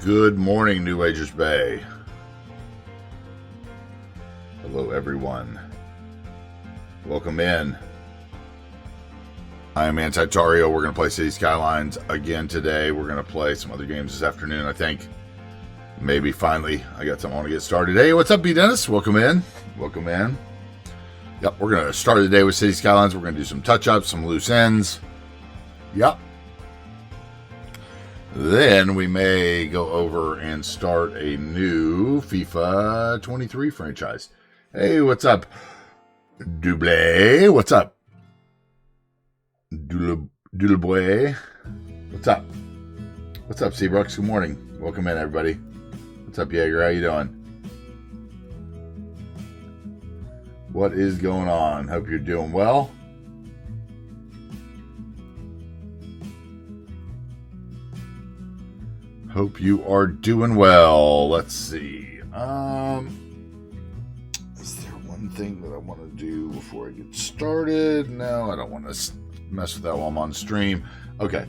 Good morning, New Agers Bay. Hello, everyone. Welcome in. I am AntiTarheel. We're going to play City Skylines again today. We're going to play some other games this afternoon, I think. Maybe finally I got something I want to get started. Hey, what's up, B. Dennis? Welcome in. Welcome in. Yep, we're going to start the day with City Skylines. We're going to do some touch-ups, some loose ends. Yep. Then we may go over and start a new FIFA 23 franchise. Hey, what's up? Dublé, what's up? Dublé, what's up? What's up, Seabrooks? Good morning. Welcome in, everybody. What's up, Jaeger? How you doing? What is going on? Hope you're doing well. Hope you are doing well. Let's see. Is there one thing that I want to do before I get started? No, I don't want to mess with that while I'm on stream. Okay.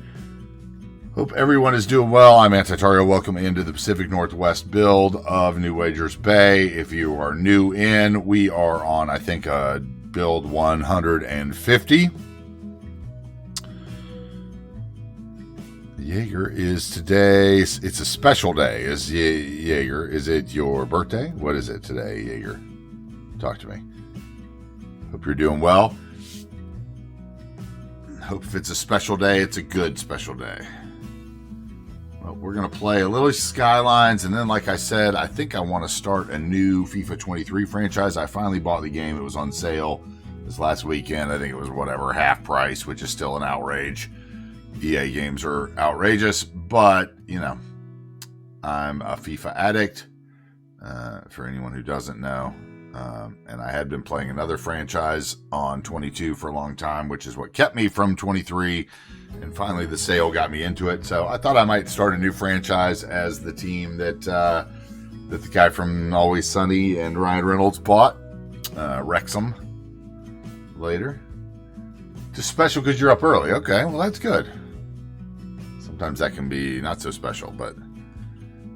Hope everyone is doing well. I'm AntiTarheel. Welcome into the Pacific Northwest build of New Agers Bay. If you are new in, we are on, I think, build 150. Jaeger is today. It's a special day. Jaeger, is it your birthday? What is it today, Jaeger? Talk to me. Hope you're doing well. Hope if it's a special day, it's a good special day. Well, we're going to play a little Skylines, and then, like I said, I think I want to start a new FIFA 23 franchise. I finally bought the game. It was on sale this last weekend. I think it was whatever, half price, which is still an outrage. EA games are outrageous, but, you know, I'm a FIFA addict, for anyone who doesn't know. And I had been playing another franchise on 22 for a long time, which is what kept me from 23. And finally, the sale got me into it. So I thought I might start a new franchise as the team that the guy from Always Sunny and Ryan Reynolds bought, Wrexham, later. Just special because you're up early. Okay, well, that's good. Sometimes that can be not so special, but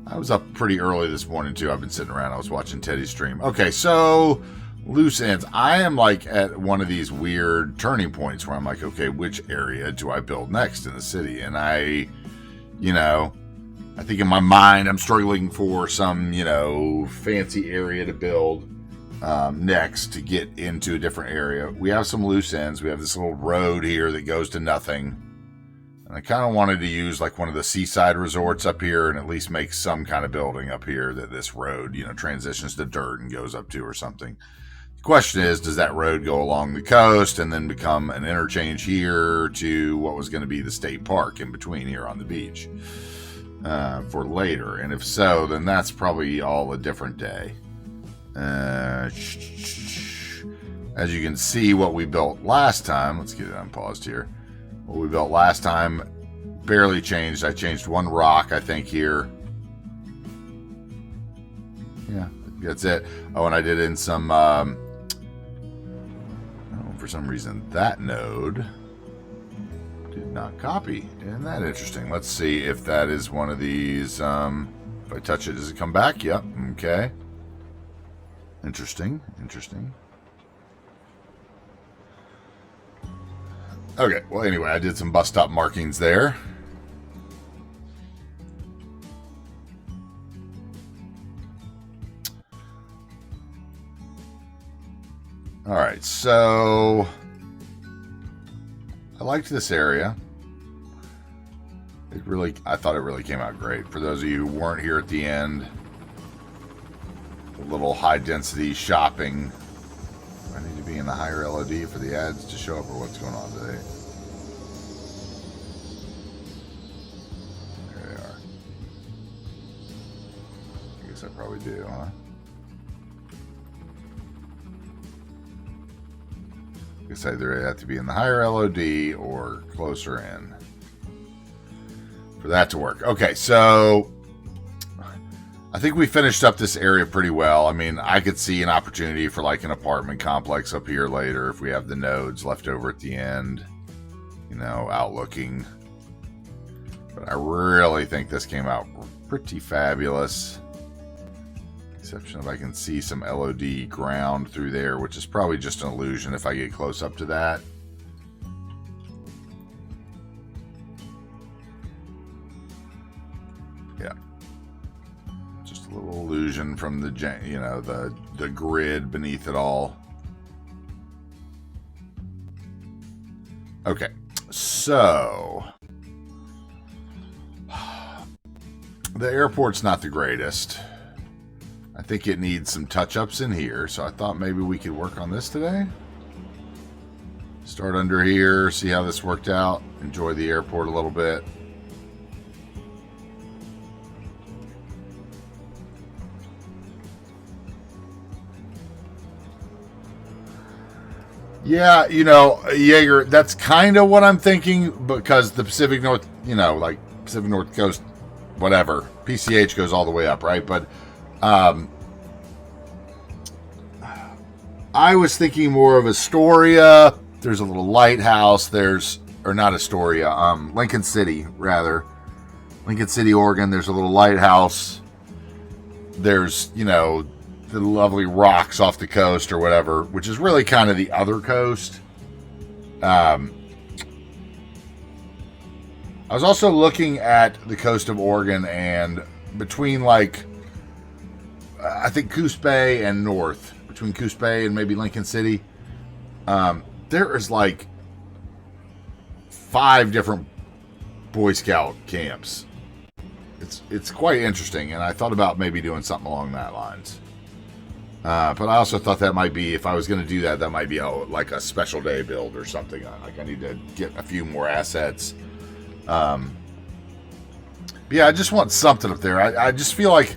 I was up pretty early this morning, too. I've been sitting around. I was watching Teddy's stream. Okay, so loose ends. I am like at one of these weird turning points where I'm like, okay, which area do I build next in the city? And I think in my mind, I'm struggling for some, fancy area to build next to get into a different area. We have some loose ends. We have this little road here that goes to nothing. And I kind of wanted to use like one of the seaside resorts up here and at least make some kind of building up here that this road, transitions to dirt and goes up to or something. The question is, does that road go along the coast and then become an interchange here to what was going to be the state park in between here on the beach for later? And if so, then that's probably all a different day. As you can see, what we built last time, let's get it unpaused here. What we built last time barely changed. I changed one rock, I think, here. Yeah, that's it. Oh, and I did in some, for some reason, that node did not copy. Isn't that interesting? Let's see if that is one of these. If I touch it, does it come back? Yep, okay. Interesting. Okay, well, anyway, I did some bus stop markings there. All right, so I liked this area. I thought it really came out great. For those of you who weren't here at the end, a little high-density shopping. I need to be in the higher LOD for the ads to show up, or what's going on today? There they are. I guess I probably do, huh? I guess either I have to be in the higher LOD or closer in for that to work. Okay, so I think we finished up this area pretty well. I mean, I could see an opportunity for like an apartment complex up here later if we have the nodes left over at the end, outlooking. But I really think this came out pretty fabulous. Exception if I can see some LOD ground through there, which is probably just an illusion if I get close up to that. Yeah. Just a little illusion from the, you know, the grid beneath it all. Okay. So the airport's not the greatest. I think it needs some touch-ups in here, so I thought maybe we could work on this today. Start under here, see how this worked out, enjoy the airport a little bit. Yeah, you know, Jaeger, that's kind of what I'm thinking, because the Pacific North, you know, like Pacific North Coast, whatever, PCH goes all the way up, right? But I was thinking more of Astoria. There's a little lighthouse. Or not Astoria, Lincoln City, rather. Lincoln City, Oregon. There's a little lighthouse. There's, you know, the lovely rocks off the coast or whatever, which is really kind of the other coast. I was also looking at the coast of Oregon, and between, like, I think Coos Bay and north, between Coos Bay and maybe Lincoln City, there is like 5 different Boy Scout camps. It's quite interesting, and I thought about maybe doing something along that lines. But I also thought that might be, if I was going to do that, that might be like a special day build or something. Like I need to get a few more assets. But yeah, I just want something up there. I just feel like,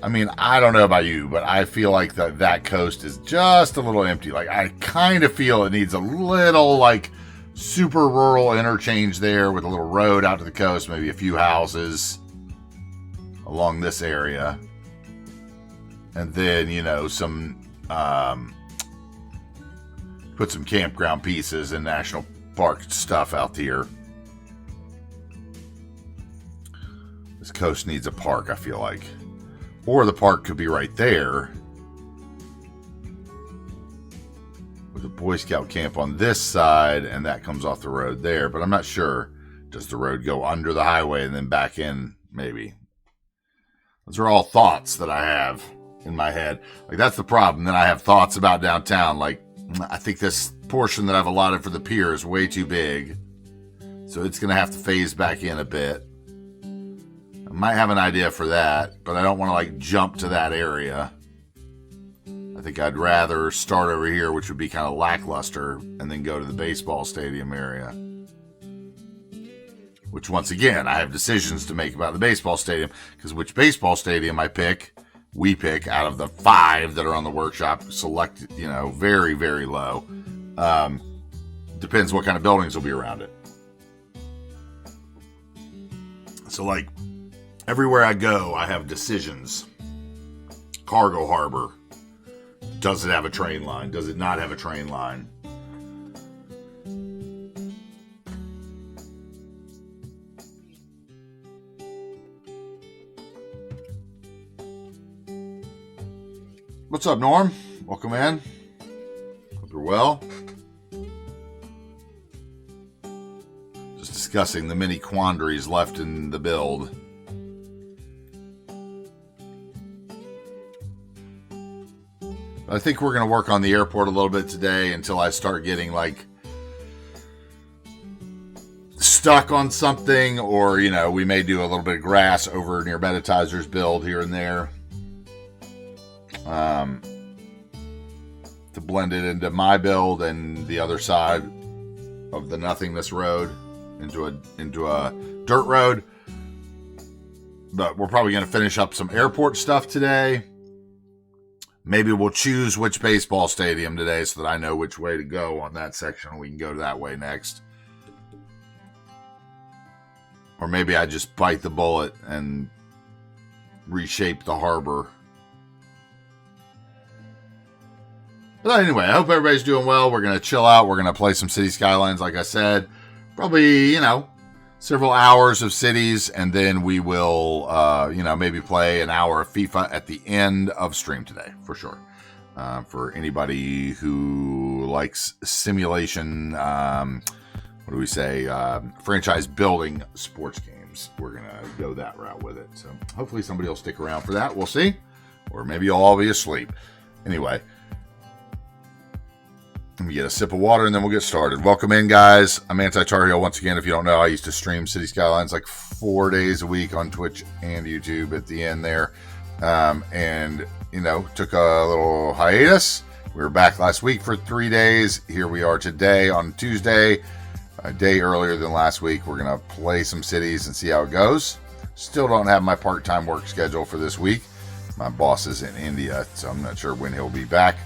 I mean, I don't know about you, but I feel like that coast is just a little empty. Like, I kind of feel it needs a little, like, super rural interchange there with a little road out to the coast, maybe a few houses along this area. And then, you know, some, put some campground pieces and national park stuff out here. This coast needs a park, I feel like. Or the park could be right there, with a Boy Scout camp on this side, and that comes off the road there. But I'm not sure. Does the road go under the highway and then back in? Maybe. Those are all thoughts that I have in my head. Like, that's the problem. Then I have thoughts about downtown. Like, I think this portion that I've allotted for the pier is way too big, so it's going to have to phase back in a bit. I might have an idea for that, but I don't want to, like, jump to that area. I think I'd rather start over here, which would be kind of lackluster, and then go to the baseball stadium area. Which, once again, I have decisions to make about the baseball stadium, because which baseball stadium we pick out of the 5 that are on the workshop, select, you know, very, very low. Depends what kind of buildings will be around it. So, like, everywhere I go, I have decisions. Cargo harbor. Does it have a train line? Does it not have a train line? What's up, Norm? Welcome in. Hope you're well. Just discussing the many quandaries left in the build. I think we're going to work on the airport a little bit today until I start getting, like, stuck on something, or, you know, we may do a little bit of grass over near Meditizer's build here and there, to blend it into my build and the other side of the nothingness road into a dirt road. But we're probably going to finish up some airport stuff today. Maybe we'll choose which baseball stadium today so that I know which way to go on that section. We can go that way next. Or maybe I just bite the bullet and reshape the harbor. But anyway, I hope everybody's doing well. We're going to chill out. We're going to play some City Skylines, like I said. Probably, you know, several hours of cities, and then we will, maybe play an hour of FIFA at the end of stream today, for sure. For anybody who likes simulation, franchise building sports games, we're going to go that route with it. So hopefully somebody will stick around for that. We'll see. Or maybe you'll all be asleep. Anyway. Let me get a sip of water and then we'll get started. Welcome in, guys. I'm AntiTarheel. Once again, if you don't know, I used to stream City Skylines like 4 days a week on Twitch and YouTube at the end there. Took a little hiatus. We were back last week for 3 days. Here we are today on Tuesday, a day earlier than last week. We're going to play some cities and see how it goes. Still don't have my part-time work schedule for this week. My boss is in India, so I'm not sure when he'll be back.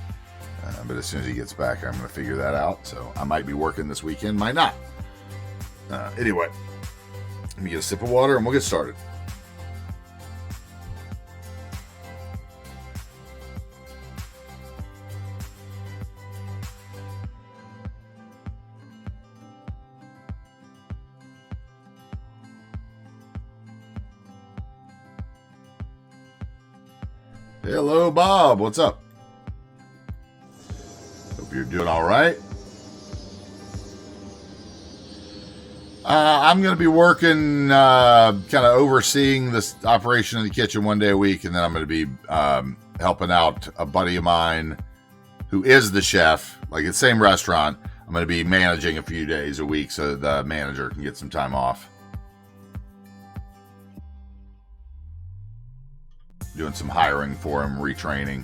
But as soon as he gets back, I'm going to figure that out. So I might be working this weekend, might not. Anyway, let me get a sip of water and we'll get started. Hello, Bob. What's up? Hope you're doing all right. I'm going to be working, kind of overseeing this operation in the kitchen 1 day a week, and then I'm going to be helping out a buddy of mine who is the chef, like at the same restaurant. I'm going to be managing a few days a week so the manager can get some time off. Doing some hiring for him, retraining.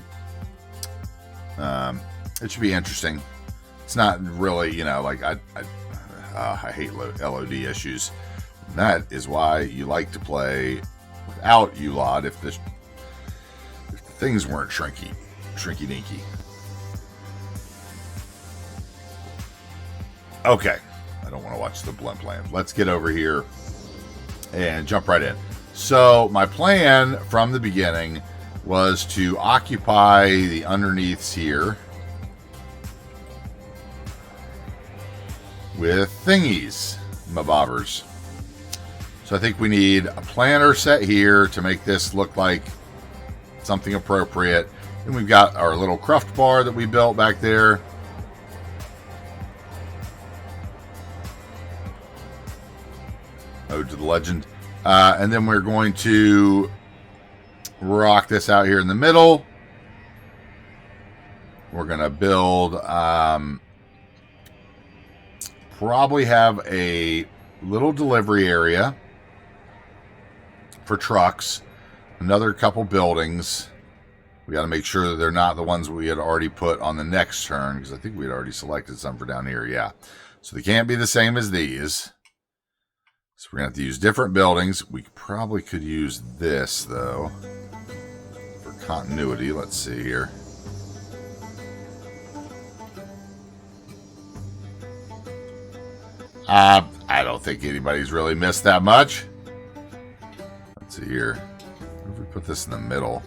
It should be interesting. It's not really, I hate LOD issues. And that is why you like to play without alot if the things weren't shrinky dinky. Okay, I don't want to watch the blimp plan. Let's get over here and jump right in. So my plan from the beginning was to occupy the underneaths here with thingies, my bobbers. So I think we need a planter set here to make this look like something appropriate. And we've got our little cruft bar that we built back there. Ode to the legend. And then we're going to rock this out here in the middle. We're going to build, probably have a little delivery area for trucks. Another couple buildings. We got to make sure that they're not the ones we had already put on the next turn, because I think we had already selected some for down here. Yeah. So they can't be the same as these. So we're going to have to use different buildings. We probably could use this, though, for continuity. Let's see here. I don't think anybody's really missed that much. Let's see here. What if we put this in the middle?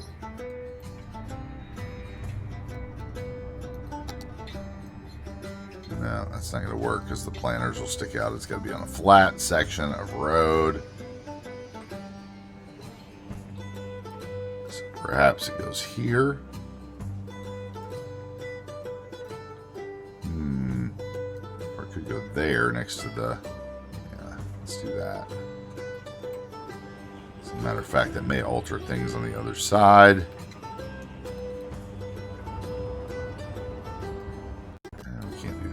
No, that's not going to work because the planters will stick out. It's got to be on a flat section of road. So perhaps it goes here. Or it could go there next to the... Yeah, let's do that. As a matter of fact, that may alter things on the other side.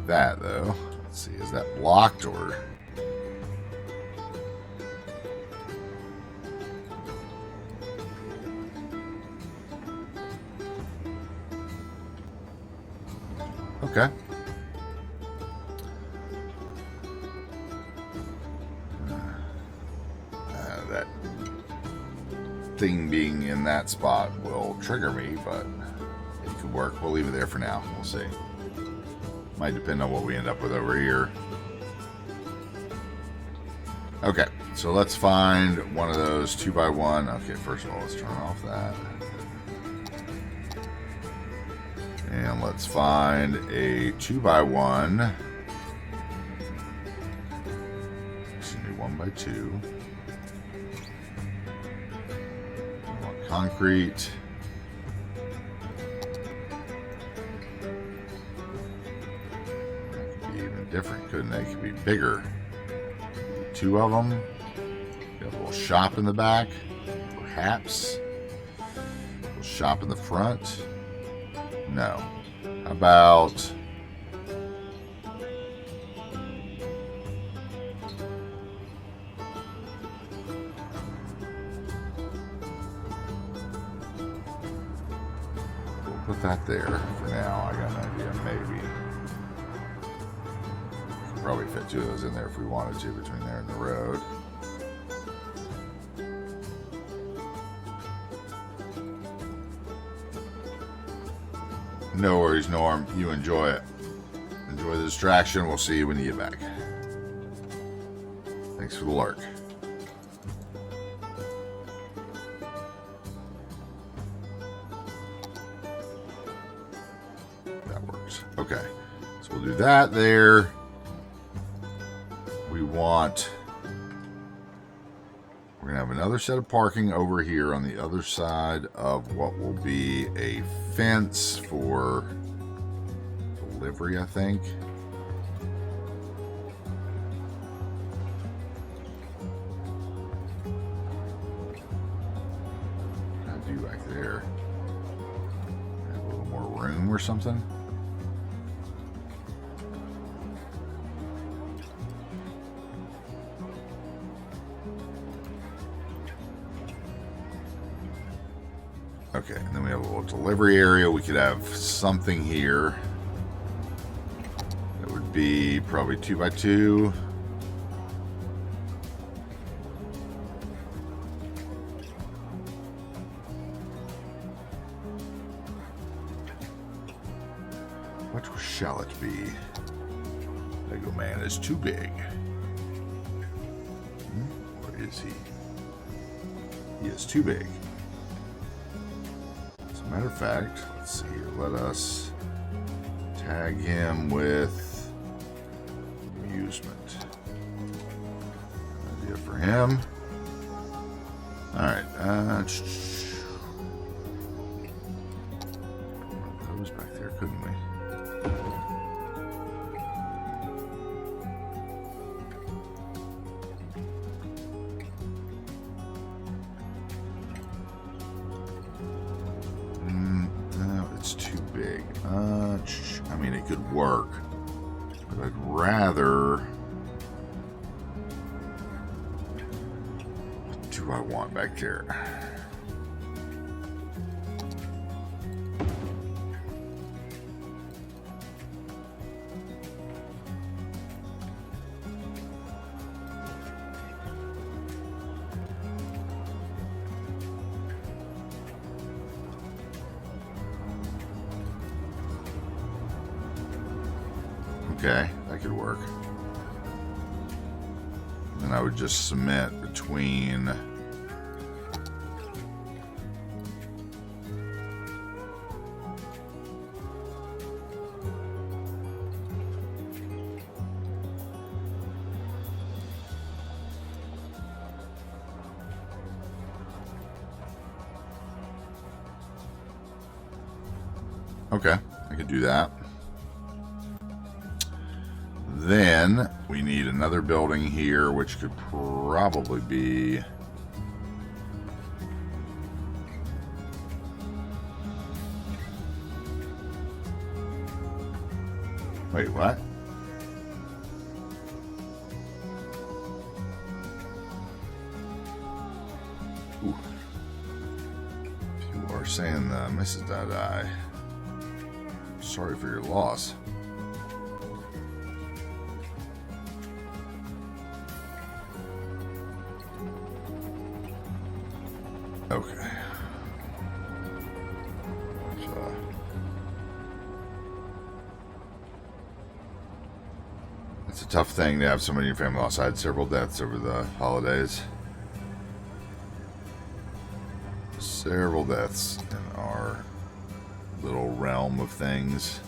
That though, let's see, is that blocked or okay? That thing being in that spot will trigger me, but it could work. We'll leave it there for now. We'll see. Might depend on what we end up with over here. Okay, so let's find one of those 2x1. Okay, first of all, let's turn off that. And let's find a 2x1. Give me 1 by 2. I want concrete. That could be even different, couldn't it? It could be bigger. 2 of them. Got a little shop in the back, perhaps. A little shop in the front. No. How about... put that there for now. I got an idea, maybe. Could probably fit 2 of those in there if we wanted to, between there and the road. No worries, Norm. You enjoy it. Enjoy the distraction. We'll see you when you get back. Thanks for the lurk. Okay, so we'll do that there. We're going to have another set of parking over here on the other side of what will be a fence for delivery, I think. What can I do back there? Have a little more room or something? Okay, and then we have a little delivery area. We could have something here that would be probably 2 by 2. What shall it be? Lego Man is too big. Or is he? He is too big. Matter of fact, let's see here. Let us tag him with amusement. Idea for him. All right. Those back there, couldn't we? I mean, it could work, but I'd rather... What do I want back there? Okay, that could work. Then I would just cement between okay, I could do that. Then we need another building here, which could probably be... Wait, what? Ooh. People are saying Mrs. Dada, sorry for your loss. Okay. It's a tough thing to have somebody in your family lost. I had several deaths over the holidays. Several deaths in our little realm of things.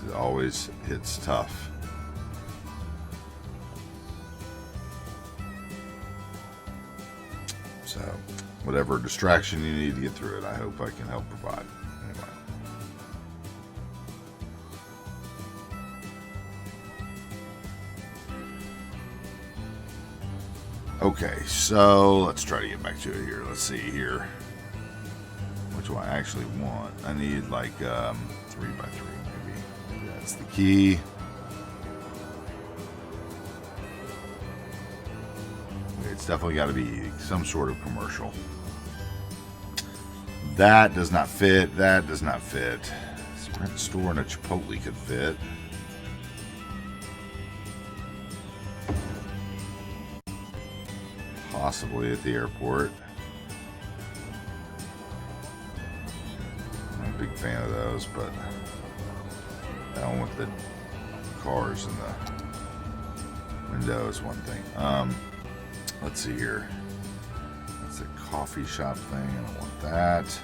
It always hits tough. So, whatever distraction you need to get through it, I hope I can help provide. Anyway. Okay, so let's try to get back to it here. Let's see here. What do I actually want? I need like 3x3 maybe. Maybe that's the key. It's definitely got to be some sort of commercial. That does not fit. That does not fit. Sprint store and a Chipotle could fit. Possibly at the airport. I'm a big fan of those, but that one with the cars and the window is one thing. Let's see here. That's a coffee shop thing. I don't want that.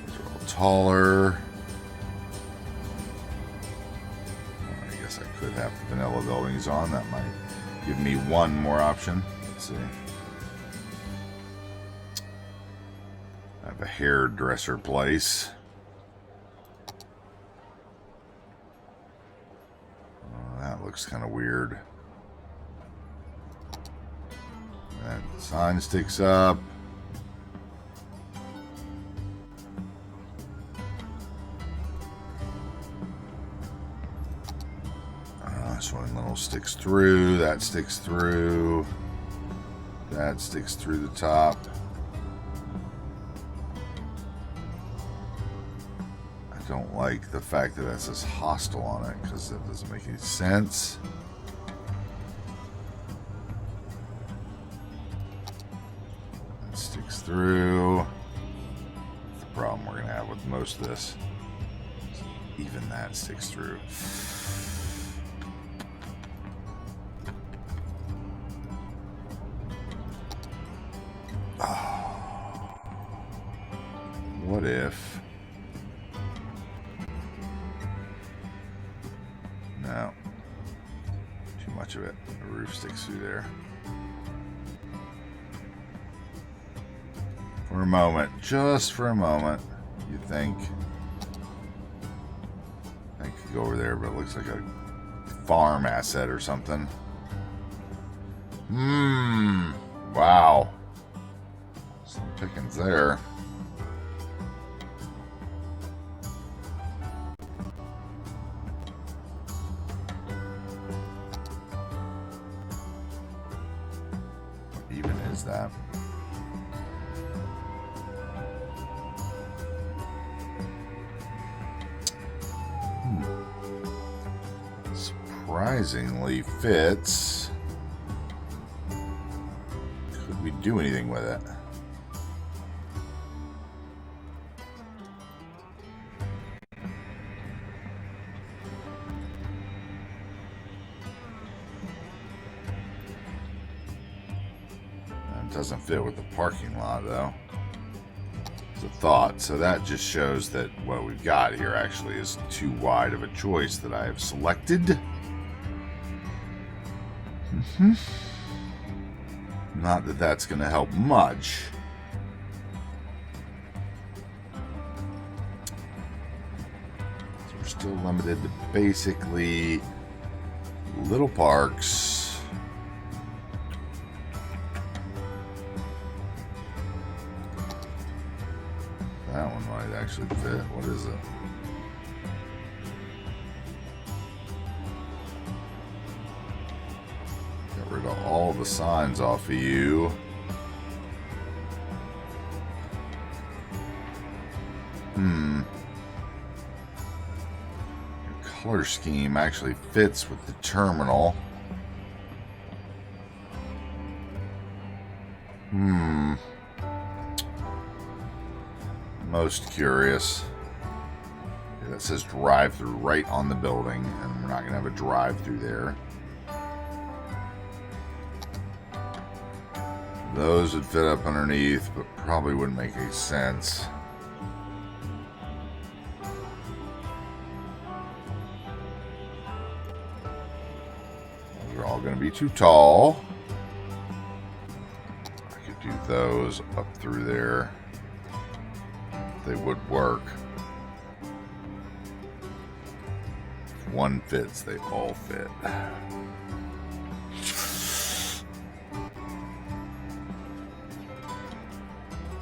Those are all taller. I guess I could have the vanilla buildings on. That might give me one more option. Let's see. I have a hairdresser place. That looks kind of weird. That sign sticks up. This one little sticks through. That sticks through. That sticks through the top. I don't like the fact that that says hostel on it because that doesn't make any sense. That sticks through. That's the problem we're going to have with most of this. Even that sticks through. What if... No. Too much of it. The roof sticks through there. For a moment. Just for a moment. You think... I could go over there, but it looks like a farm asset or something. Wow. Some pickings there. That surprisingly fits. Could we do anything with it? Doesn't fit with the parking lot though. It's a thought. So that just shows that what we've got here actually is too wide of a choice that I have selected. Not that that's going to help much. So we're still limited to basically little parks. That one might actually fit. What is it? Get rid of all the signs off of you. Your color scheme actually fits with the terminal. Most curious. Okay, that says drive-through right on the building, and we're not going to have a drive-through there. Those would fit up underneath, but probably wouldn't make any sense. going to be too tall. I could do those up through there. They would work. If one fits, they all fit.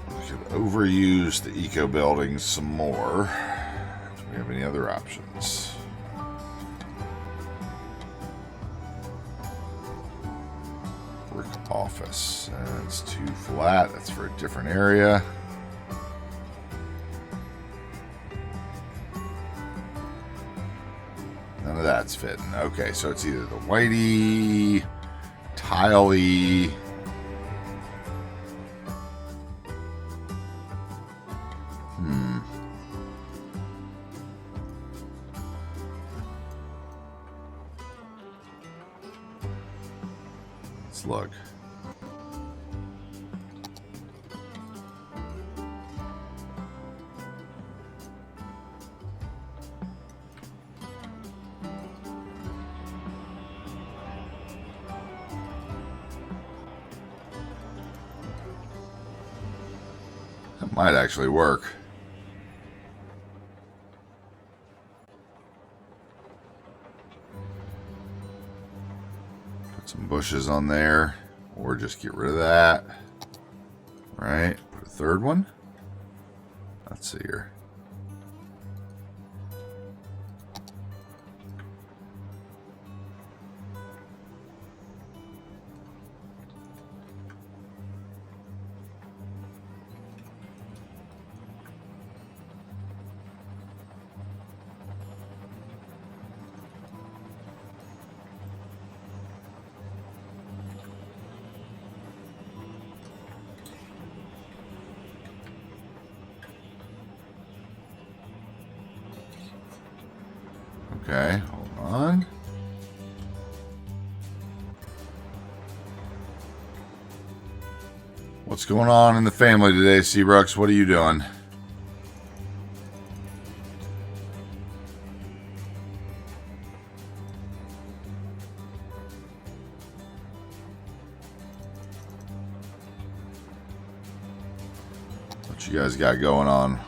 We could overuse the eco buildings some more. Do we have any other options? Brick office. That's too flat. That's for a different area. None of that's fitting. Okay, so it's either the whitey, tiley. Let's look. That might actually work. Put some bushes on there, or just get rid of that. Right? Put a third one. Let's see here. Okay, hold on. What's going on in the family today, Seabrooks? What are you doing? What you guys got going on?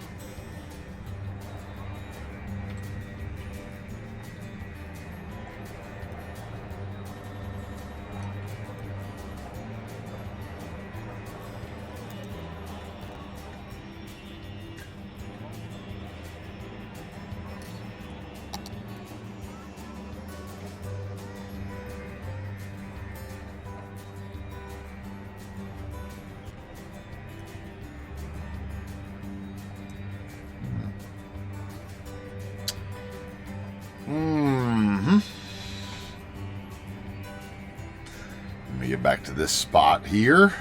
Let me get back to this spot here.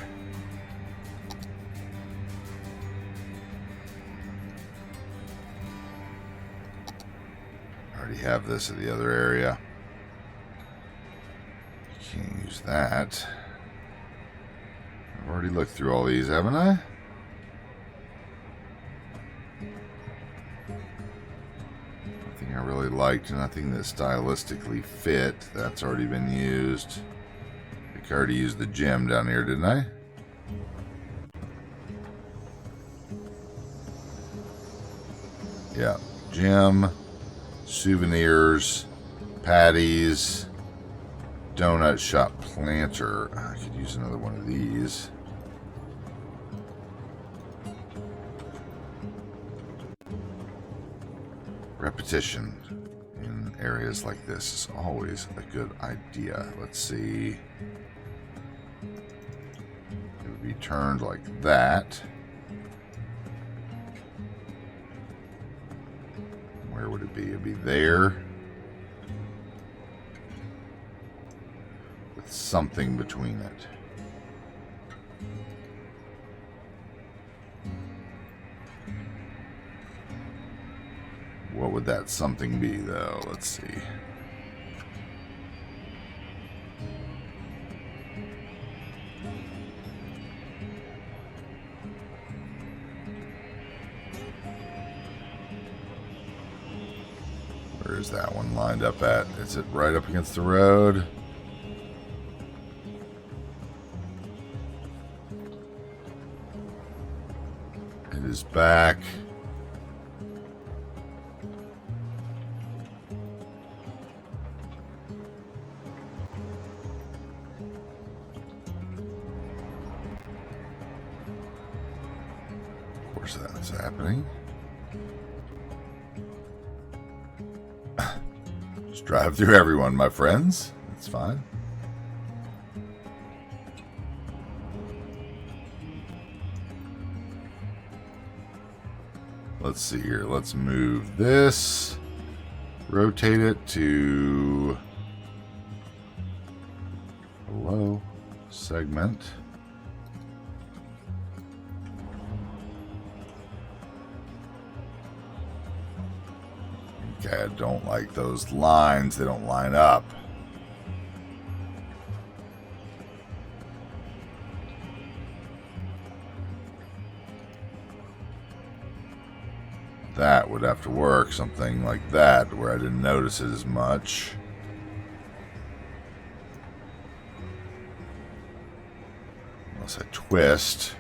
I already have this at the other area. Can't use that. I've already looked through all these, haven't I? Nothing I really liked, nothing that stylistically fit. That's already been used. I already used the gym down here, didn't I? Yeah, gym, souvenirs, patties, donut shop planter. I could use another one of these. Repetition in areas like this is always a good idea. Let's see. It would be turned like that. Where would it be? It'd be there. With something between it. What would that something be, though? Let's see. Where is that one lined up at? Is it right up against the road? is back. Of course that is happening. Just drive through everyone, my friends. That's fine. Let's see here. Let's move this. Rotate it to below segment. Okay, I don't like those lines. They don't line up. That would have to work, something like that, where I didn't notice it as much. Unless I twist.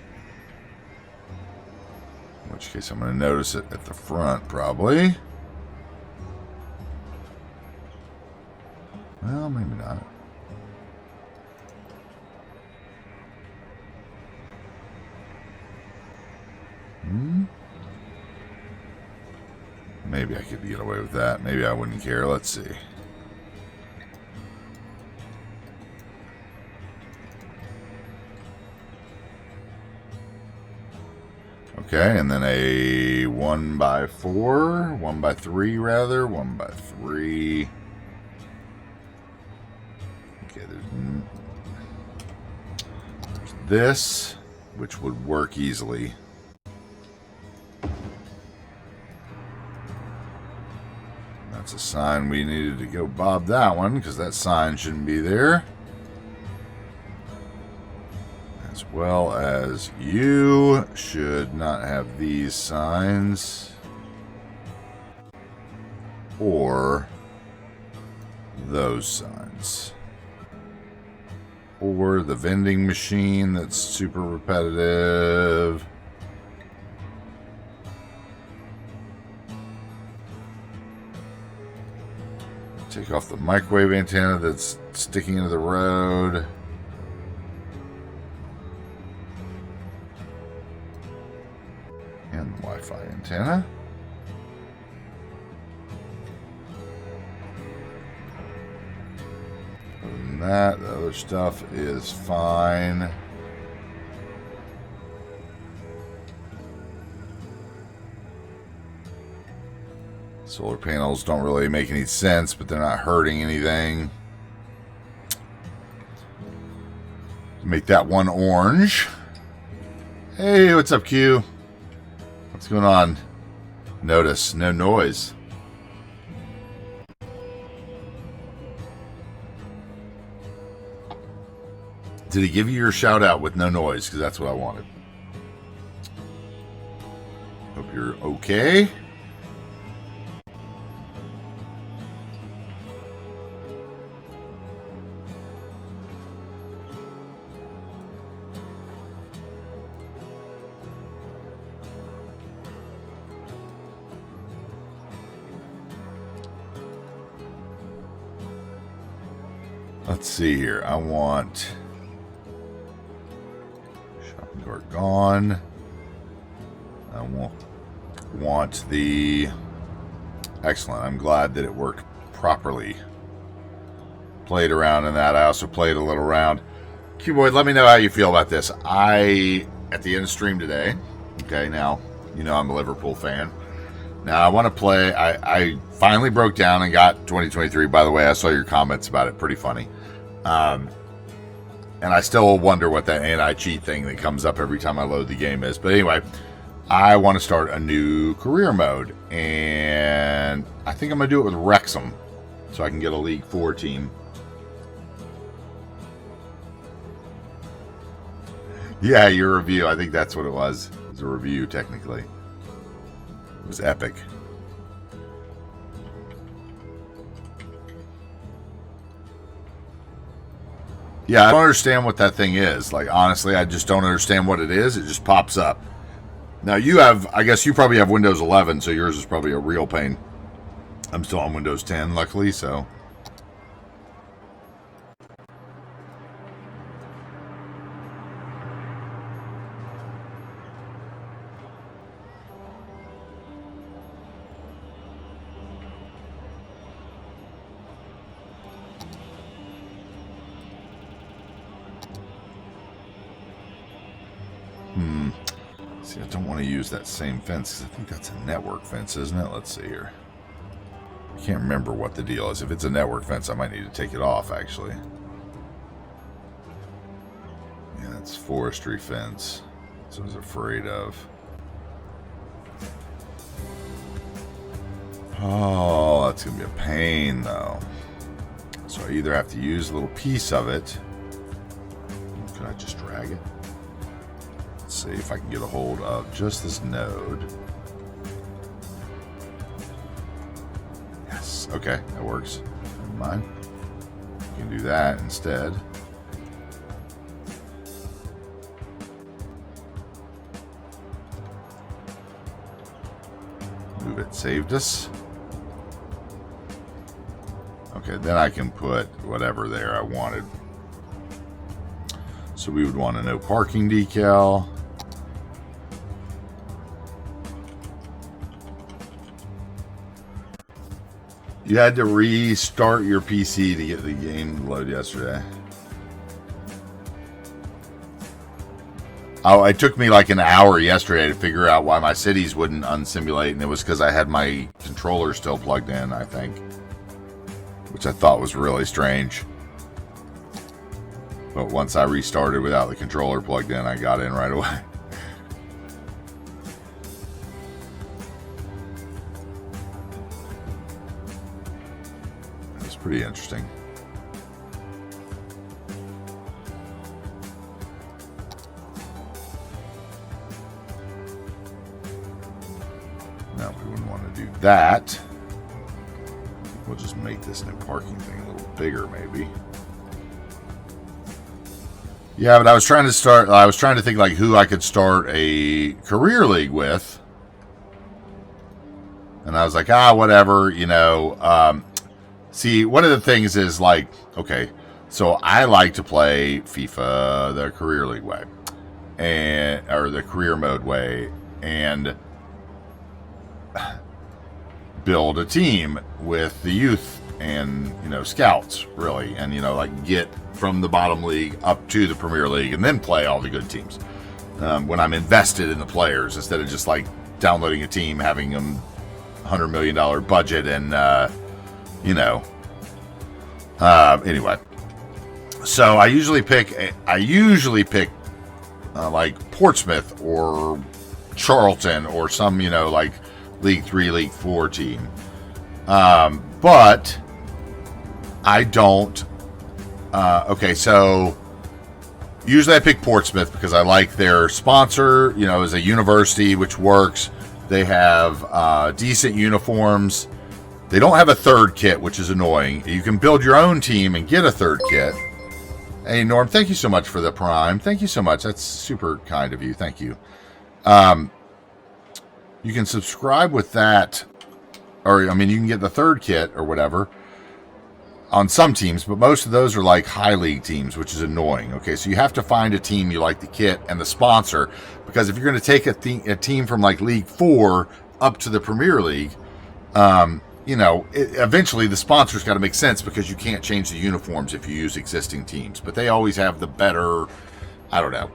In which case I'm going to notice it at the front, probably. Well, maybe not. Maybe I could get away with that. Maybe I wouldn't care. Let's see. Okay, and then a 1x4, 1x3 rather, 1x3. Okay, there's this, which would work easily. That's a sign we needed to go bob that one, because that sign shouldn't be there. As well as you should not have these signs. Or those signs. Or the vending machine that's super repetitive. Take off the microwave antenna that's sticking into the road. And the Wi-Fi antenna. Other than that, the other stuff is fine. Solar panels don't really make any sense, but they're not hurting anything. Make that one orange. Hey, what's up, Q? What's going on? Notice, no noise. Did he give you your shout out with no noise? Because that's what I wanted. Hope you're okay. Let's see here. I want shopping cart gone. I want the excellent. I'm glad that it worked properly. Played around in that. I also played a little around. Q-Boy, let me know how you feel about this. At the end of stream today, okay, now, you know I'm a Liverpool fan. Now, I want to play. I finally broke down and got 2023. By the way, I saw your comments about it. Pretty funny. And I still wonder what that anti-cheat thing that comes up every time I load the game is. But anyway, I want to start a new career mode. And I think I'm going to do it with Wrexham so I can get a League 4 team. Yeah, your review. I think that's what it was. It was a review, technically. It was epic. Yeah, I don't understand what that thing is. Like, honestly, I just don't understand what it is. It just pops up. Now you have, I guess you probably have Windows 11, so yours is probably a real pain. I'm still on Windows 10, luckily, so. See, I don't want to use that same fence, because I think that's a network fence, isn't it? Let's see here. I can't remember what the deal is. If it's a network fence, I might need to take it off, actually. Yeah, that's forestry fence. That's what I was afraid of. Oh, that's going to be a pain, though. So I either have to use a little piece of it. Can I just drag it? Let's see if I can get a hold of just this node. Yes, okay, that works. Never mind. You can do that instead. Move it, saved us. Okay, then I can put whatever there I wanted. So we would want a no parking decal. You had to restart your PC to get the game to load yesterday. Oh, it took me like an hour yesterday to figure out why my cities wouldn't unsimulate, and it was because I had my controller still plugged in, I think. Which I thought was really strange. But once I restarted without the controller plugged in, I got in right away. That's pretty interesting. No, we wouldn't want to do that. We'll just make this new parking thing a little bigger, maybe. Yeah, but I was trying to think like who I could start a career league with. And I was like, whatever, you know. See, one of the things is like, okay, so I like to play FIFA the career league way, or the career mode way, and build a team with the youth and, you know, scouts, really, and, you know, like get from the bottom league up to the Premier League and then play all the good teams when I'm invested in the players, instead of just like downloading a team, having them $100 million budget and you know, anyway. So I usually pick like Portsmouth or Charlton or some, you know, like League 3, League 4 team. But I don't. Okay, so usually I pick Portsmouth because I like their sponsor, you know, as a university, which works. They have decent uniforms. They don't have a third kit, which is annoying. You can build your own team and get a third kit. Hey, Norm, thank you so much for the Prime. Thank you so much. That's super kind of you. Thank you. You can subscribe with that, or, I mean, you can get the third kit or whatever on some teams, but most of those are like high league teams, which is annoying. Okay, so you have to find a team you like the kit and the sponsor, because if you're going to take a team from like League 4 up to the Premier League, you know, eventually the sponsor's got to make sense, because you can't change the uniforms if you use existing teams. But they always have the better, I don't know.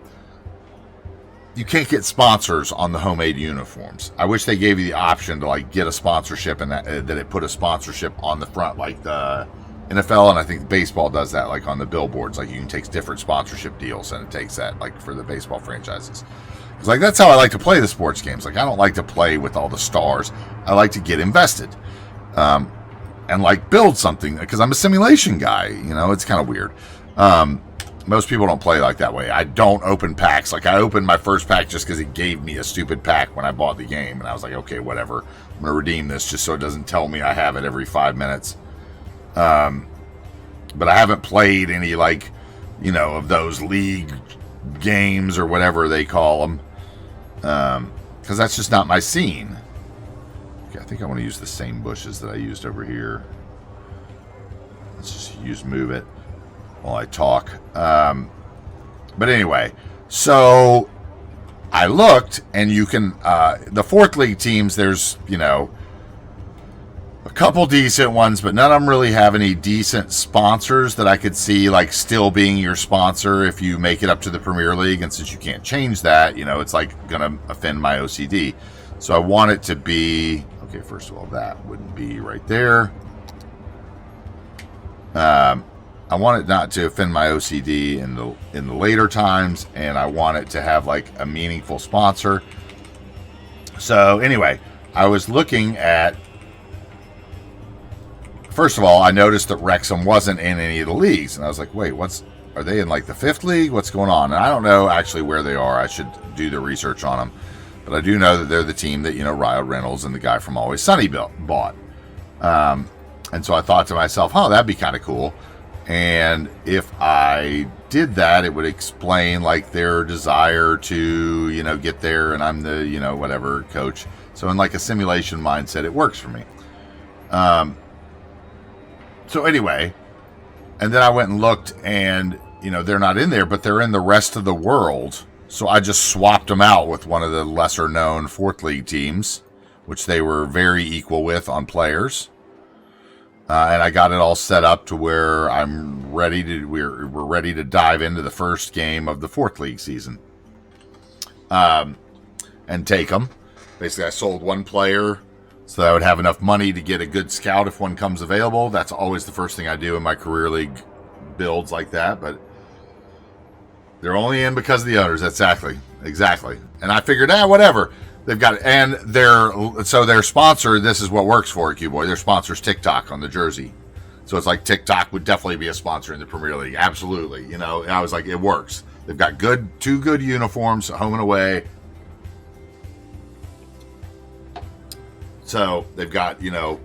You can't get sponsors on the homemade uniforms. I wish they gave you the option to like get a sponsorship, and that it put a sponsorship on the front, like the NFL, and I think baseball does that, like on the billboards. Like you can take different sponsorship deals, and it takes that like for the baseball franchises. It's like, that's how I like to play the sports games. Like, I don't like to play with all the stars. I like to get invested. And like build something, because I'm a simulation guy, you know. It's kind of weird. Most people don't play like that way. I don't open packs. Like, I opened my first pack just because it gave me a stupid pack when I bought the game, and I was like, okay, whatever, I'm gonna redeem this just so it doesn't tell me I have it every 5 minutes. But I haven't played any, like, you know, of those league games or whatever they call them, because because that's just not my scene. Okay, I think I want to use the same bushes that I used over here. Let's just use move it while I talk. But anyway, so I looked, and you can, the fourth league teams, there's, you know, a couple decent ones, but none of them really have any decent sponsors that I could see, like, still being your sponsor if you make it up to the Premier League. And since you can't change that, you know, it's like going to offend my OCD. So I want it to be, okay, first of all, that wouldn't be right there. I want it not to offend my OCD in the later times, and I want it to have like a meaningful sponsor. So anyway, I was looking at, first of all, I noticed that Wrexham wasn't in any of the leagues, and I was like, wait, are they in like the 5th league? What's going on? And I don't know actually where they are. I should do the research on them. But I do know that they're the team that, you know, Ryan Reynolds and the guy from Always Sunny bought. And so I thought to myself, oh, that'd be kind of cool. And if I did that, it would explain like their desire to, you know, get there, and I'm the, you know, whatever coach. So in like a simulation mindset, it works for me. So anyway, and then I went and looked, and, you know, they're not in there, but they're in the rest of the world. So I just swapped them out with one of the lesser known 4th league teams, which they were very equal with on players. And I got it all set up to where we're ready to dive into the first game of the 4th league season. And take them. Basically, I sold one player so that I would have enough money to get a good scout if one comes available. That's always the first thing I do in my career league builds like that. But they're only in because of the owners. Exactly. And I figured, whatever. They've got, and their sponsor, this is what works for it, Q-Boy. Their sponsor's TikTok on the jersey. So it's like TikTok would definitely be a sponsor in the Premier League. Absolutely. You know, and I was like, it works. They've got two good uniforms, home and away. So they've got, you know,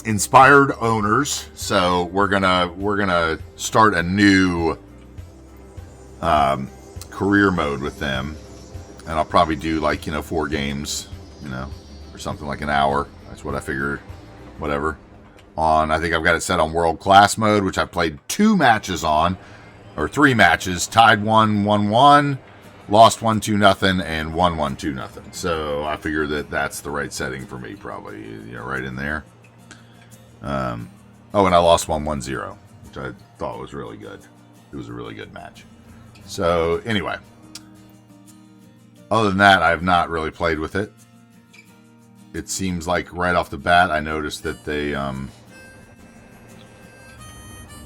inspired owners. So we're gonna start a new career mode with them. And I'll probably do like, you know, 4 games, you know, or something like an hour. That's what I figured, whatever. I think I've got it set on world class mode, which I played 2 matches on, or 3 matches, tied 1-1-1, lost 1-2-0, and 1-1-2-0. So I figure that that's the right setting for me, probably, you know, right in there. And I lost 1-1-0, which I thought was really good. It was a really good match. So anyway. Other than that, I've not really played with it. It seems like right off the bat, I noticed that they, you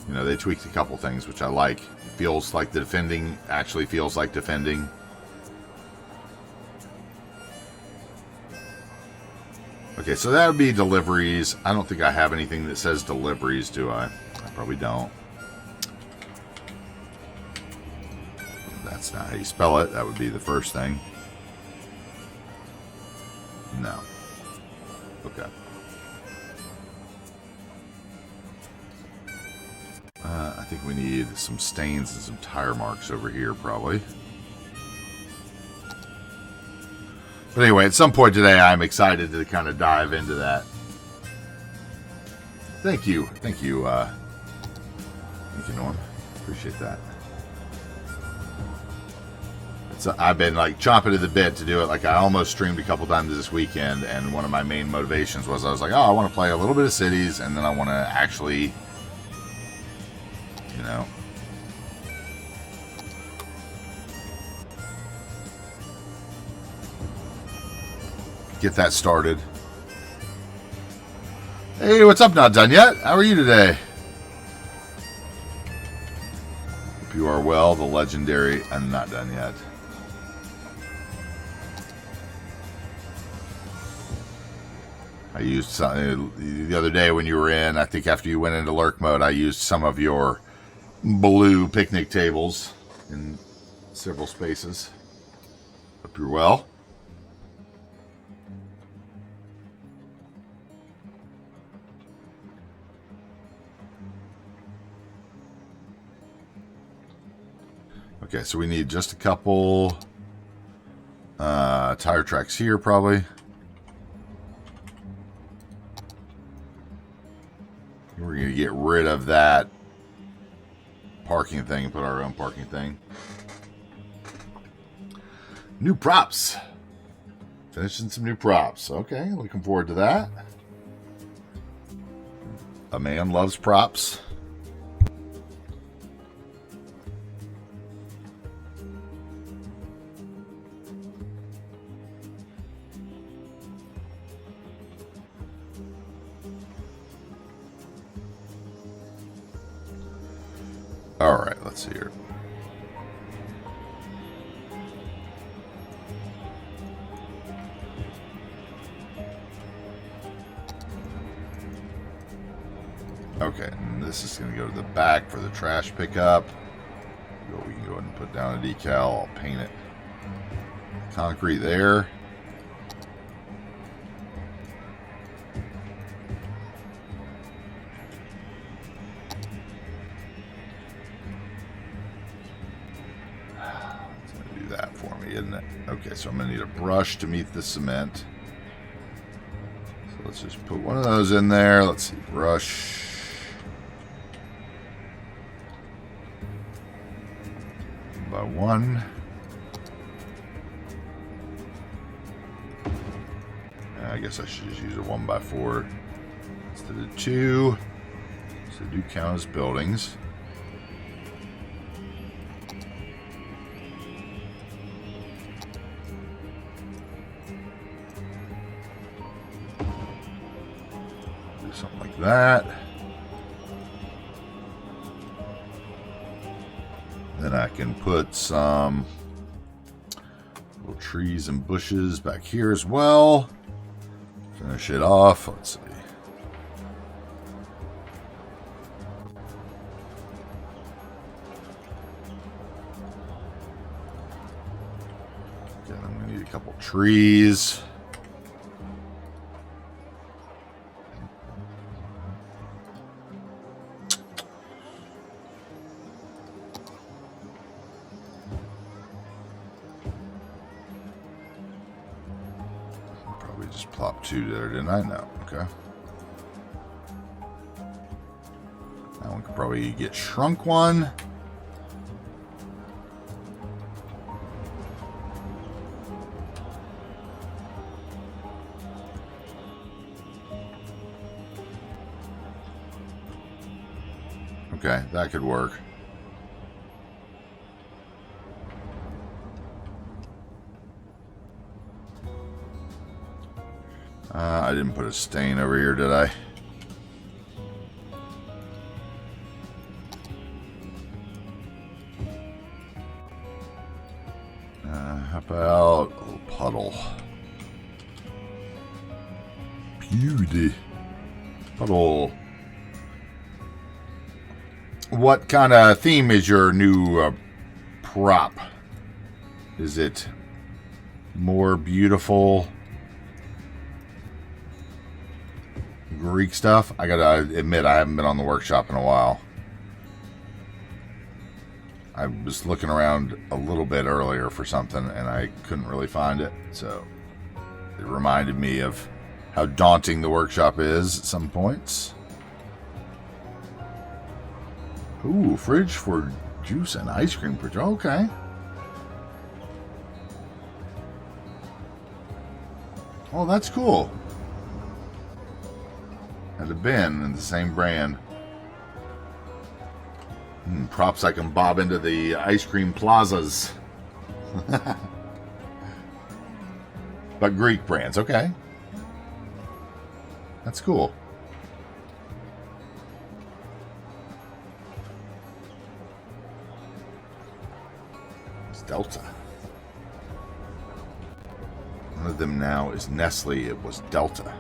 know, they tweaked a couple things, which I like. It feels like the defending actually feels like defending. Okay, so that would be deliveries. I don't think I have anything that says deliveries, do I? I probably don't. That's not how you spell it. That would be the first thing. No. Okay. I think we need some stains and some tire marks over here, probably. But anyway, at some point today, I'm excited to kind of dive into that. Thank you. Thank you, Norm. Appreciate that. So I've been like chomping at the bit to do it. Like I almost streamed a couple times this weekend, and one of my main motivations was I was like, oh, I want to play a little bit of Cities, and then I want to actually, you know, get that started. Hey, what's up? Not done yet? How are you today? Hope you are well. The legendary. I'm not done yet. I used some the other day when you were in. I think after you went into lurk mode, I used some of your blue picnic tables in several spaces. Hope you're well. Okay, so we need just a couple tire tracks here, probably. We're going to get rid of that parking thing and put our own parking thing. New props. Finishing some new props. Okay, looking forward to that. A man loves props. All right, let's see here. Okay, and this is going to go to the back for the trash pickup. We can go ahead and put down a decal. I'll paint it concrete there. That for me, isn't it? Okay, so I'm gonna need a brush to meet the cement. So let's just put one of those in there. Let's see, brush. By one. I guess I should just use a 1x4 instead of 2. So do count as buildings. Something like that. Then I can put some little trees and bushes back here as well. Finish it off. Let's see. Again, I'm going to need a couple trees. Just plop 2 there, didn't I? No. Okay. That one could probably get shrunk one. Okay, that could work. I didn't put a stain over here, did I? How about a little puddle? Beauty. Puddle. What kind of theme is your new prop? Is it more beautiful Greek stuff? I gotta admit, I haven't been on the workshop in a while. I was looking around a little bit earlier for something and I couldn't really find it, so it reminded me of how daunting the workshop is at some points. Ooh, fridge for juice and ice cream. Okay. Oh, that's cool. And a bin in the same brand. Props I can bob into the ice cream plazas. But Greek brands, okay. That's cool. It's Delta. One of them now is Nestle. It was Delta.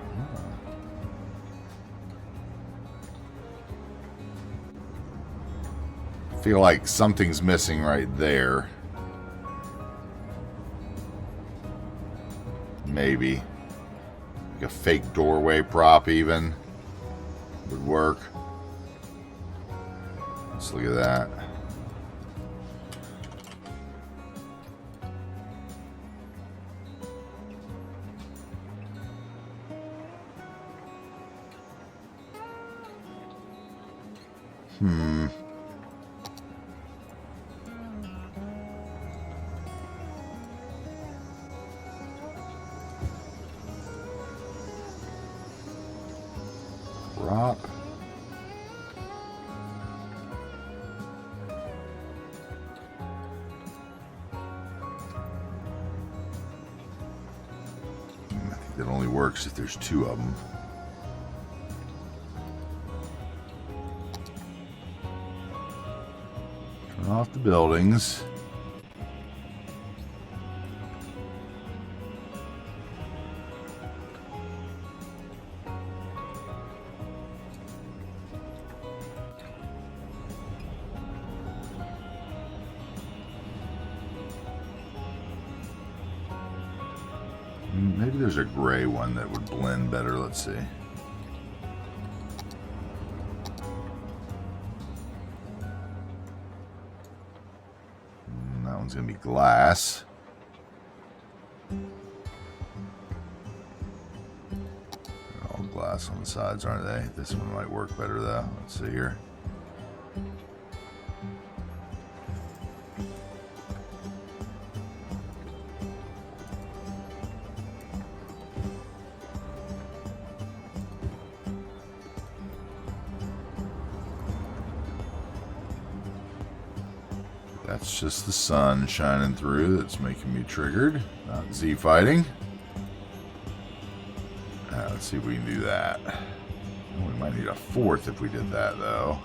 I feel like something's missing right there. Maybe. Like a fake doorway prop even would work. Let's look at that. Prop. I think that only works if there's two of them. Turn off the buildings. Maybe there's a gray one that would blend better. Let's see. That one's going to be glass. All glass on the sides, aren't they? This one might work better though. Let's see here. That's just the sun shining through that's making me triggered, not Z fighting. Let's see if we can do that. We might need a fourth if we did that though.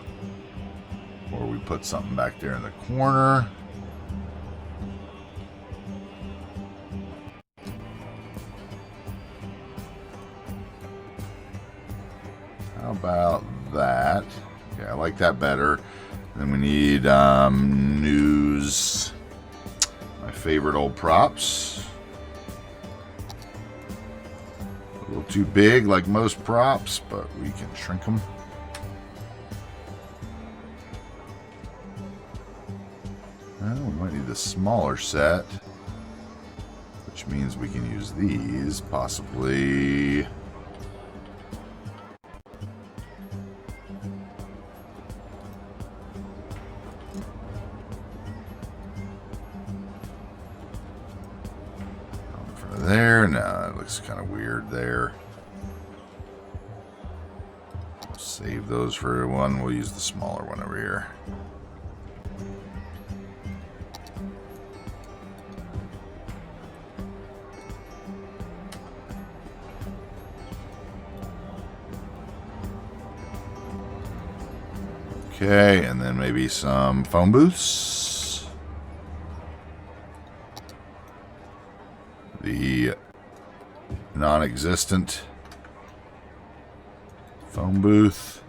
Or we put something back there in the corner. How about that? Yeah, I like that better. Then we need news. My favorite old props. A little too big like most props, but we can shrink them. Well, we might need the smaller set, which means we can use these possibly. There, no, that looks kind of weird there. Save those for one. We'll use the smaller one over here. Okay, and then maybe some phone booths. The non-existent phone booth.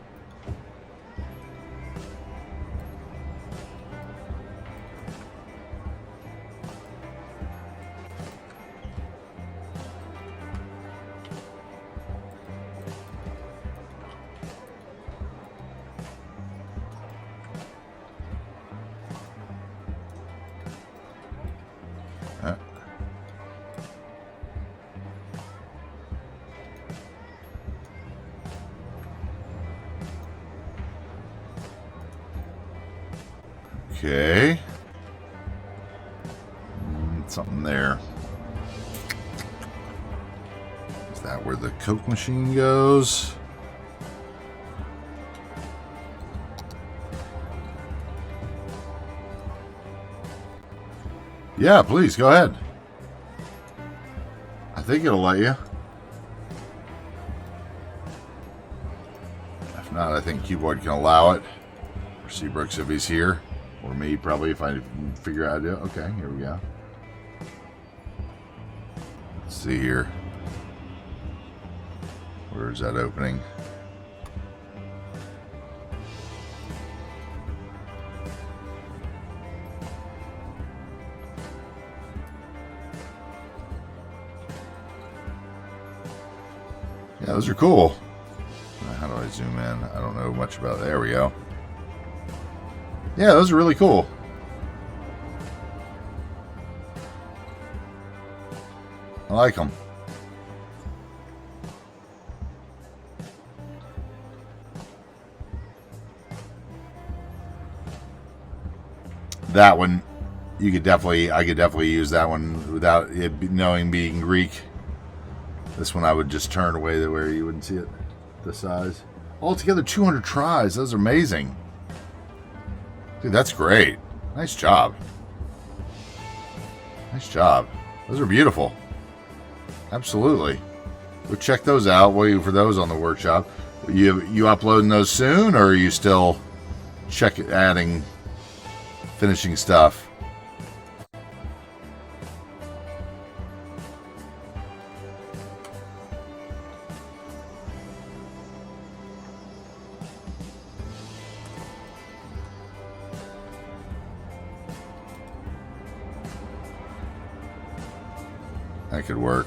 Okay. Something there. Is that where the Coke machine goes? Yeah, please, go ahead. I think it'll let you. If not, I think Keyboard can allow it. Or Seabrooks if he's here. Or me, probably, if I figure out how to do it. Okay, here we go. Let's see here. Where's that opening? Yeah, those are cool. How do I zoom in? I don't know much about it. There we go. Yeah, those are really cool. I like them. that one, I could definitely use that one without it knowing being Greek. This one I would just turn away to where you wouldn't see it, the size. Altogether 200 tries. Those are amazing. Dude, that's great. Nice job. Nice job. Those are beautiful. Absolutely. We'll check those out. Wait for those on the workshop. You uploading those soon, or are you still finishing stuff? That could work.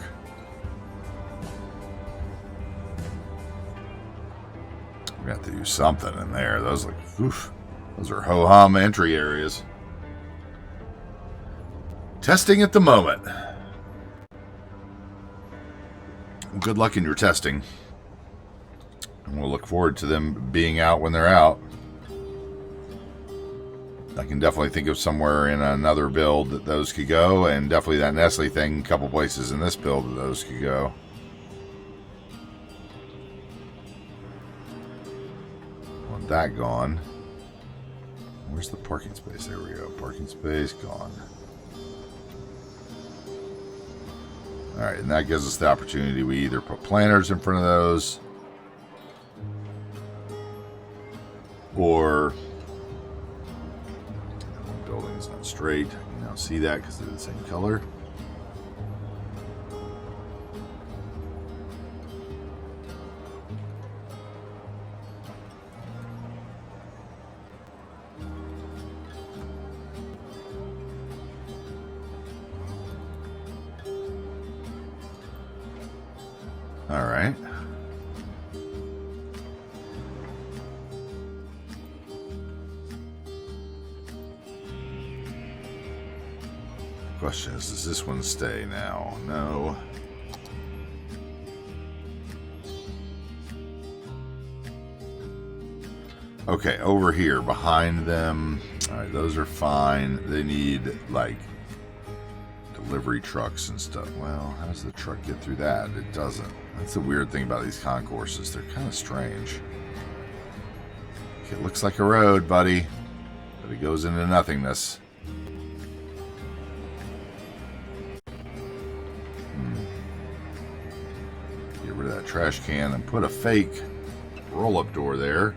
We have to do something in there. Those are ho-hum entry areas. Testing at the moment. Good luck in your testing. And we'll look forward to them being out when they're out. I can definitely think of somewhere in another build that those could go, and definitely that Nestle thing, a couple places in this build that those could go. Want that gone. Where's the parking space? There we go. Parking space gone. Alright, and that gives us the opportunity. We either put planters in front of those, or building is not straight. You can now see that because they're the same color. All right. Question is, does this one stay now? No. Okay, over here, behind them. Alright, those are fine. They need, like, delivery trucks and stuff. Well, how does the truck get through that? It doesn't. That's the weird thing about these concourses. They're kind of strange. Okay, it looks like a road, buddy. But it goes into nothingness. Get rid of that trash can and put a fake roll-up door there.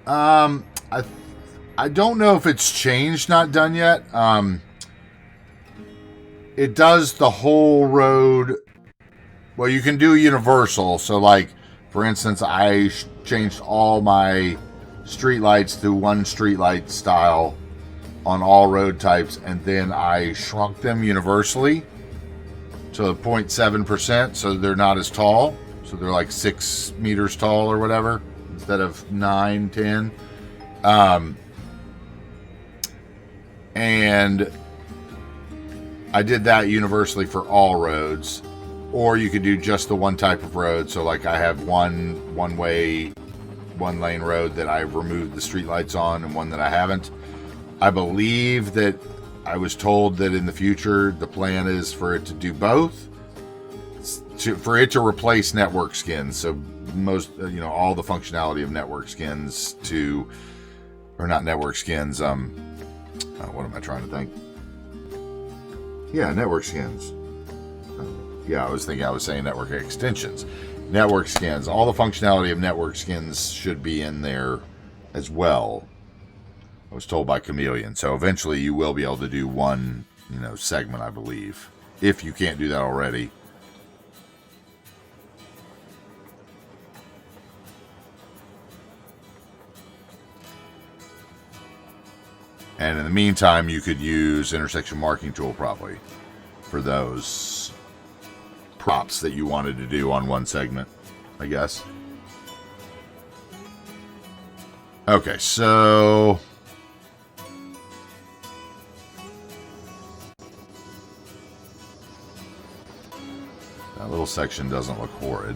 I don't know if it's changed, not done yet. It does the whole road. Well, you can do universal. So, like, for instance, I changed all my streetlights to one streetlight style on all road types, and then I shrunk them universally to 0.7%, so they're not as tall. So they're like 6 meters tall or whatever, instead of 9, 10. And I did that universally for all roads. Or you could do just the one type of road. So like I have one lane road that I've removed the streetlights on, and one that I haven't. I believe that I was told that in the future the plan is for it to do both. For it to replace network skins. So most, all the functionality of network skins or not network skins, what am I trying to think? Yeah, network skins. I was saying network extensions. Network skins. All the functionality of network skins should be in there as well. I was told by Chameleon. So eventually you will be able to do one, segment, I believe. If you can't do that already. And in the meantime, you could use intersection marking tool probably for those props that you wanted to do on one segment, I guess. Okay, so that little section doesn't look horrid.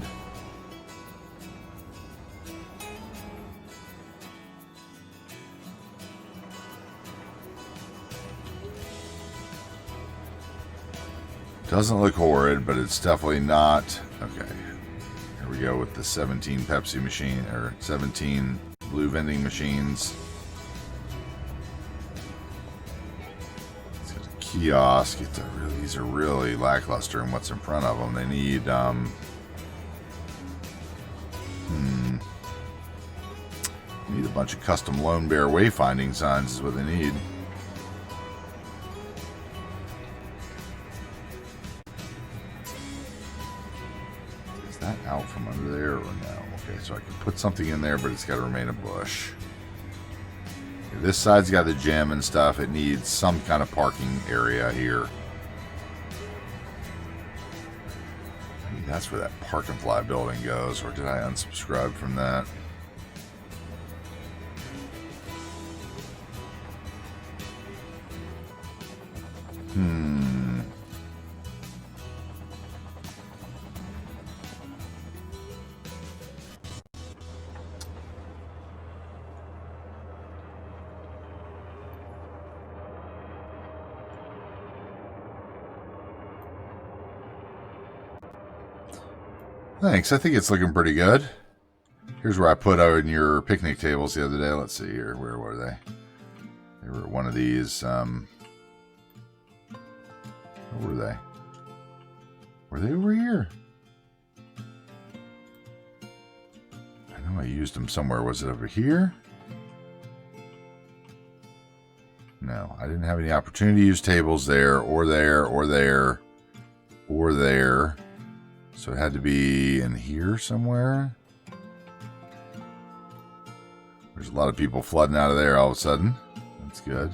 Doesn't look horrid, but it's definitely not. Okay. Here we go with the 17 Pepsi machine, or 17 blue vending machines. It's got a kiosk. These are really lackluster in what's in front of them. They need, need a bunch of custom Lone Bear wayfinding signs is what they need. Is that out from under there or no? Okay, so I can put something in there, but it's got to remain a bush. Okay, this side's got the gym and stuff. It needs some kind of parking area here. Maybe that's where that Park and Fly building goes, or did I unsubscribe from that? Thanks. I think it's looking pretty good. Here's where I put out in your picnic tables the other day. Let's see here. Where were they? They were at one of these. Where were they? Were they over here? I know I used them somewhere. Was it over here? No, I didn't have any opportunity to use tables there, or there, or there, or there. So it had to be in here somewhere. There's a lot of people flooding out of there all of a sudden. That's good.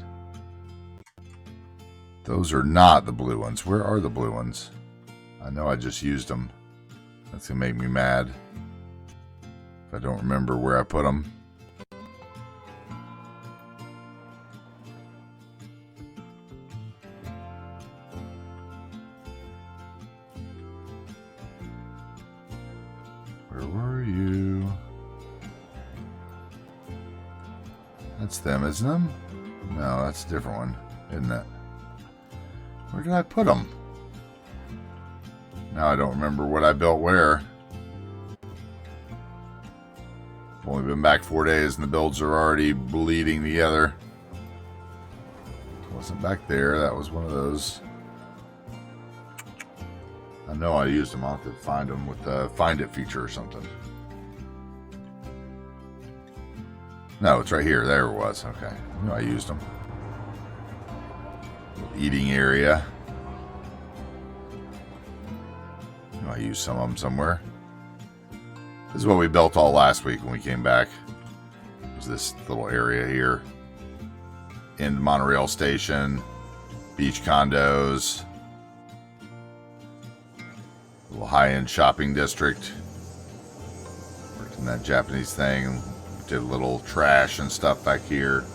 Those are not the blue ones. Where are the blue ones? I know I just used them. That's going to make me mad if I don't remember where I put them. Where were you? That's them, isn't it? No, that's a different one, isn't it? Where did I put them? Now I don't remember what I built where. I've only been back 4 days and the builds are already bleeding together. It wasn't back there. That was one of those. I know I used them. I'll have to find them with the Find It feature or something. No, it's right here. There it was. Okay. I know I used them. Eating area. I know I used some of them somewhere. This is what we built all last week when we came back. It was this little area here. End monorail station. Beach condos. Little high-end shopping district. Worked in that Japanese thing. Did a little trash and stuff back here.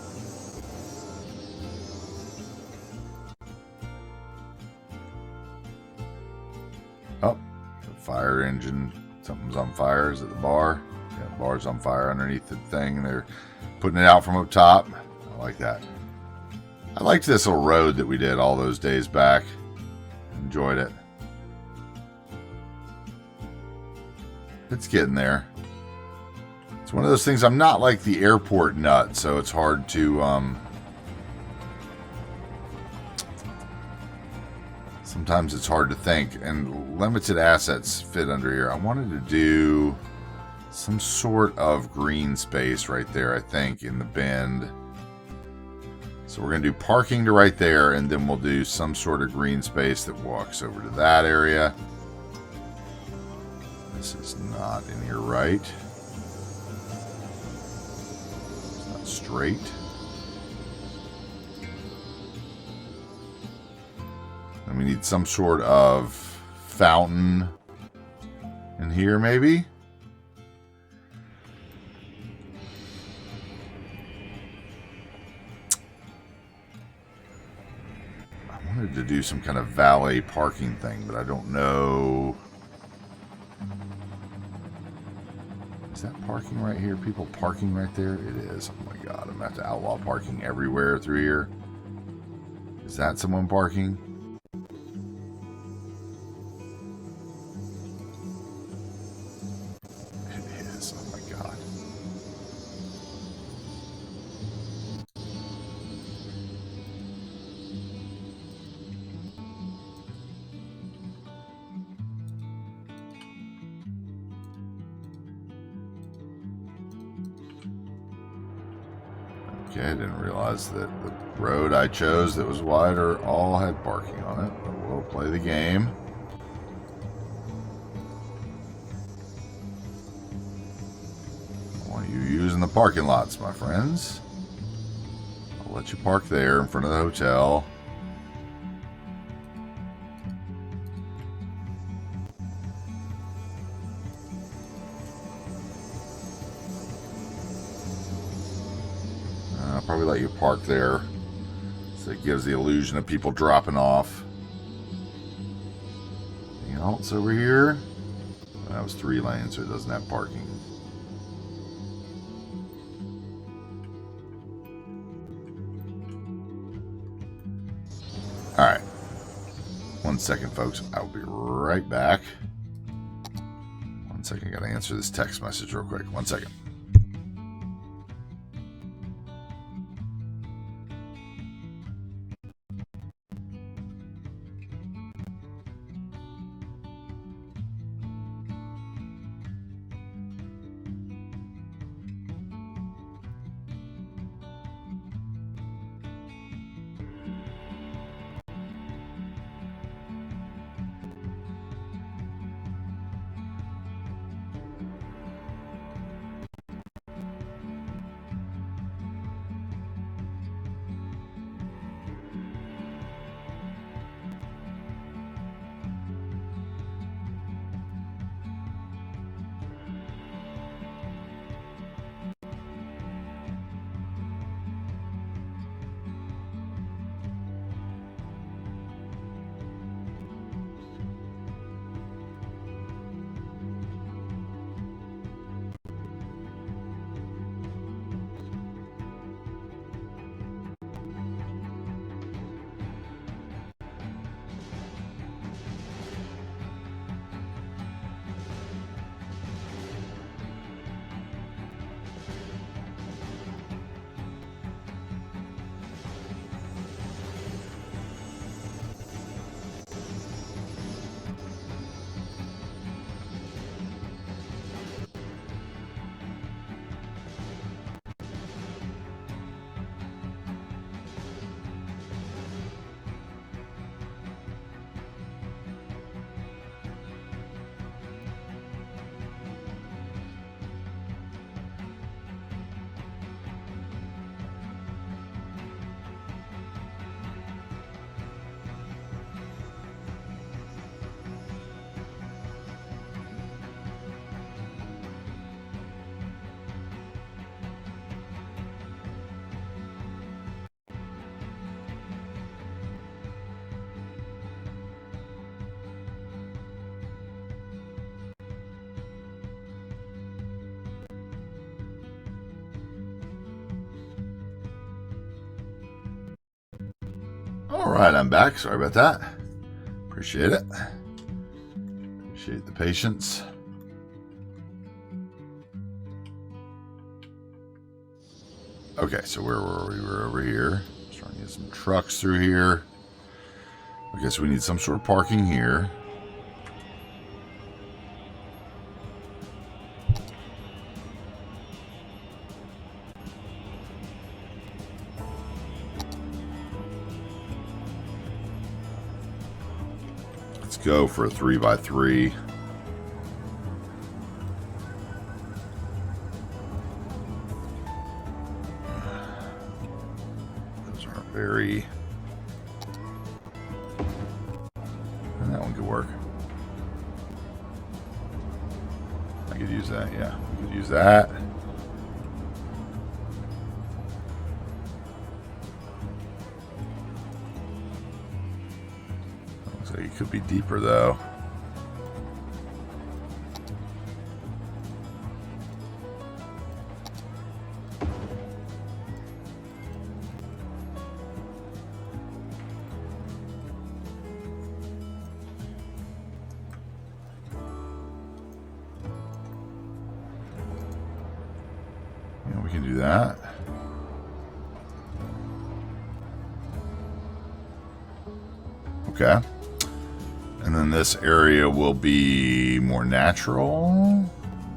Oh, the fire engine. Something's on fire. Is it the bar? Yeah, the bar's on fire underneath the thing. And they're putting it out from up top. I like that. I liked this little road that we did all those days back. Enjoyed it. It's getting there. It's one of those things. I'm not like the airport nut, so it's hard to sometimes it's hard to think, and limited assets fit under here. I wanted to do some sort of green space right there, I think, in the bend. So we're going to do parking to right there, and then we'll do some sort of green space that walks over to that area. This is not in here right. It's not straight. And we need some sort of fountain in here, maybe? I wanted to do some kind of valet parking thing, but I don't know. Is that parking right here? People parking right there? It is. Oh my god, I'm going to have to outlaw parking everywhere through here. Is that someone parking? Okay, I didn't realize that the road I chose that was wider all had parking on it, but we'll play the game. I want you using the parking lots, my friends. I'll let you park there in front of the hotel. I'll probably let you park there so it gives the illusion of people dropping off. Anything else over here? That was 3 lanes, so it doesn't have parking. Alright. 1 second, folks. I will be right back. 1 second. I gotta answer this text message real quick. 1 second. Alright, I'm back. Sorry about that. Appreciate it. Appreciate the patience. Okay, so where were we? We're over here. Just trying to get some trucks through here. Okay, so we need some sort of parking here. Let's go for a 3x3. Those aren't very... And that one could work. I could use that, yeah. I could use that. Looks like it could be deeper though. Yeah, we can do that. Okay. And then this area will be more natural.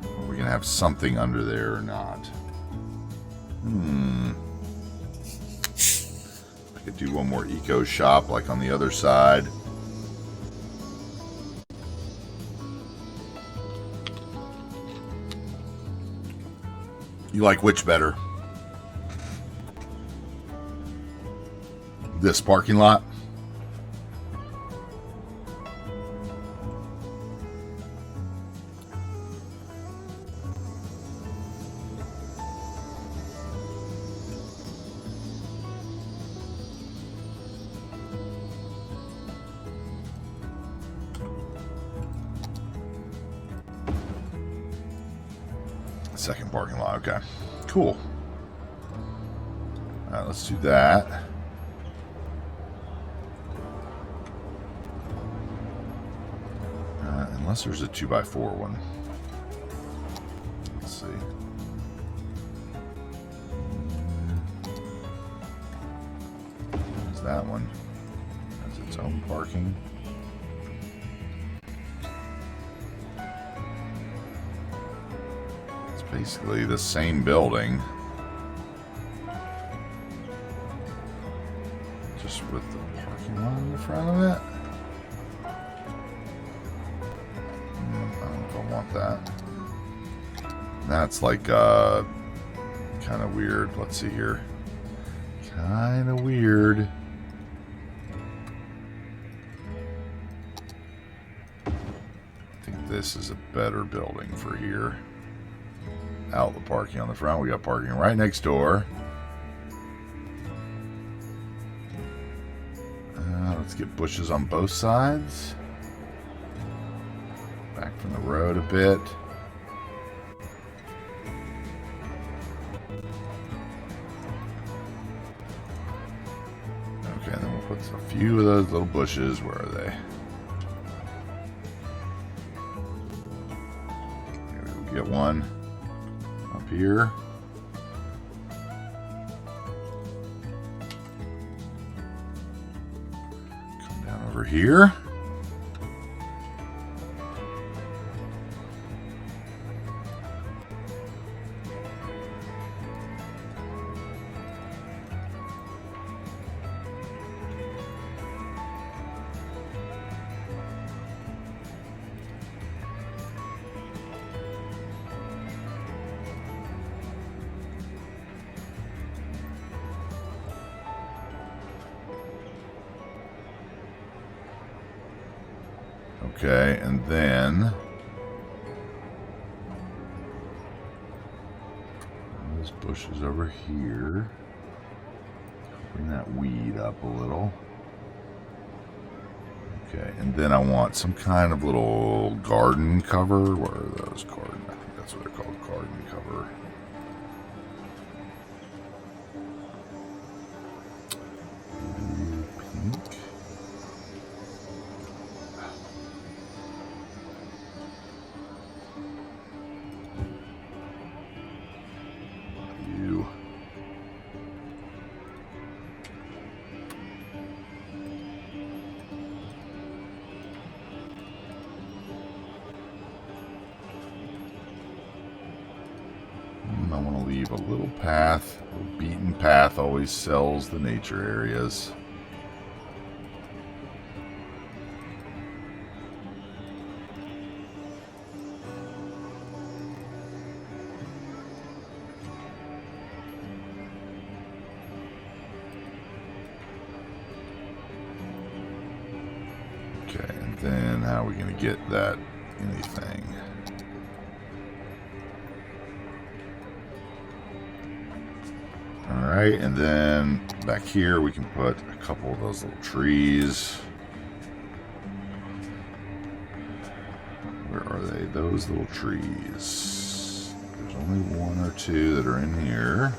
Are we going to have something under there or not? I could do one more eco shop like on the other side. You like which better? This parking lot? Second parking lot, okay. Cool. Alright, let's do that. Unless there's a 2x4 one. Let's see. There's that one. Has its own parking. It's basically the same building, just with the parking lot in the front of it. That. That's like kind of weird. Let's see here. Kind of weird. I think this is a better building for here. Out the parking on the front. We got parking right next door. Let's get bushes on both sides. Back from the road a bit. Okay, then we'll put a few of those little bushes. Where are they? Maybe we'll get one up here. Come down over here. Okay, and then those bushes over here. Bring that weed up a little. Okay, and then I want some kind of little garden cover. Where are those garden? I think that's what they're called, garden cover. Pink. I want to leave a little path. A little beaten path always sells the nature areas. Okay, and then how are we going to get that anything? Alright, and then back here we can put a couple of those little trees. Where are they? Those little trees. There's only one or two that are in here.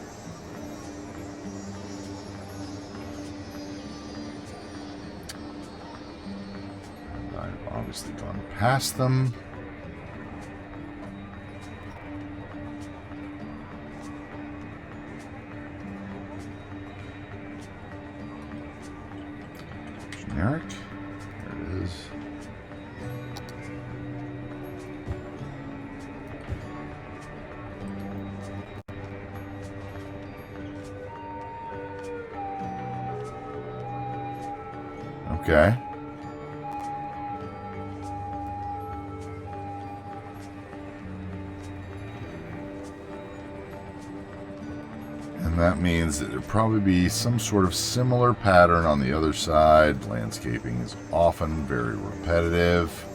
And I've obviously gone past them. Generic. There it is. Okay. And that means that there'd probably be some sort of similar pattern on the other side. Landscaping is often very repetitive.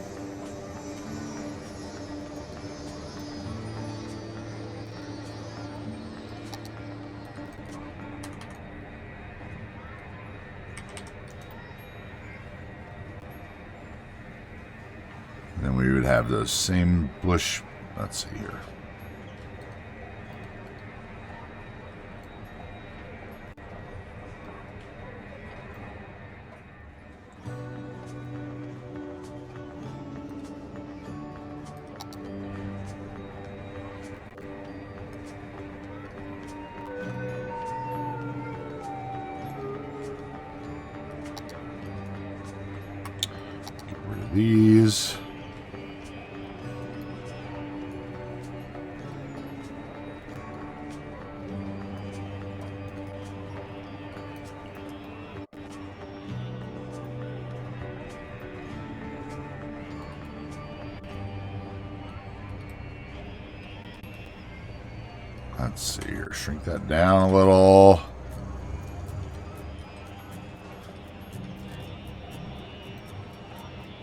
And then we would have those same bush. Let's see here. These. Let's see here. Shrink that down a little.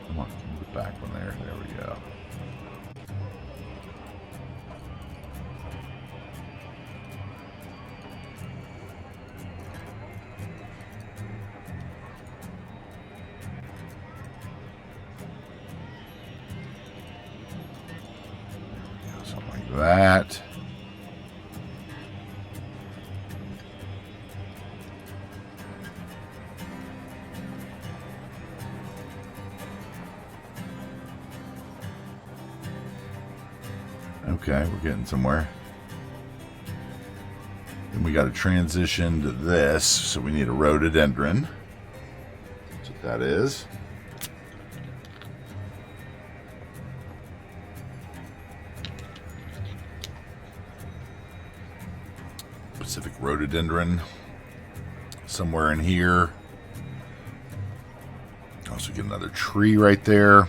Come on, move it back one there. There we go. Something like that. Okay, we're getting somewhere. Then we got to transition to this, so we need a rhododendron. That's what that is. Pacific rhododendron. Somewhere in here. Also get another tree right there.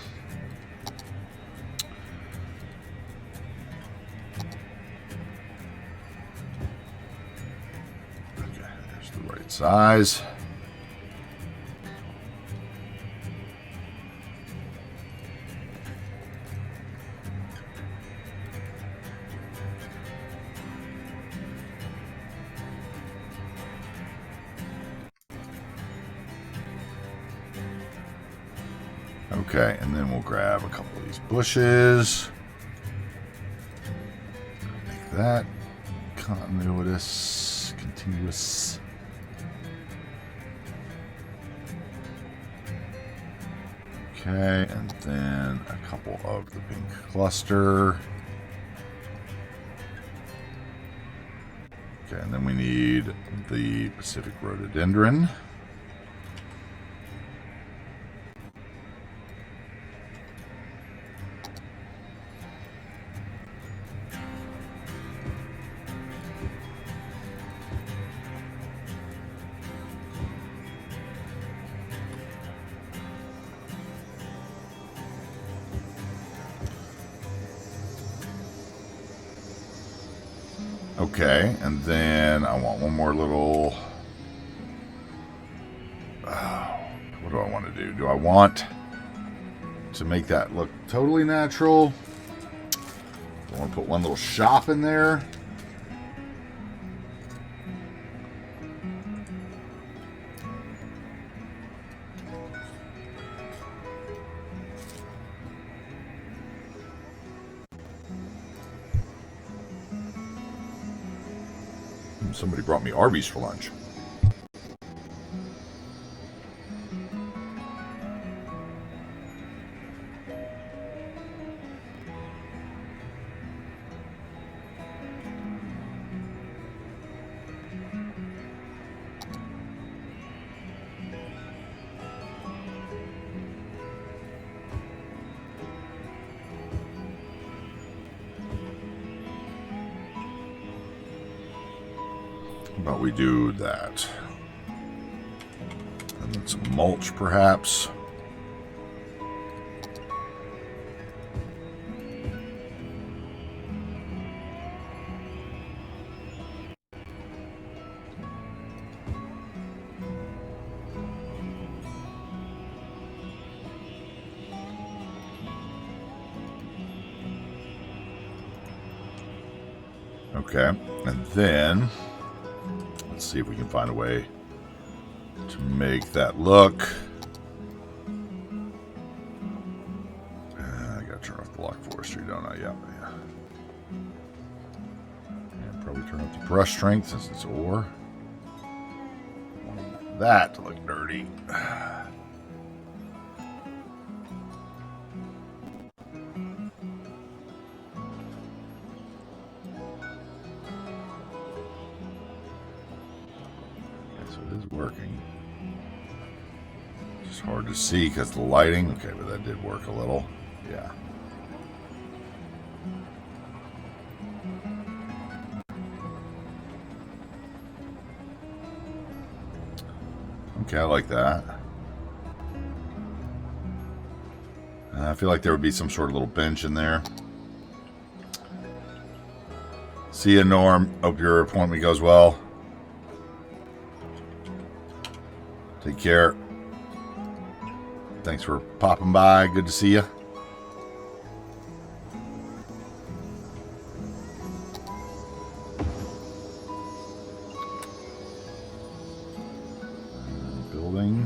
Size. Okay, and then we'll grab a couple of these bushes. Make that continuous. Okay, and then a couple of the pink cluster. Okay, and then we need the Pacific rhododendron. Okay, and then I want one more little... what do I want to do? Do I want to make that look totally natural? I want to put one little shop in there. Somebody brought me Arby's for lunch. But we do that. And Some mulch, perhaps. Okay, and then let's see if we can find a way to make that look. I gotta turn off the lock forestry, don't I? Yeah. And probably turn up the brush strength since it's ore. I want that to look dirty. Working. It's hard to see because the lighting. Okay, but that did work a little. Yeah. Okay, I like that. I feel like there would be some sort of little bench in there. See you, Norm. Hope your appointment goes well. Take care. Thanks for popping by. Good to see you. Building.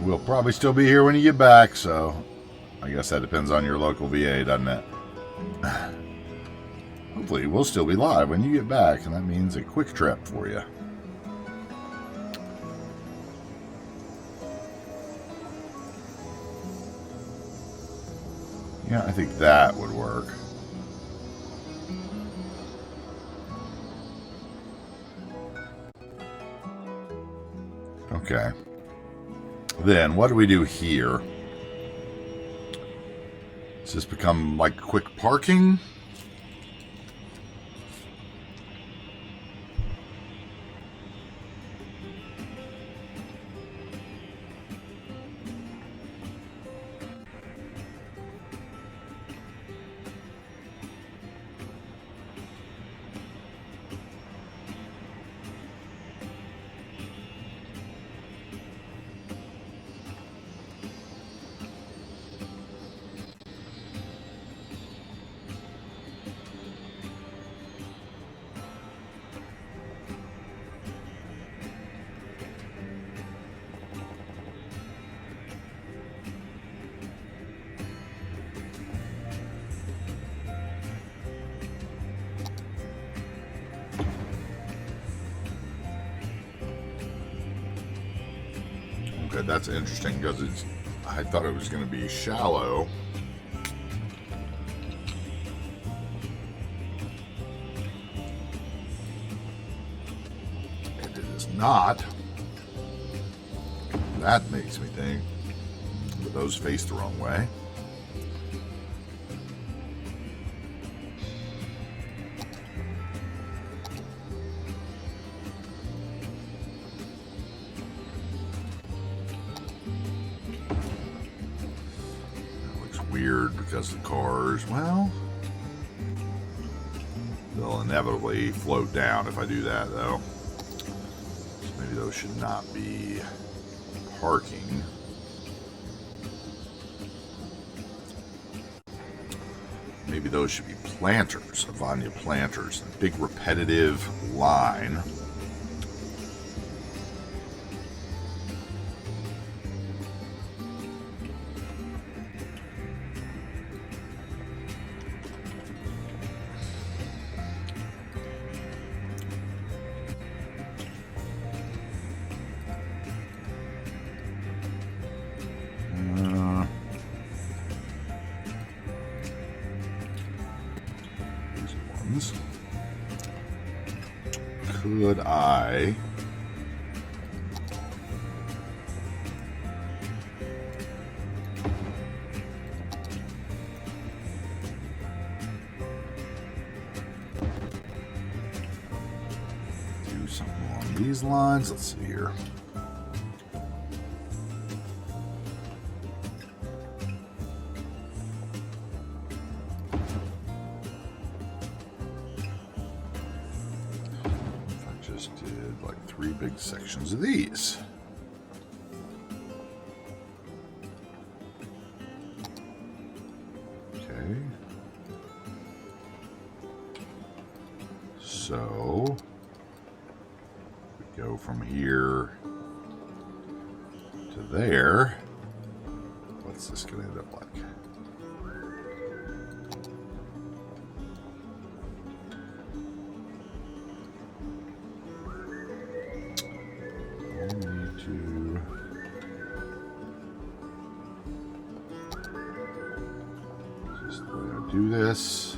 We'll probably still be here when you get back, so I guess that depends on your local VA, doesn't it? Hopefully we'll still be live when you get back, and that means a quick trip for you. Yeah, I think that would work. Okay. Then, what do we do here? Does this become like quick parking? Okay, that's interesting because I thought it was going to be shallow. And it is not. That makes me think that those face the wrong way. Weird because the cars, well, they'll inevitably float down if I do that, though. So maybe those should not be parking. Maybe those should be planters, Avanya planters, a big repetitive line. Could I something along these lines. Let's see here. If I just did like 3 big sections of these. Okay. So we go from here to there. What's this going to end up like? I'll need to just the way I do this.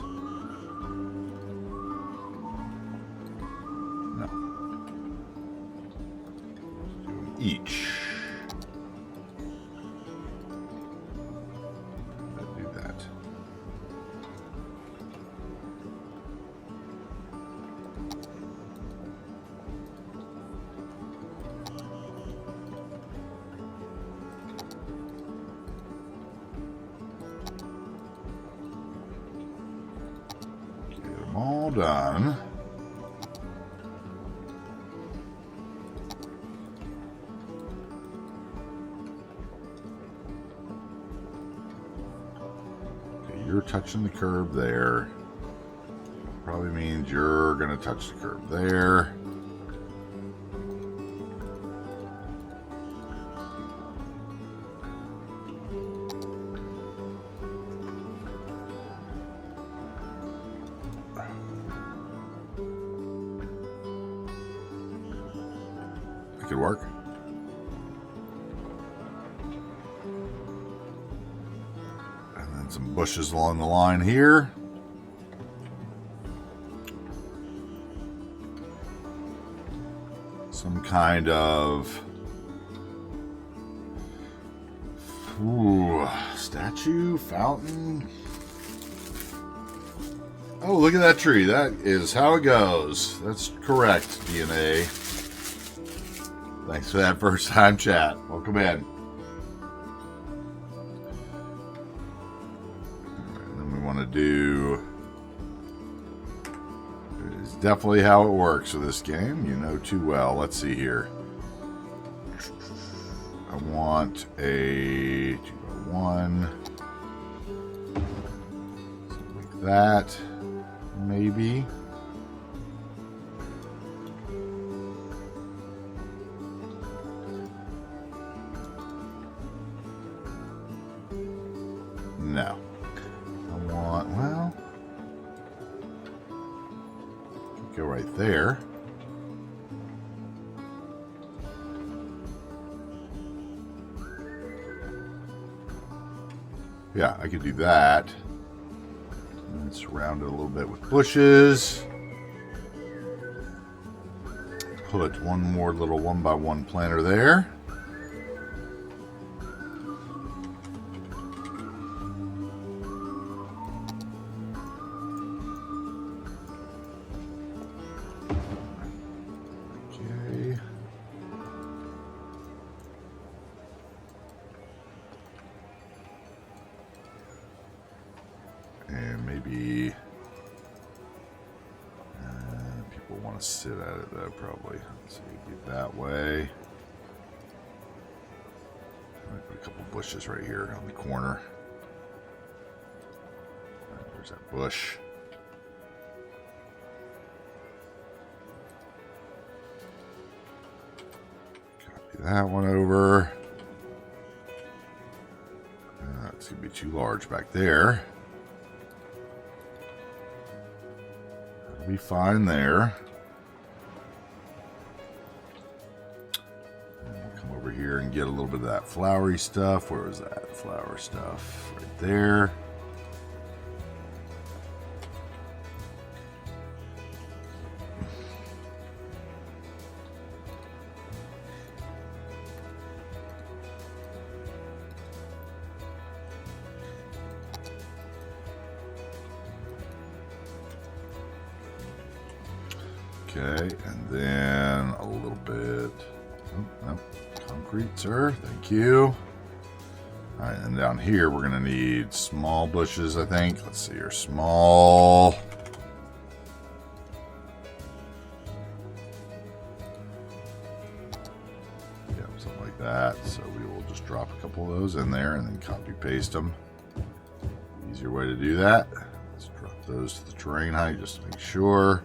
Each. Let's do that. Get them all done. You're touching the curb there. Probably means you're going to touch the curb there. That could work. Some bushes along the line here. Some kind of statue, fountain. Oh, look at that tree. That is how it goes. That's correct, DNA. Thanks for that first time chat. Welcome in. Do is definitely how it works with this game. You know too well. Let's see here. I want a 2x1. Something like that. Maybe. No. Well, go right there. Yeah, I could do that. And surround it a little bit with bushes. Put one more little 1x1 planter there. People want to sit at it though, probably. Let's see, get that way. I'm gonna put a couple bushes right here on the corner. There's that bush. Copy that one over. It's gonna be too large back there. Be fine there. And we'll come over here and get a little bit of that flowery stuff. Where was that flower stuff? Right there. Okay, and then a little bit. Oh, no, concrete, sir. Thank you. All right, and down here we're gonna need small bushes, I think. Let's see here, small. Yeah, something like that. So we will just drop a couple of those in there and then copy paste them. Easier way to do that. Let's drop those to the terrain height just to make sure.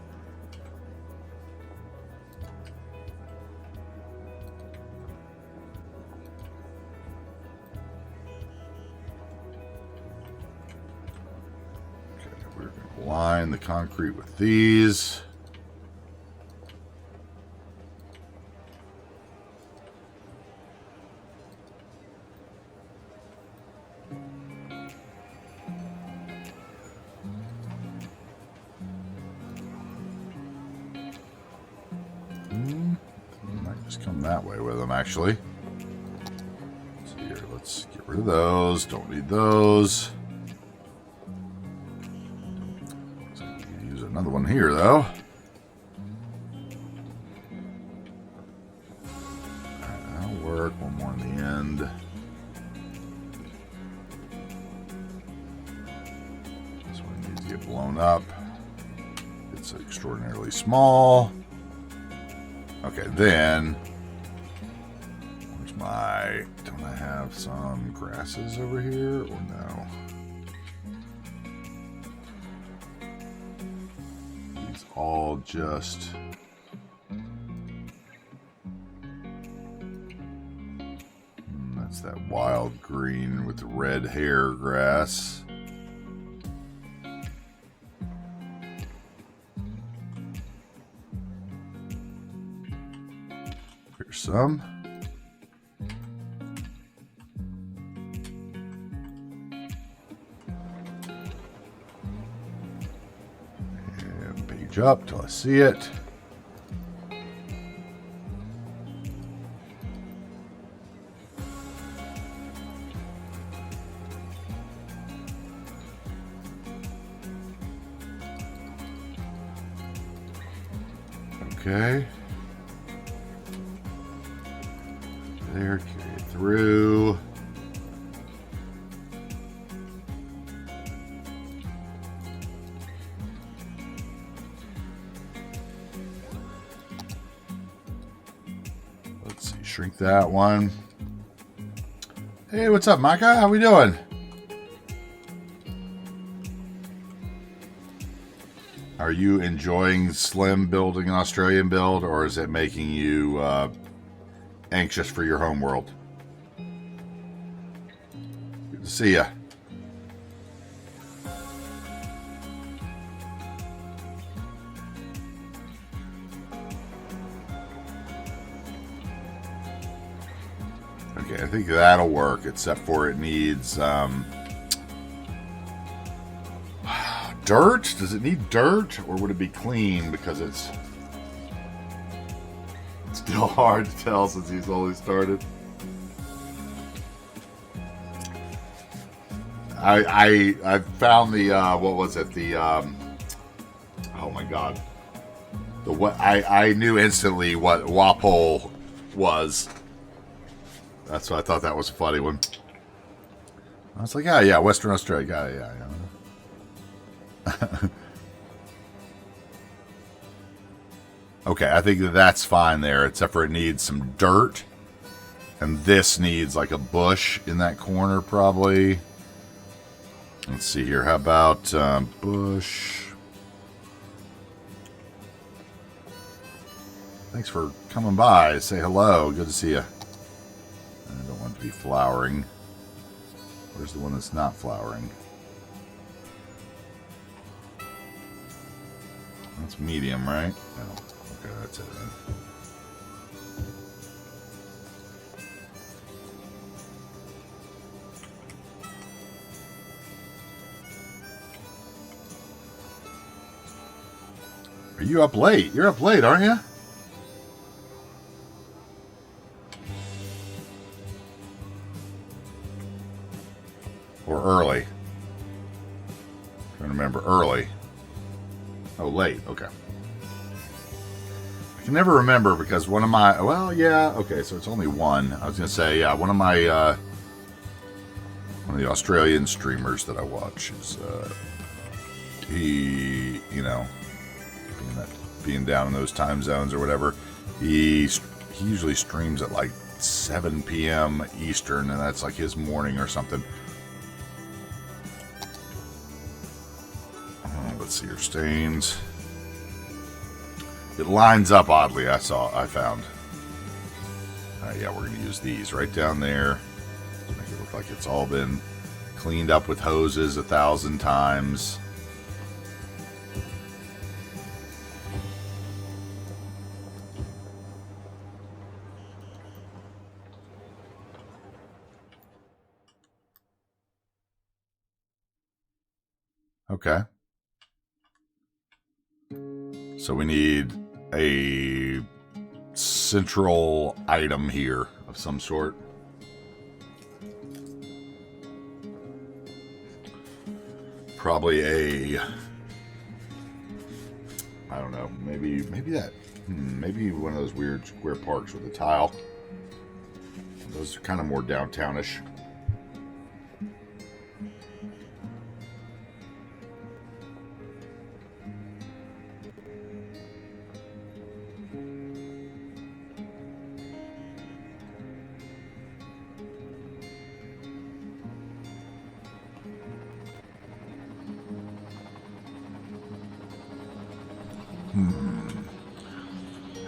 Line the concrete with these. Might just come that way with them, actually. So here, let's get rid of those. Don't need those. Another one here, though. That'll work. One more in the end. This one needs to get blown up. It's extraordinarily small. Okay, then. Where's my... Don't I have some grasses over here, or no? All just that's that wild green with the red hair grass. Here's some. Up till I see it. Okay. There, carry it through. Shrink that one. Hey, what's up, Micah? How we doing? Are you enjoying Slim building an Australian build, or is it making you anxious for your home world? Good to see ya. Okay, I think that'll work, except for it needs dirt. Does it need dirt, or would it be clean? Because it's still hard to tell since he's only started. I found the what was it? The oh my god. The what I knew instantly what Wapole was. That's why I thought that was a funny one. I was like, yeah, Western Australia, yeah. Okay, I think that's fine there, except for it needs some dirt. And this needs like a bush in that corner, probably. Let's see here. How about bush? Thanks for coming by. Say hello. Good to see you. I don't want it to be flowering. Where's the one that's not flowering? That's medium, right? No. Okay, that's it then. Are you up late? You're up late, aren't you? Or early? I'm trying to remember. Early. Oh, late. Okay. can never remember because one of my, well, yeah, okay, so it's only one. I was going to say, yeah, one of the Australian streamers that I watch is, he, you know, being down in those time zones or whatever, he usually streams at like 7 p.m. Eastern, and that's like his morning or something. Let's see your stains. It lines up oddly, I found. Yeah, we're going to use these right down there. Make it look like it's all been cleaned up with hoses 1,000 times. Okay. So we need a central item here of some sort. Probably a, I don't know, maybe that, maybe one of those weird square parks with a tile. Those are kind of more downtownish.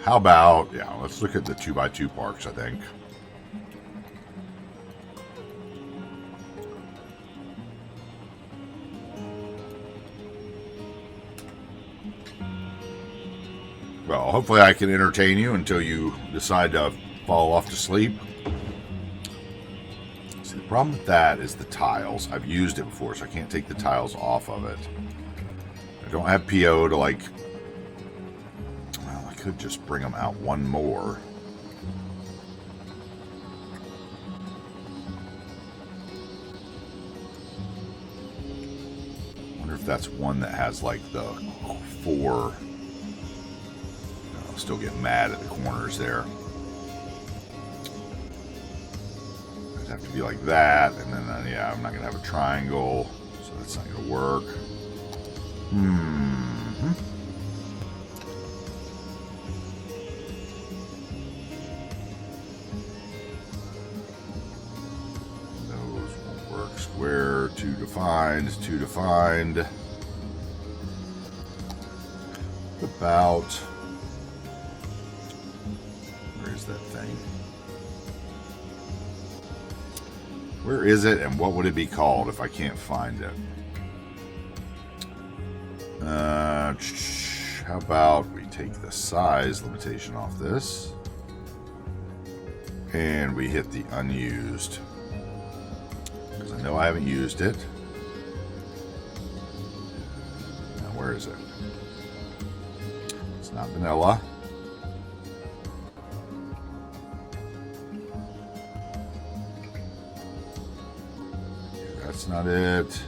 How about, yeah, let's look at the 2x2 parks, I think. Well, hopefully I can entertain you until you decide to fall off to sleep. See, the problem with that is the tiles. I've used it before, so I can't take the tiles off of it. I don't have PO to, like, well, I could just bring them out one more. I wonder if that's one that has, like, the 4... Still get mad at the corners there. It'd have to be like that, and then yeah, I'm not gonna have a triangle, so that's not gonna work. Those won't work. Square, 2 defined, 2 defined. About. That thing. Where is it, and what would it be called if I can't find it? How about we take the size limitation off this, and we hit the unused, because I know I haven't used it. Now, where is it? It's not vanilla. That's not it.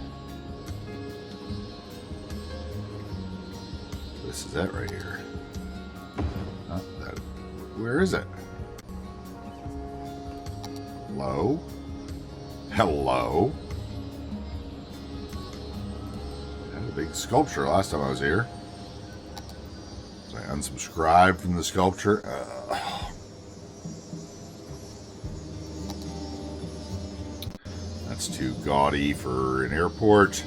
This is it right here. Oh, where is it? Hello? Hello? I had a big sculpture last time I was here. So I unsubscribed from the sculpture. That's too gaudy for an airport.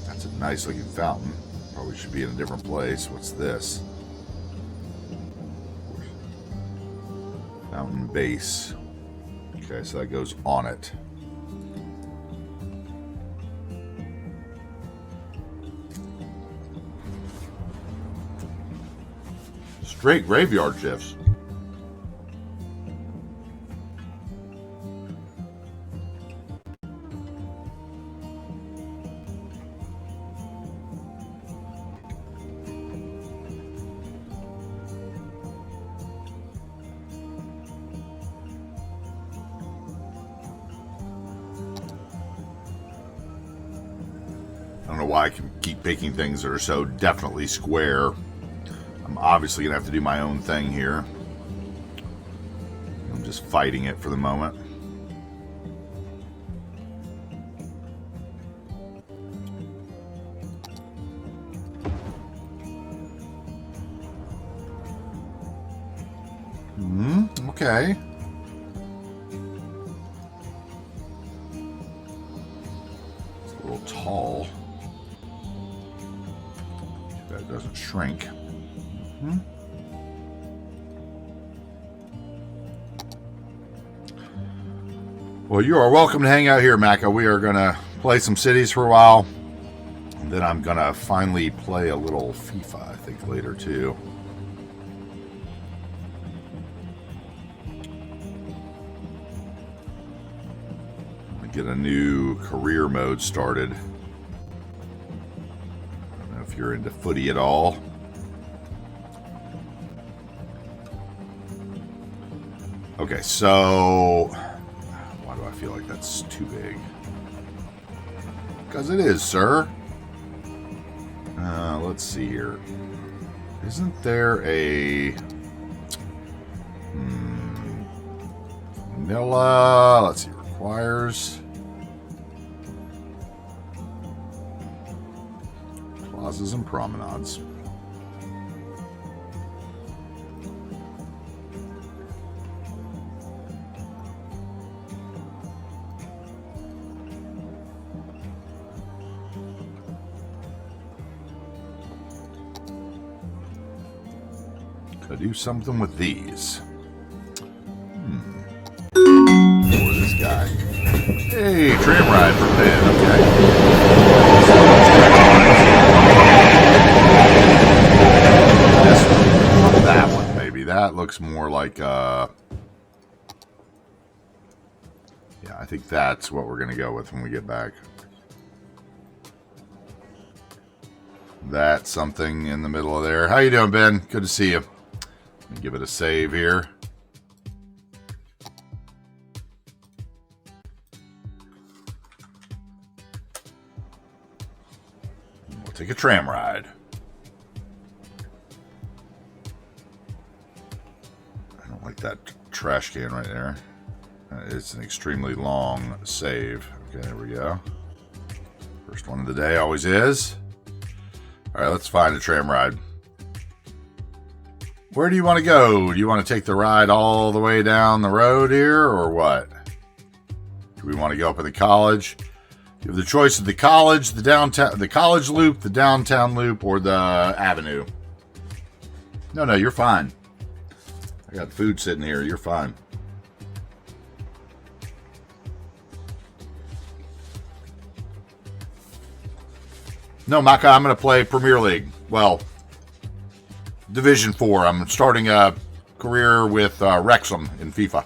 That's a nice looking fountain. Probably should be in a different place. What's this? Fountain base. Okay, so that goes on it. Straight graveyard shifts. know why I can keep picking things that are so definitely square. I'm obviously going to have to do my own thing here. I'm just fighting it for the moment. Okay. It's a little tall. Too bad it doesn't shrink. Well, you are welcome to hang out here, Macca. We are going to play some cities for a while. And then I'm going to finally play a little FIFA, I think, later, too. Get a new career mode started. I don't know if you're into footy at all. Okay, so why do I feel like that's too big? Because it is, sir. Let's see here. Isn't there a vanilla? Let's see. Requires plazas and promenades. Could do something with these. For this guy. Hey, tram ride for Ben. Okay. This one, that one, maybe. That looks more like yeah, I think that's what we're gonna go with when we get back. That's something in the middle of there. How you doing, Ben? Good to see you. Let me give it a save here. We'll take a tram ride. I don't like that trash can right there. It's an extremely long save. Okay, there we go. First one of the day always is. All right, let's find a tram ride. Where do you want to go? Do you want to take the ride all the way down the road here, or what? Do we want to go up in the college? You have the choice of the college, the downtown, the college loop, the downtown loop, or the avenue. No, you're fine. I got food sitting here. You're fine. No, Maka, I'm going to play Premier League. Well, Division 4. I'm starting a career with Wrexham in FIFA.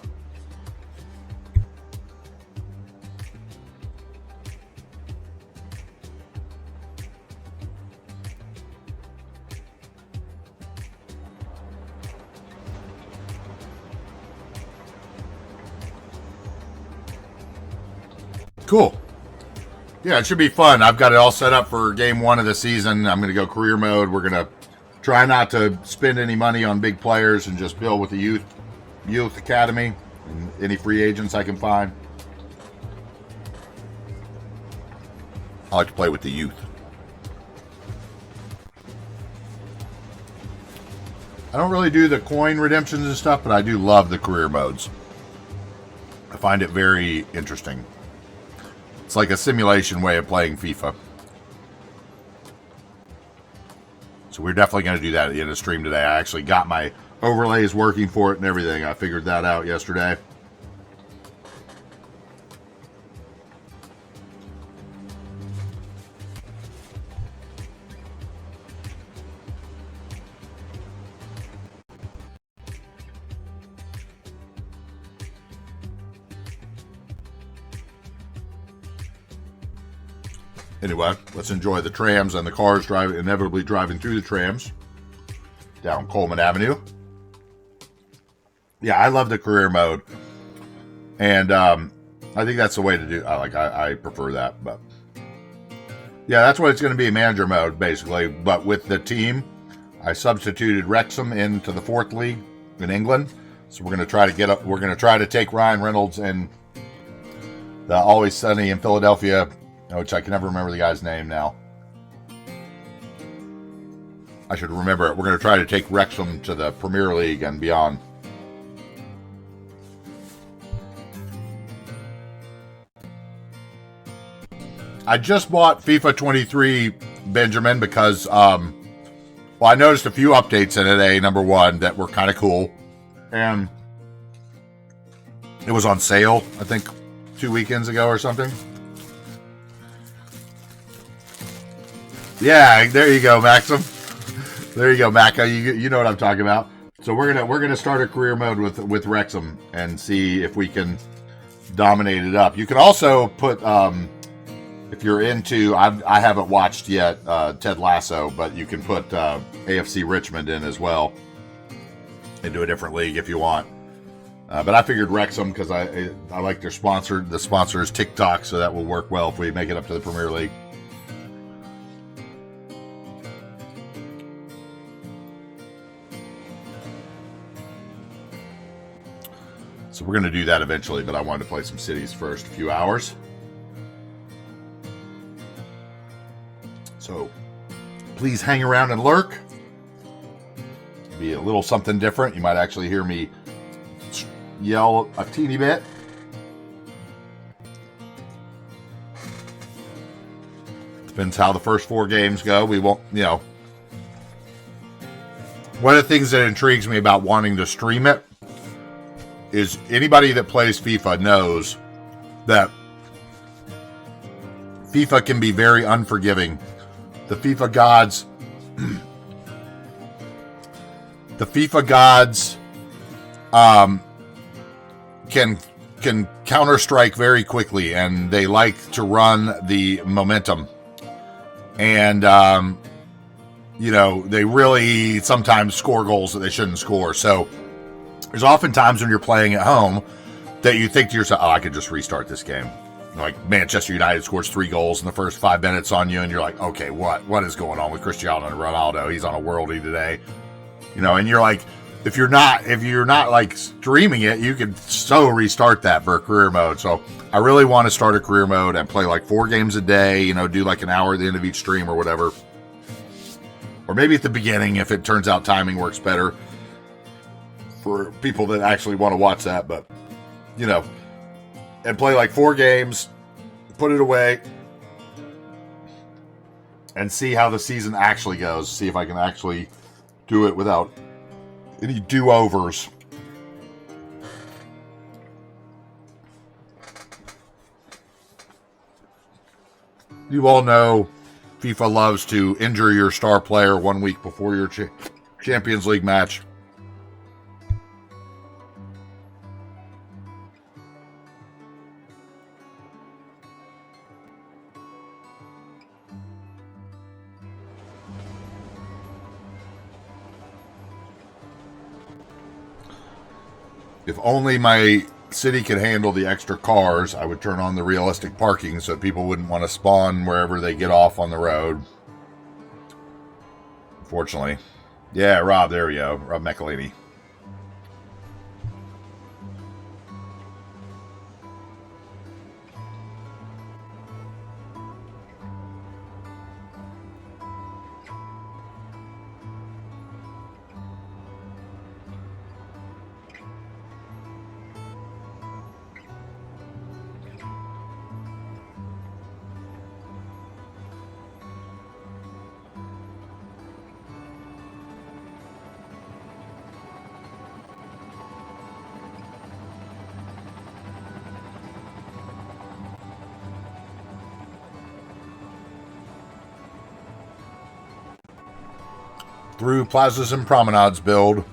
Cool. Yeah, it should be fun. I've got it all set up for game 1 of the season. I'm going to go career mode. We're going to try not to spend any money on big players and just build with the youth academy and any free agents I can find. I like to play with the youth. I don't really do the coin redemptions and stuff, but I do love the career modes. I find it very interesting. It's like a simulation way of playing FIFA. So we're definitely going to do that at the end of the stream today. I actually got my overlays working for it and everything. I figured that out yesterday. Anyway, let's enjoy the trams and the cars inevitably driving through the trams down Coleman Avenue. Yeah, I love the career mode, and I think that's the way to do. I prefer that. But Yeah, that's what it's going to be, manager mode, basically. But with the team, I substituted Wrexham into the 4th league in England. So we're going to try to get up. We're going to try to take Ryan Reynolds and the Always Sunny in Philadelphia, which I can never remember the guy's name now. I should remember it. We're going to try to take Wrexham to the Premier League and beyond. I just bought FIFA 23, Benjamin, because well, I noticed a few updates in it, number one, that were kind of cool. And it was on sale, I think, 2 weekends ago or something. Yeah, there you go, Maxim. There you go, Maca. You know what I'm talking about. So we're gonna start a career mode with Wrexham and see if we can dominate it up. You can also put if you're into, I haven't watched yet Ted Lasso, but you can put AFC Richmond in as well into a different league if you want. But I figured Wrexham because I like their sponsor. The sponsor is TikTok, so that will work well if we make it up to the Premier League. So we're going to do that eventually, but I wanted to play some cities first, a few hours. So please hang around and lurk. Be a little something different. You might actually hear me yell a teeny bit. Depends how the first 4 games go. We won't, one of the things that intrigues me about wanting to stream it is anybody that plays FIFA knows that FIFA can be very unforgiving. The FIFA gods can counter-strike very quickly, and they like to run the momentum. And they really sometimes score goals that they shouldn't score. So there's often times when you're playing at home that you think to yourself, I could just restart this game. Like Manchester United scores 3 goals in the first 5 minutes on you, and you're like, okay, what is going on with Cristiano Ronaldo? He's on a worldie today, and you're like, if you're not like streaming it, you can so restart that for a career mode. So I really want to start a career mode and play like 4 games a day, do like an hour at the end of each stream or whatever, or maybe at the beginning if it turns out timing works better for people that actually want to watch that, but and play like 4 games, put it away, and see how the season actually goes. See if I can actually do it without any do-overs. You all know FIFA loves to injure your star player 1 week before your Champions League match. If only my city could handle the extra cars, I would turn on the realistic parking so people wouldn't want to spawn wherever they get off on the road. Unfortunately. Yeah, Rob, there we go. Rob McElhaney. Through plazas and promenades build.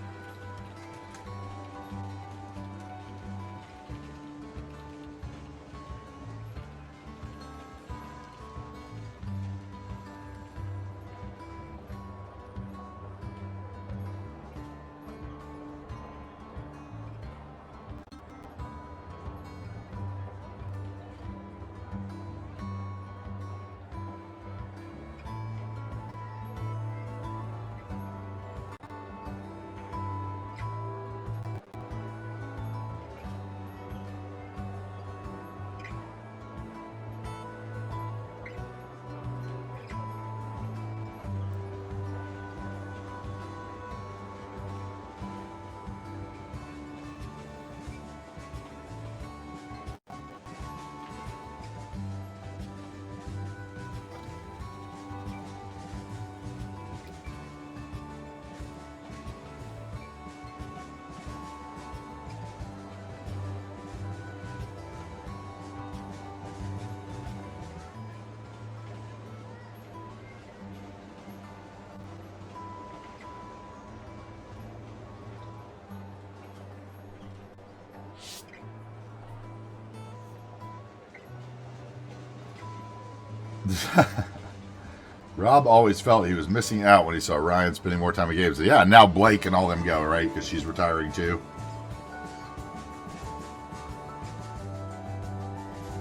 Rob always felt he was missing out when he saw Ryan spending more time at games. Yeah, now Blake and all them go, right? Because she's retiring too.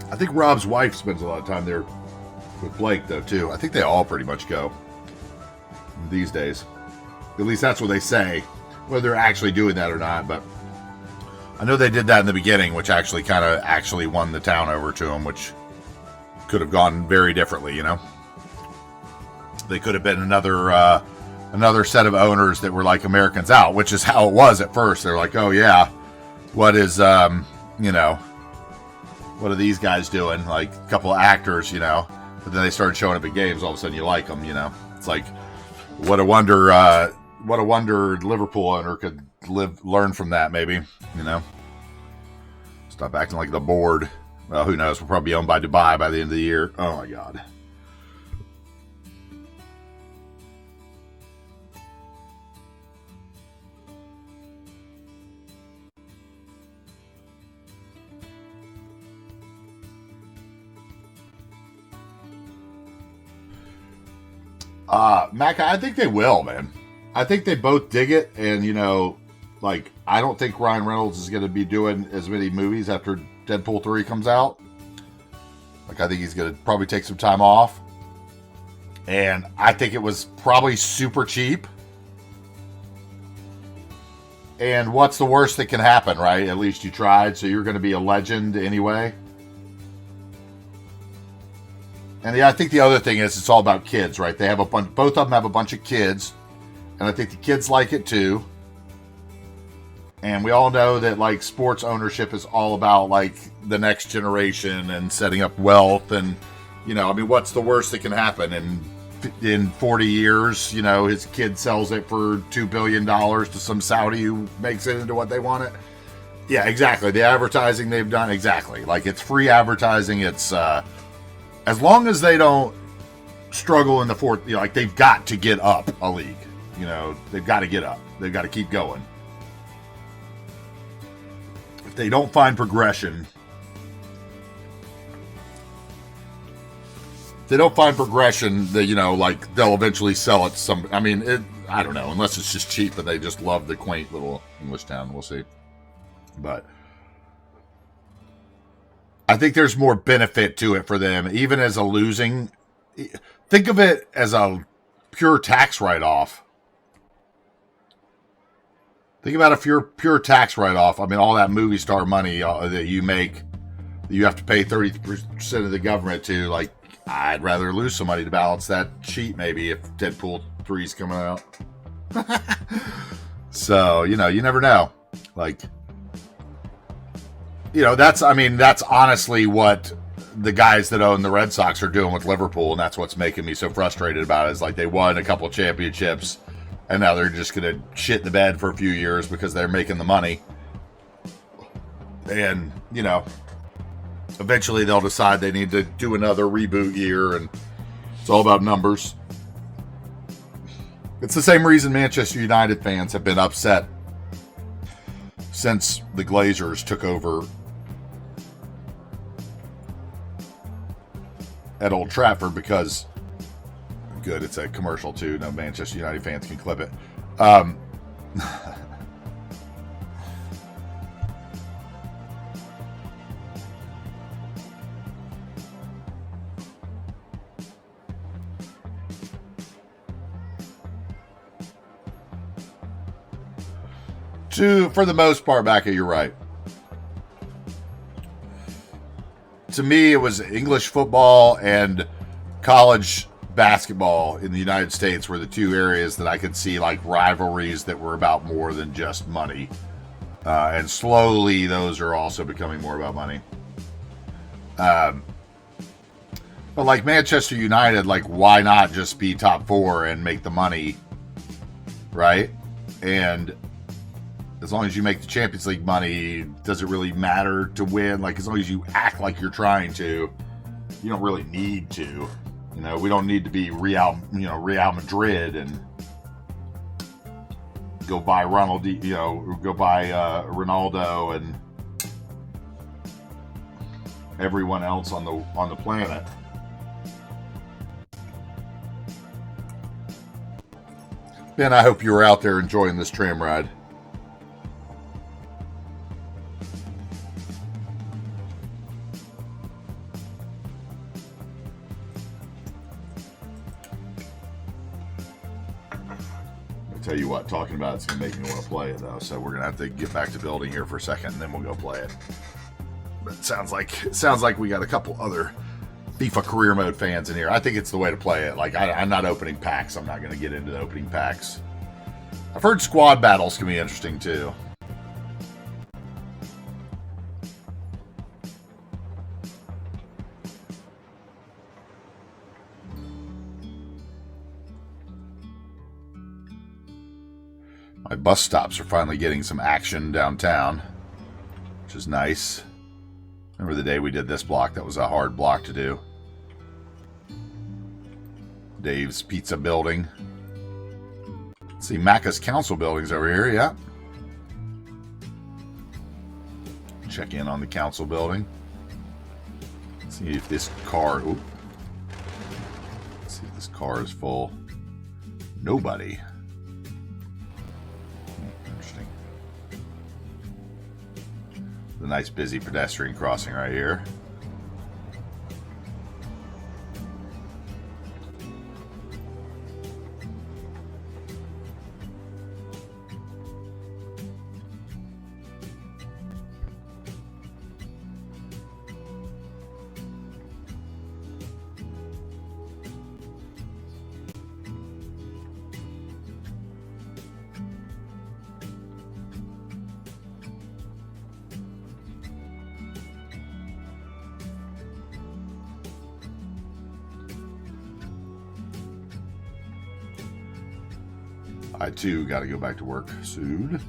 I think Rob's wife spends a lot of time there with Blake, though, too. I think they all pretty much go these days. At least that's what they say. Whether they're actually doing that or not, but I know they did that in the beginning, which actually kind of actually won the town over to them, which could have gone very differently, you know? They could have been another set of owners that were like Americans out, which is how it was at first. They're like, oh yeah, what is, you know, what are these guys doing? Like a couple of actors, you know, but then they started showing up at games. All of a sudden you like them, you know, it's like, what a wonder Liverpool owner could learn from that, maybe, you know, stop acting like the board. Well, who knows? We'll probably be owned by Dubai by the end of the year. Oh my God. Mac, I think they will, man. I think they both dig it, and you know, like I don't think Ryan Reynolds is going to be doing as many movies after Deadpool 3 comes out. Like I think he's going to probably take some time off, and I think it was probably super cheap. And what's the worst that can happen, right? At least you tried, so you're going to be a legend anyway. And I think the other thing is it's all about kids, right? They have a bunch, both of them have a bunch of kids, and I think the kids like it too. And we all know that like sports ownership is all about like the next generation and setting up wealth, and you know, I mean, what's the worst that can happen? And in 40 years, you know, his kid sells it for $2 billion to some Saudi who makes it into what they want it. Yeah, exactly. The advertising they've done, exactly. Like it's free advertising. It's as long as they don't struggle in the fourth, you know, like they've got to get up a league. You know, they've got to get up. They've got to keep going. If they don't find progression, that, you know, like they'll eventually sell it to some. I mean, I don't know, unless it's just cheap and they just love the quaint little English town. We'll see. But I think there's more benefit to it for them, even as a losing. Think of it as a pure tax write-off. Think about a pure tax write-off. I mean, all that movie star money that you make, you have to pay 30% of the government to. Like, I'd rather lose some money to balance that sheet, maybe, if Deadpool 3 is coming out. So, you know, you never know. Like, you know, that's honestly what the guys that own the Red Sox are doing with Liverpool, and that's what's making me so frustrated about it. Is like they won a couple championships, and now they're just going to shit in the bed for a few years because they're making the money. And, you know, eventually they'll decide they need to do another reboot year, and it's all about numbers. It's the same reason Manchester United fans have been upset since the Glazers took over at Old Trafford, because good, it's a commercial too. No Manchester United fans can clip it. For the most part, Macca, you're right. To me, it was English football and college basketball in the United States were the two areas that I could see like rivalries that were about more than just money. And slowly, those are also becoming more about money. But like Manchester United, like why not just be top four and make the money, right? And as long as you make the Champions League money, does it really matter to win? Like, as long as you act like you're trying to, you don't really need to. You know, we don't need to be Real Madrid and go buy Ronaldo and everyone else on the planet. Ben, I hope you were out there enjoying this tram ride. Tell you what, talking about it's going to make me want to play it, though. So we're going to have to get back to building here for a second, and then we'll go play it. But it sounds like we got a couple other FIFA career mode fans in here. I think it's the way to play it. Like, I'm not opening packs. I'm not going to get into the opening packs. I've heard squad battles can be interesting, too. My bus stops are finally getting some action downtown, which is nice. Remember the day we did this block? That was a hard block to do. Dave's Pizza Building. Let's see, Macca's Council Building's over here, yeah. Check in on the Council Building. See if this car... Ooh. Let's see if this car is full. Nobody. A nice busy pedestrian crossing right here. I, too, got to go back to work soon.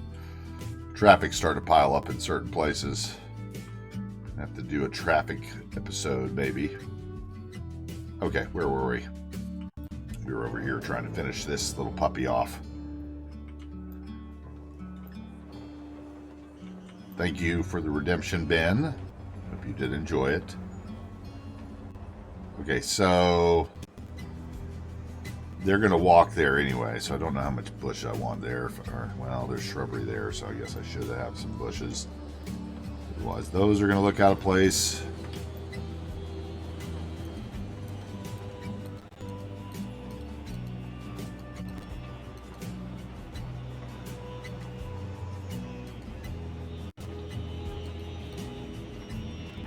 Traffic's starting to pile up in certain places. I have to do a traffic episode, maybe. Okay, where were we? We were over here trying to finish this little puppy off. Thank you for the redemption, Ben. Hope you did enjoy it. Okay, so... they're going to walk there anyway, so I don't know how much bush I want there. Well, there's shrubbery there, so I guess I should have some bushes. Otherwise, those are going to look out of place.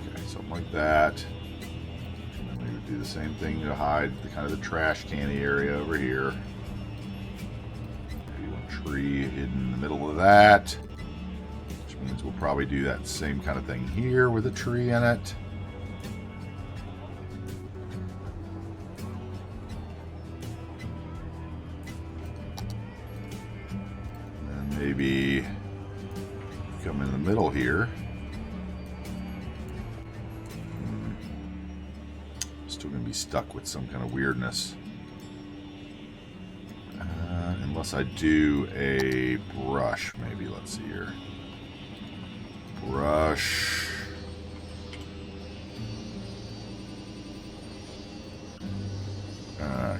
Okay, something like that. Do the same thing to hide the kind of the trash canny area over here. Maybe one tree hidden in the middle of that, which means we'll probably do that same kind of thing here with a tree in it. And then maybe come in the middle here. Still going to be stuck with some kind of weirdness. Unless I do a brush, maybe. Let's see here. Brush.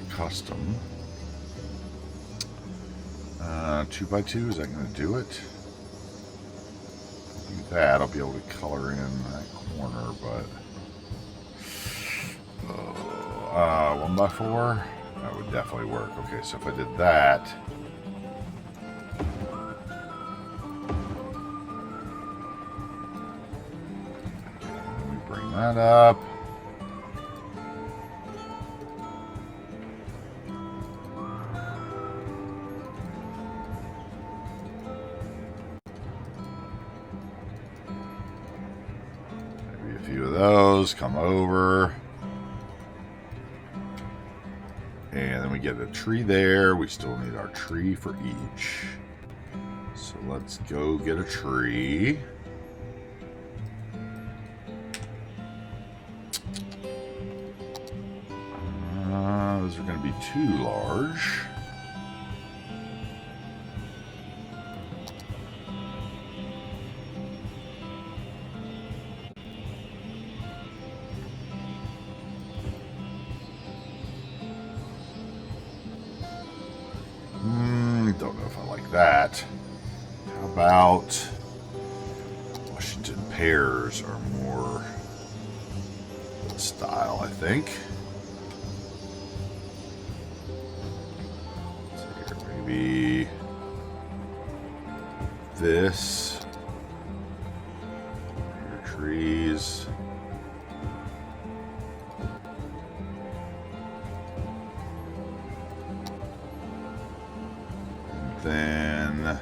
Custom. 2x2, is that going to do it? Do that, I'll be able to color in that corner, but... 1x4, that would definitely work. Okay, so if I did that, let me bring that up. Maybe a few of those come over. And then we get a tree there. We still need our tree for each. So let's go get a tree. Those are going to be too large. like that. How about Washington pears are more style, I think. Let's see here, maybe this. Your trees. And then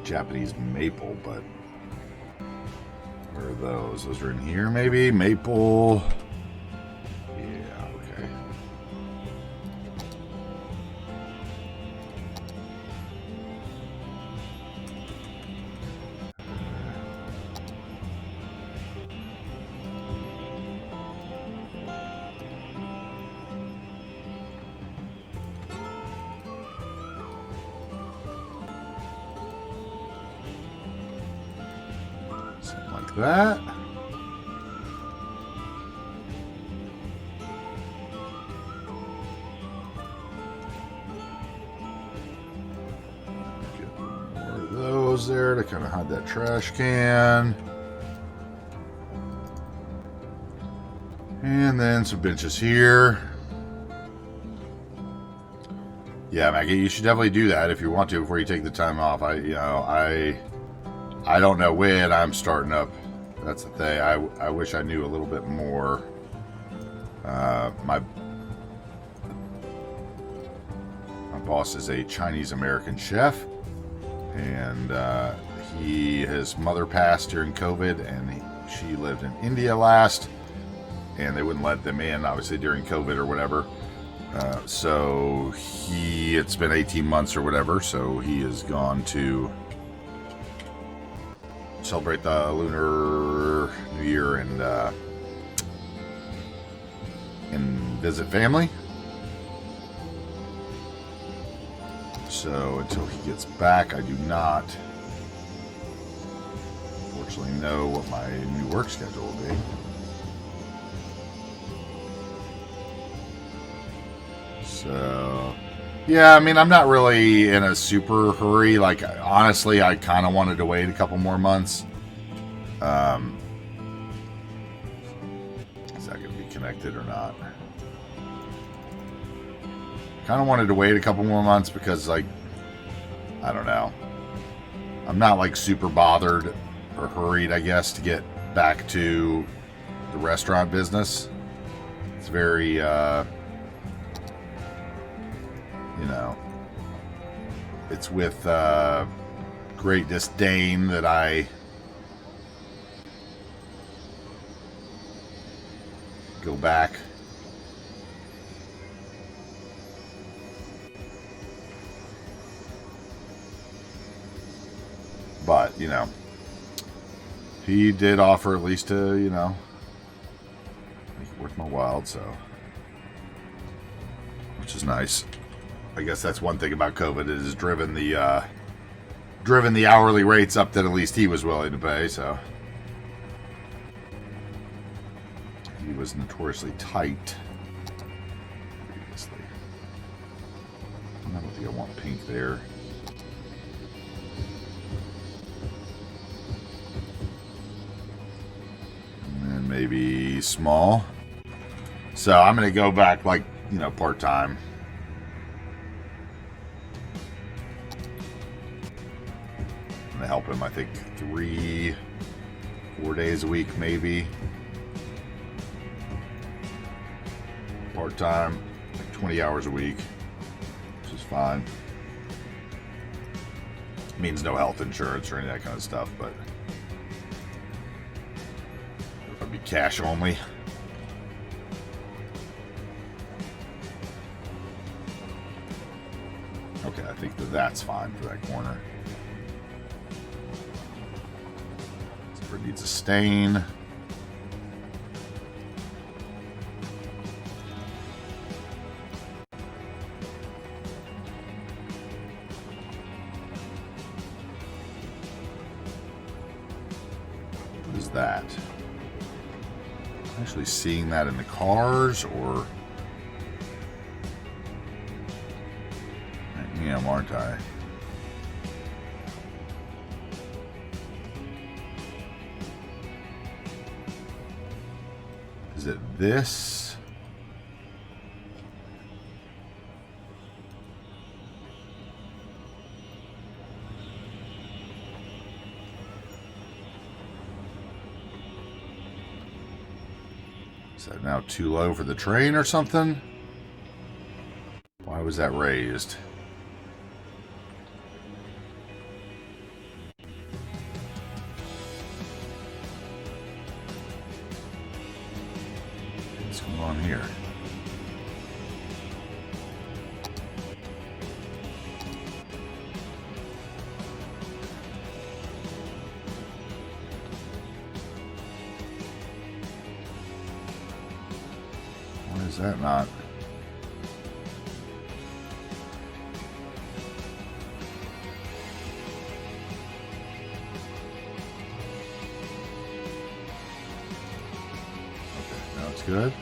Japanese maple, but where are those? Those are in here, maybe? Maple. Yeah, okay. Something like that. Get more of those there to kind of hide that trash can. And then some benches here. Yeah, Maggie, you should definitely do that if you want to before you take the time off. I don't know when I'm starting up. That's the thing. I wish I knew a little bit more. My boss is a Chinese American chef, and his mother passed during COVID, and she lived in India last, and they wouldn't let them in, obviously during COVID or whatever. So it's been 18 months or whatever, so he has gone to celebrate the Lunar New Year and visit family. So until he gets back, I do not unfortunately know what my new work schedule will be. So yeah, I mean, I'm not really in a super hurry. Like, honestly, I kind of wanted to wait a couple more months. Is that going to be connected or not? Kind of wanted to wait a couple more months because, like, I don't know. I'm not, like, super bothered or hurried, I guess, to get back to the restaurant business. It's very, you know, it's with great disdain that I go back. But, you know, he did offer at least to, you know, make it worth my while, so, which is nice. I guess that's one thing about COVID. It has driven the hourly rates up that at least he was willing to pay. So he was notoriously tight previously. I don't think I want pink there. And then maybe small. So I'm going to go back, like, you know, part-time. To help him, I think 3-4 days a week, maybe part-time, like 20 hours a week, which is fine. Means no health insurance or any of that kind of stuff, but it'll be cash only. Okay, I think that's fine for that corner. It needs a stain. What is that? Actually seeing that in the cars, or I am, aren't I? Is it this? Is that now too low for the train or something? Why was that raised? What's going on here? Why is that not? Okay, now it's good.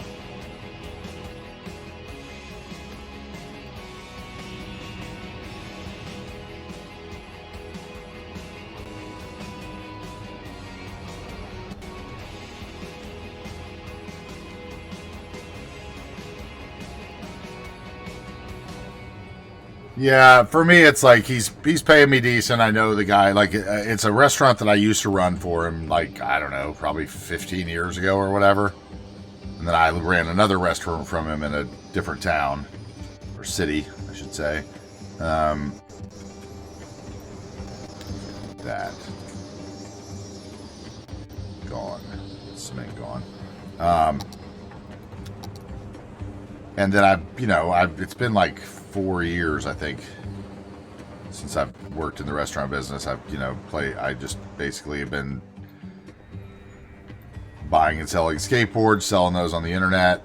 Yeah, for me, it's like he's paying me decent. I know the guy. Like, it's a restaurant that I used to run for him. Like, I don't know, probably 15 years ago or whatever. And then I ran another restaurant from him in a different town or city, I should say. That gone, cement gone. And then it's been like 4 years, I think, since I've worked in the restaurant business. I just basically have been buying and selling skateboards, selling those on the internet.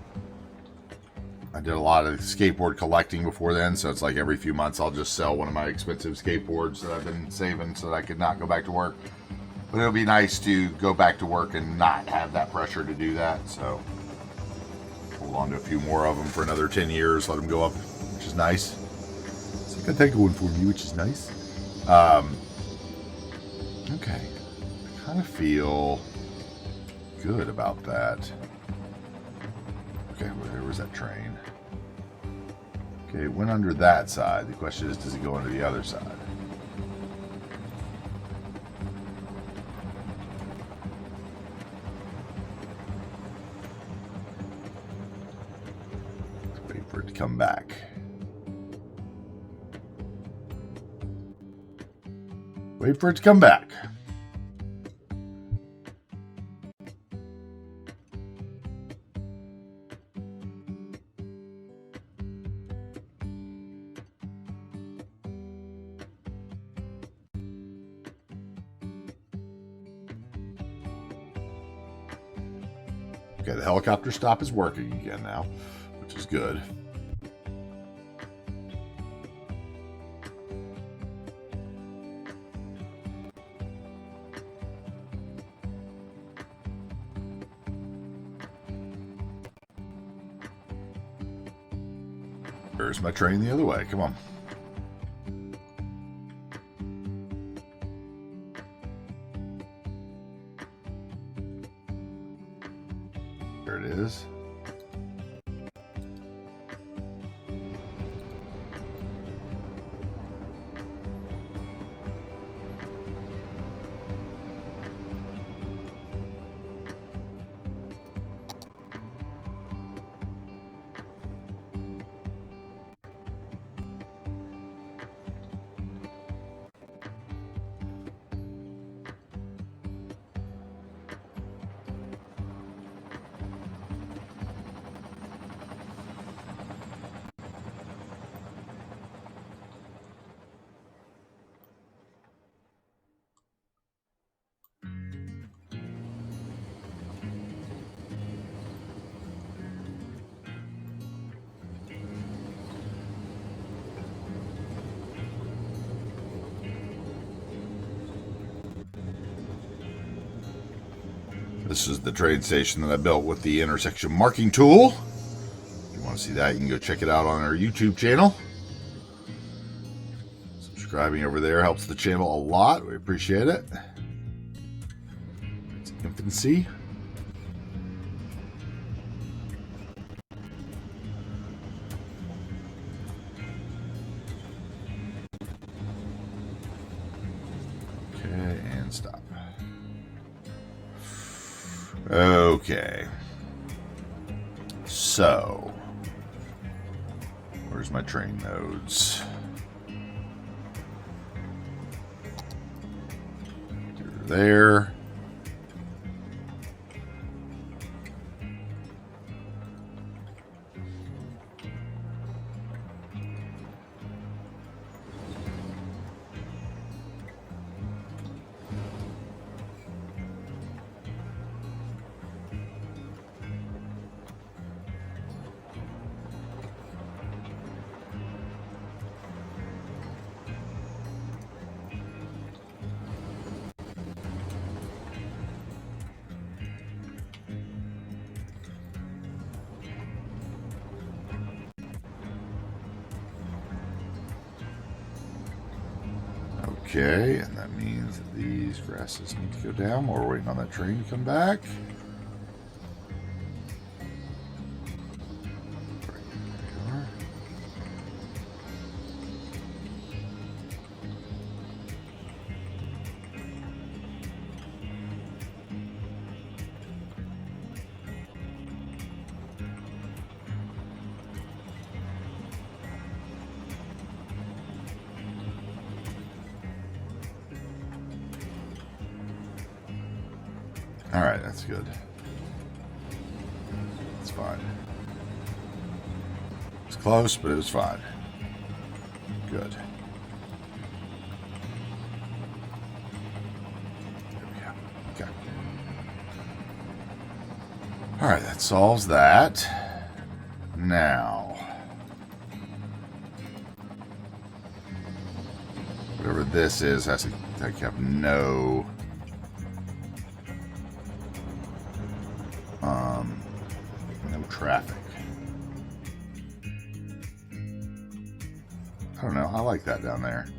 I did a lot of skateboard collecting before then, so it's like every few months I'll just sell one of my expensive skateboards that I've been saving so that I could not go back to work. But it'll be nice to go back to work and not have that pressure to do that, so hold on to a few more of them for another 10 years, let them go up, which is nice. It's like I take one for me, which is nice. Okay. I kind of feel good about that. Okay, where was that train? Okay, it went under that side. The question is, does it go under the other side? Let's wait for it to come back. Wait for it to come back. Okay, the helicopter stop is working again now, which is good. There's my train the other way. Come on. There it is. This is the train station that I built with the intersection marking tool. If you want to see that, you can go check it out on our YouTube channel. Subscribing over there helps the channel a lot. We appreciate it. It's infancy. Okay, and stop. Okay. So, where's my train nodes? There. Okay, and that means that these grasses need to go down while we're waiting on that train to come back. All right, that's good. It's fine. It's close, but it was fine. Good. There we go. Okay. All right, that solves that. Now, whatever this is has to have no traffic. I don't know. I like that down there.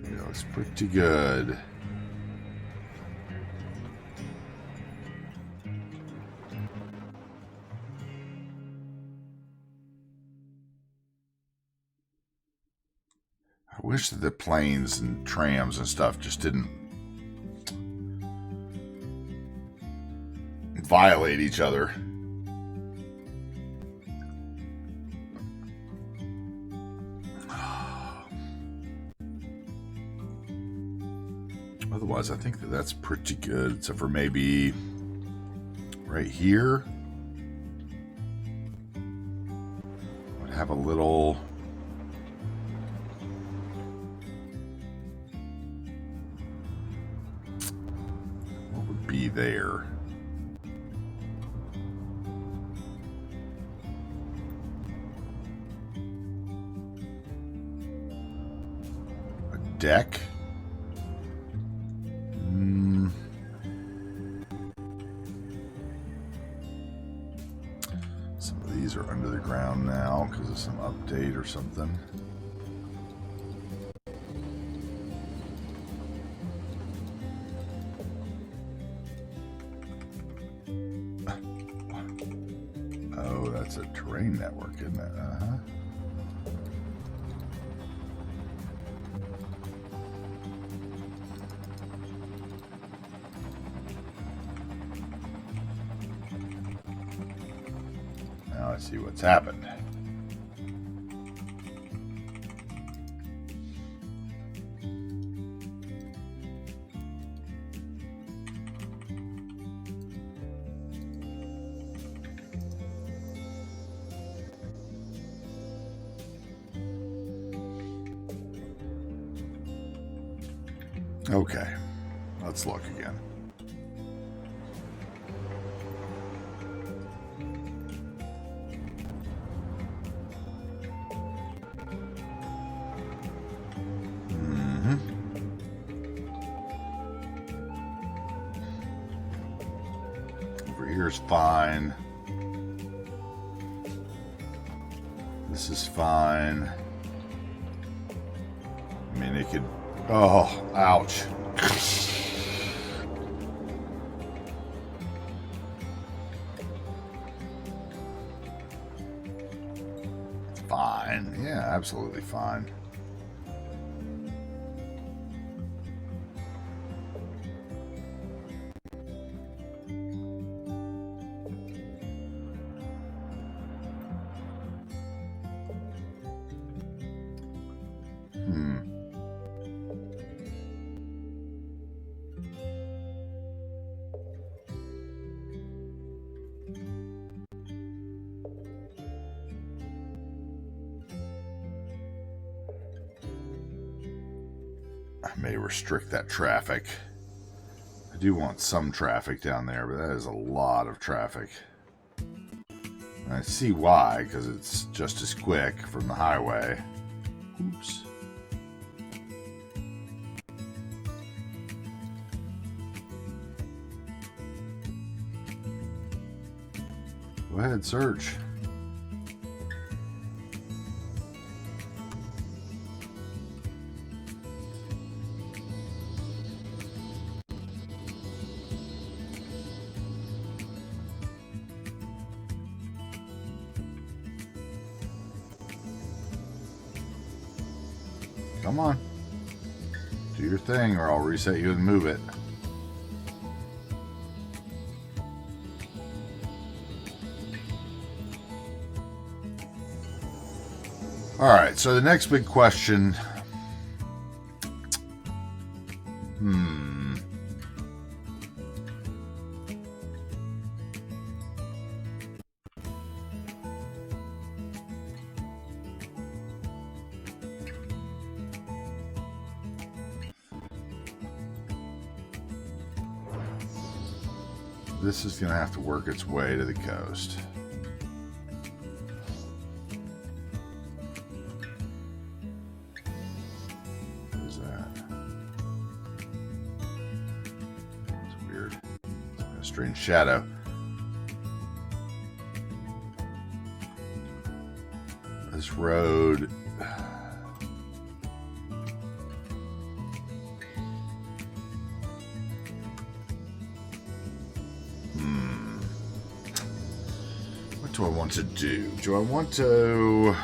It looks pretty good. I wish that the planes and trams and stuff just didn't violate each other. Otherwise, I think that that's pretty good, except for maybe right here. Would have a little. What would be there? Deck. Some of these are under the ground now because of some update or something. Oh, that's a terrain network, isn't it? Uh-huh. Now I see what's happened. Okay, let's look again. here's fine. This is fine. I mean, it could... Oh, ouch. Fine. Yeah, absolutely fine. I may restrict that traffic. I do want some traffic down there, but that is a lot of traffic. And I see why, because it's just as quick from the highway. Oops. Go ahead, search. Come on. Do your thing or I'll reset you and move it. Alright, so the next big question. This is going to have to work its way to the coast. What is that? It's weird. It's a strange shadow. This road... What do I want to do? Do I want to...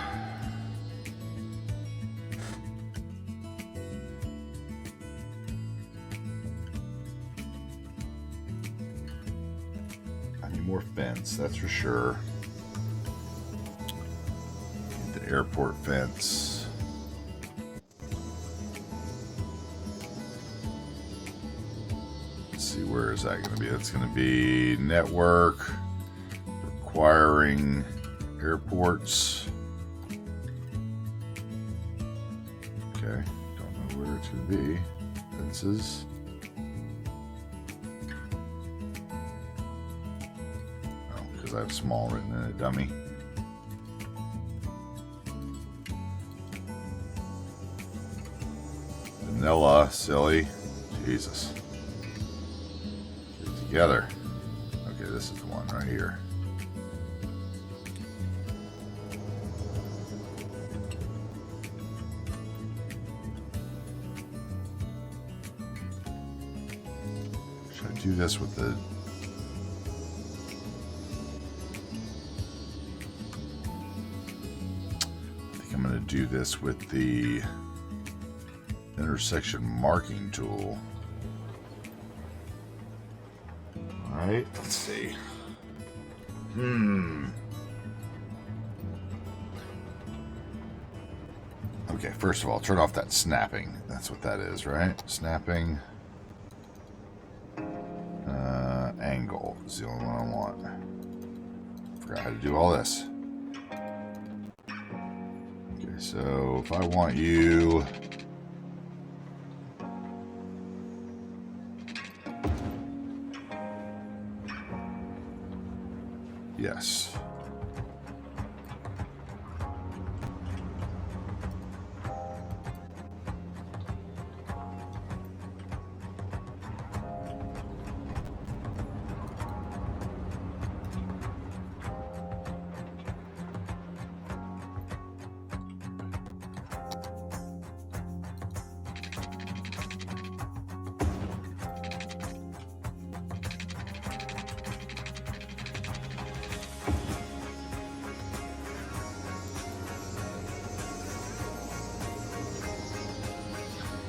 I need more fence, that's for sure. Need the airport fence. Let's see, where is that going to be? That's going to be network. Acquiring airports. Okay, don't know where it's going to be. Fences. Oh, because I have small written in it, dummy. Vanilla, silly. Jesus. Get it together. Okay, this is the one right here. Do this with the I think I'm going to do this with the intersection marking tool. All right, let's see. Okay, first of all, turn off that snapping. That's what that is, right? Snapping. Angle is the only one I want. Forgot how to do all this. Okay, so if I want you... Yes.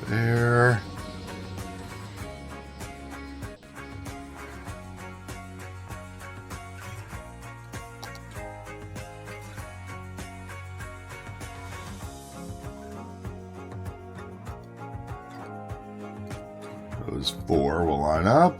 there. Those 4 will line up.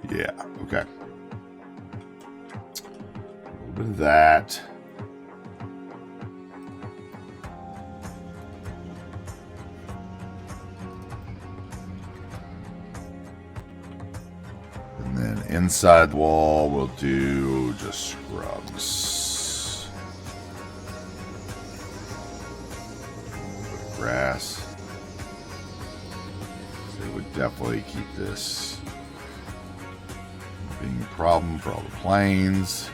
Yeah, okay. A little bit of that. And then inside the wall, we'll do just scrubs. A little bit of grass. So it would definitely keep this being a problem for all the planes.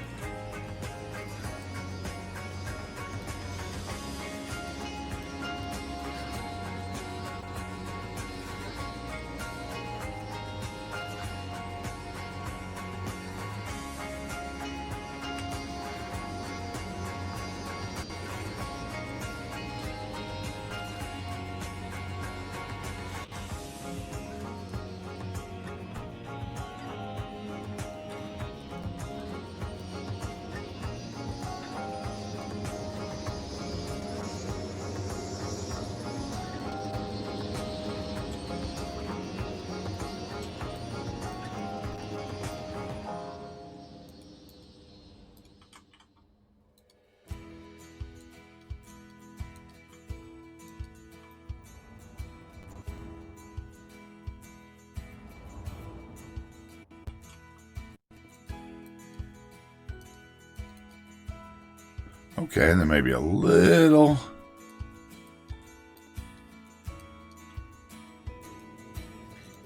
Okay, and then maybe a little.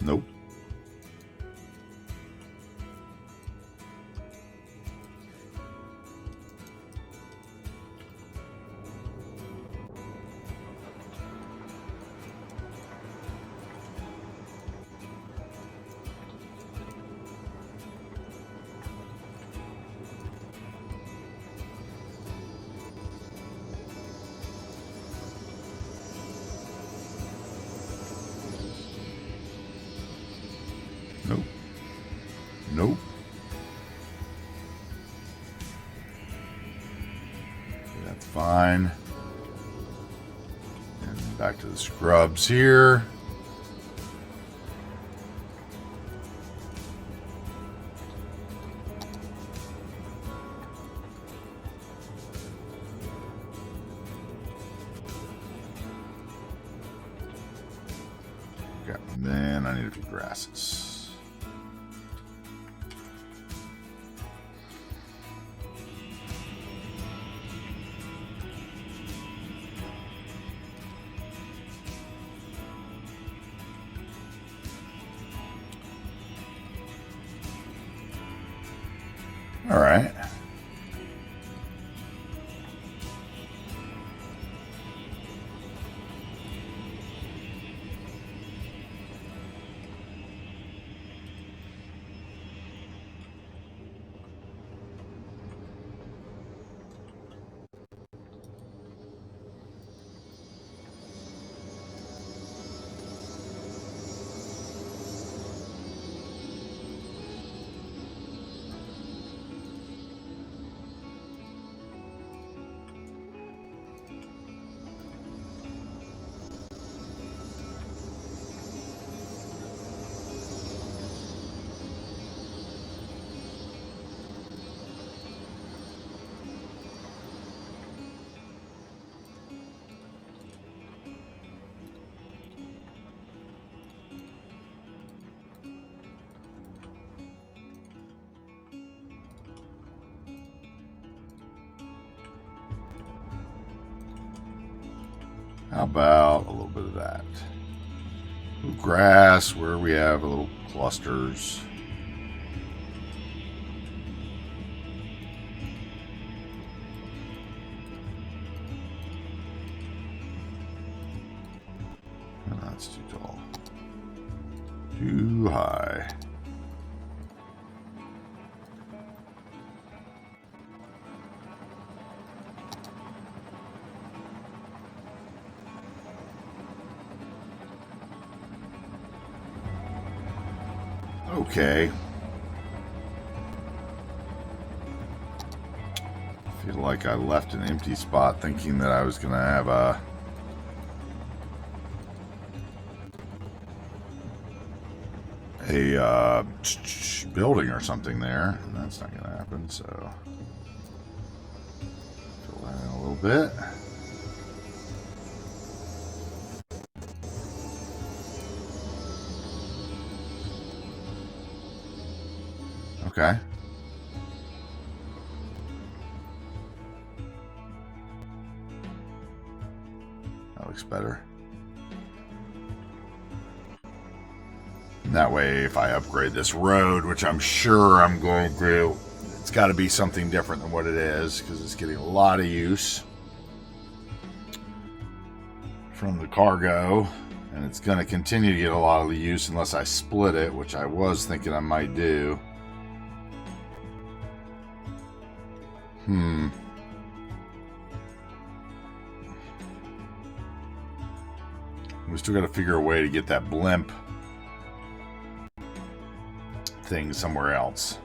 Nope. Nope. Nope. Okay, that's fine. And back to the scrubs here. Okay, and then I need a few grasses. All right. How about a little bit of that? A little grass where we have little clusters. That's too tall. Too high. Okay. I feel like I left an empty spot thinking that I was going to have a building or something there. And that's not going to happen, so fill that in a little bit. Okay. That looks better. And that way, if I upgrade this road, which I'm sure I'm going to, it's got to be something different than what it is, because it's getting a lot of use from the cargo, and it's going to continue to get a lot of use unless I split it, which I was thinking I might do. We still got to figure a way to get that blimp thing somewhere else.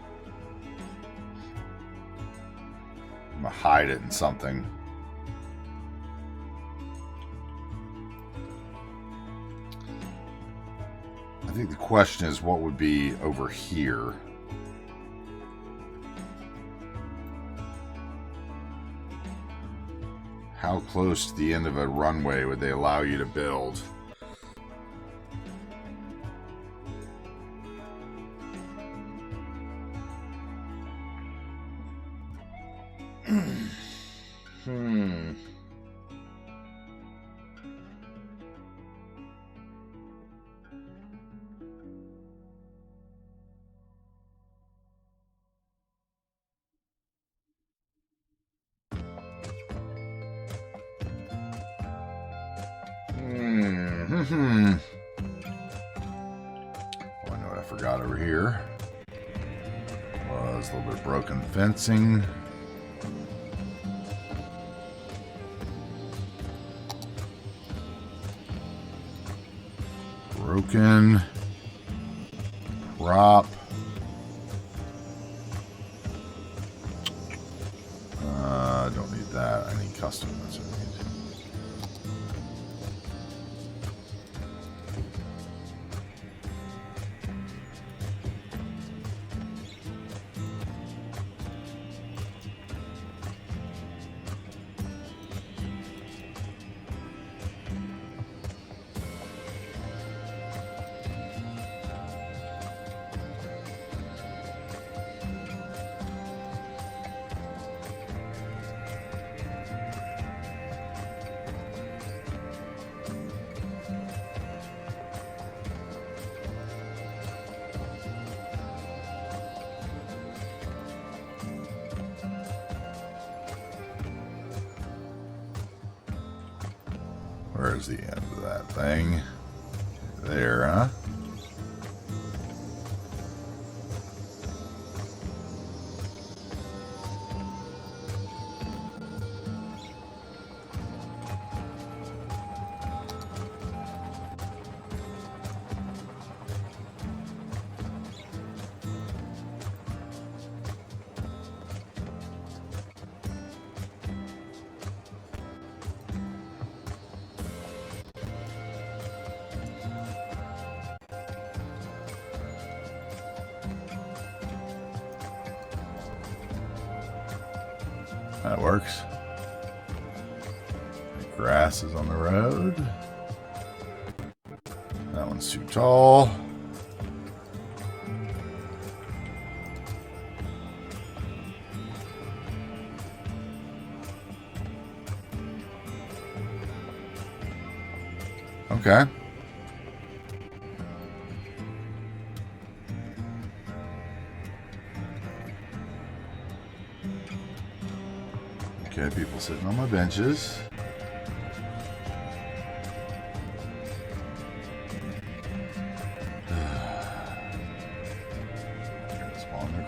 I'm gonna hide it in something. I think the question is what would be over here. How close to the end of a runway would they allow you to build? Oh, I know what I forgot over here. Was a little bit of broken fencing. Broken prop. I don't need that. I need custom. That's what I need. Where's the end of that thing? There, huh? That works. The grass is on the road. That one's too tall. Okay. Okay, people sitting on my benches.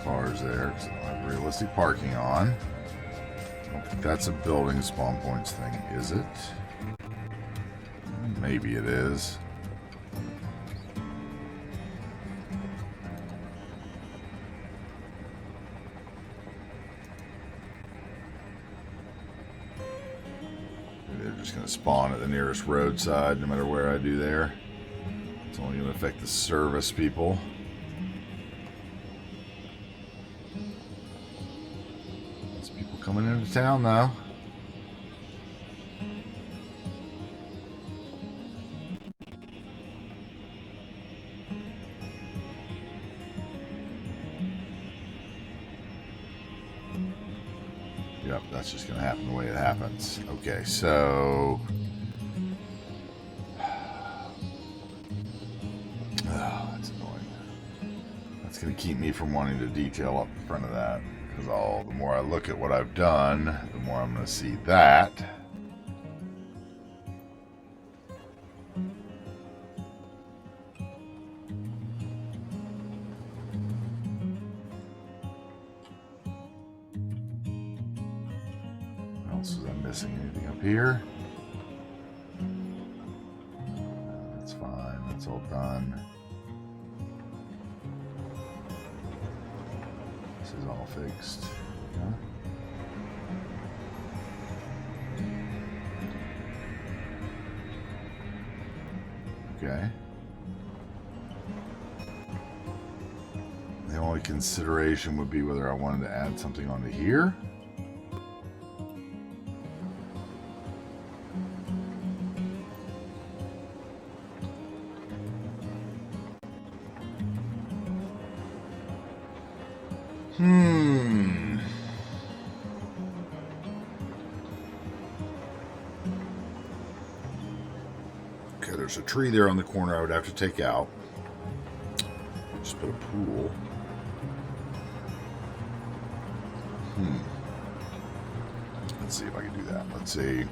cars there because I don't have realistic parking on. I don't think that's a building spawn points thing, is it? Maybe it is. They're just going to spawn at the nearest roadside no matter where I do there. It's only going to affect the service people. There's people coming into town now. Yep, that's just going to happen the way it happens. Okay, so... Oh, that's annoying. That's going to keep me from wanting to detail up in front of that. Because the more I look at what I've done, the more I'm going to see that. Is I missing anything up here? That's fine. That's all done. This is all fixed. Yeah. Okay. The only consideration would be whether I wanted to add something onto here. Okay, there's a tree there on the corner I would have to take out. Just put a pool. Let's see if I can do that. Let's see.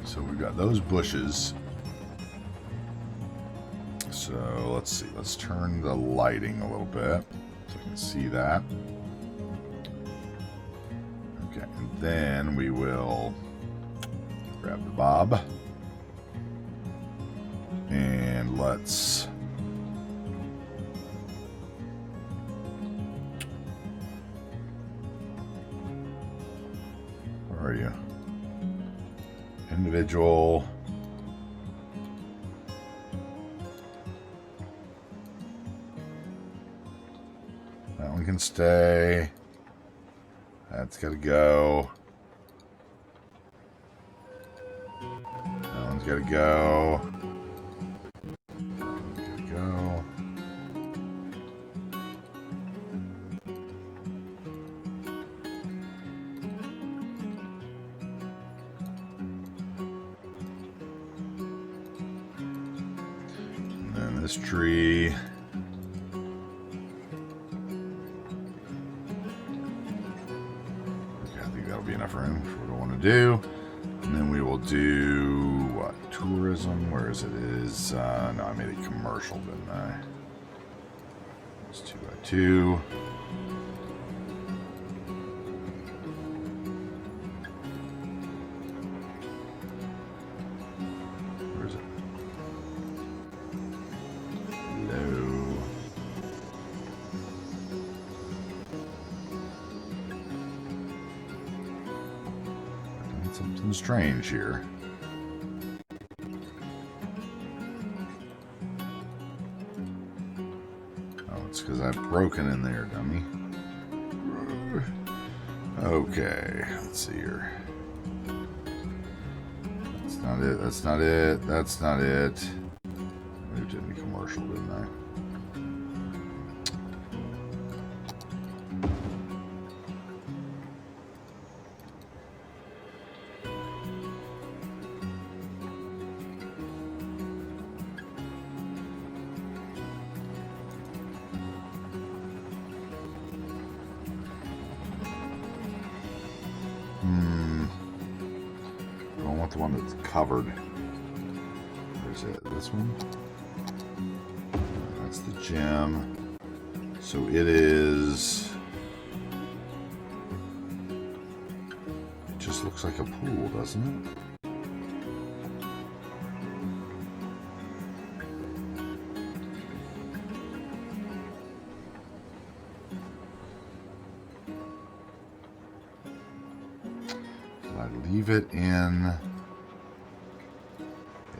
So we've got those bushes. So let's see. Let's turn the lighting a little bit so I can see that. Okay, and then we will grab the bob and let's where are you? Individual. That one can stay. That's got to go. That one's got to go. Gotta go. And then this tree. That'll be enough room for what I want to do. And then we will do what? Tourism. Where is it? Is no, I made it commercial, didn't I? It's 2x2. Where is it? Hello. Something strange here. Oh, it's because I've broken in there, dummy. Okay, let's see here. That's not it. That's not it. That's not it. I moved it into commercial, didn't I? I don't want the one that's covered. Where's it? This one? That's the gym. So it is... It just looks like a pool, doesn't it? Leave it in.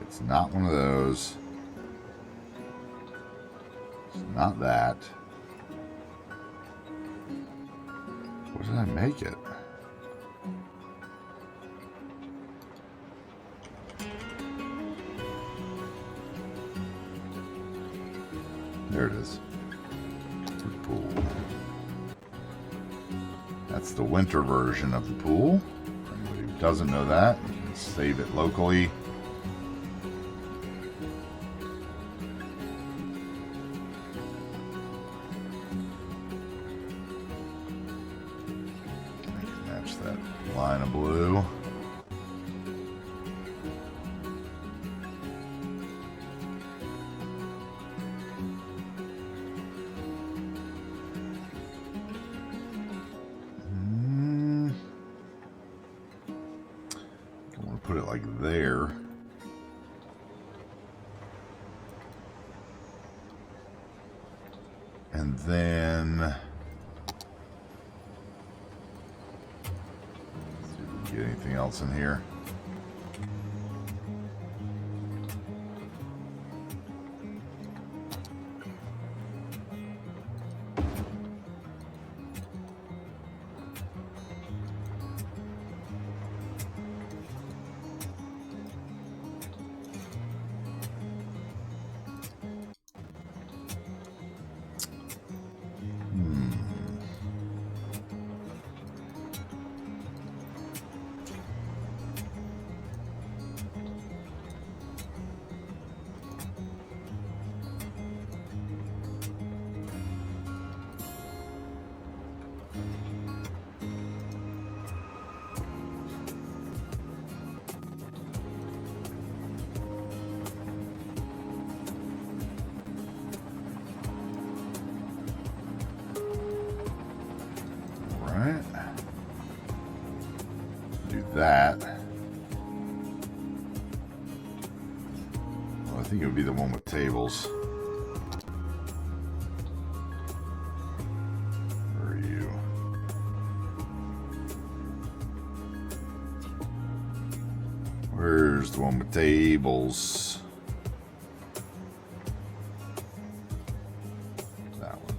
It's not one of those. It's not that. What did I make it? There it is. The pool. That's the winter version of the pool. Doesn't know that, you can save it locally. I can match that line of blue. Put it like there. And then see if we can get anything else in here. Do that. Well, I think it would be the one with tables. Where are you? Where's the one with tables? That one.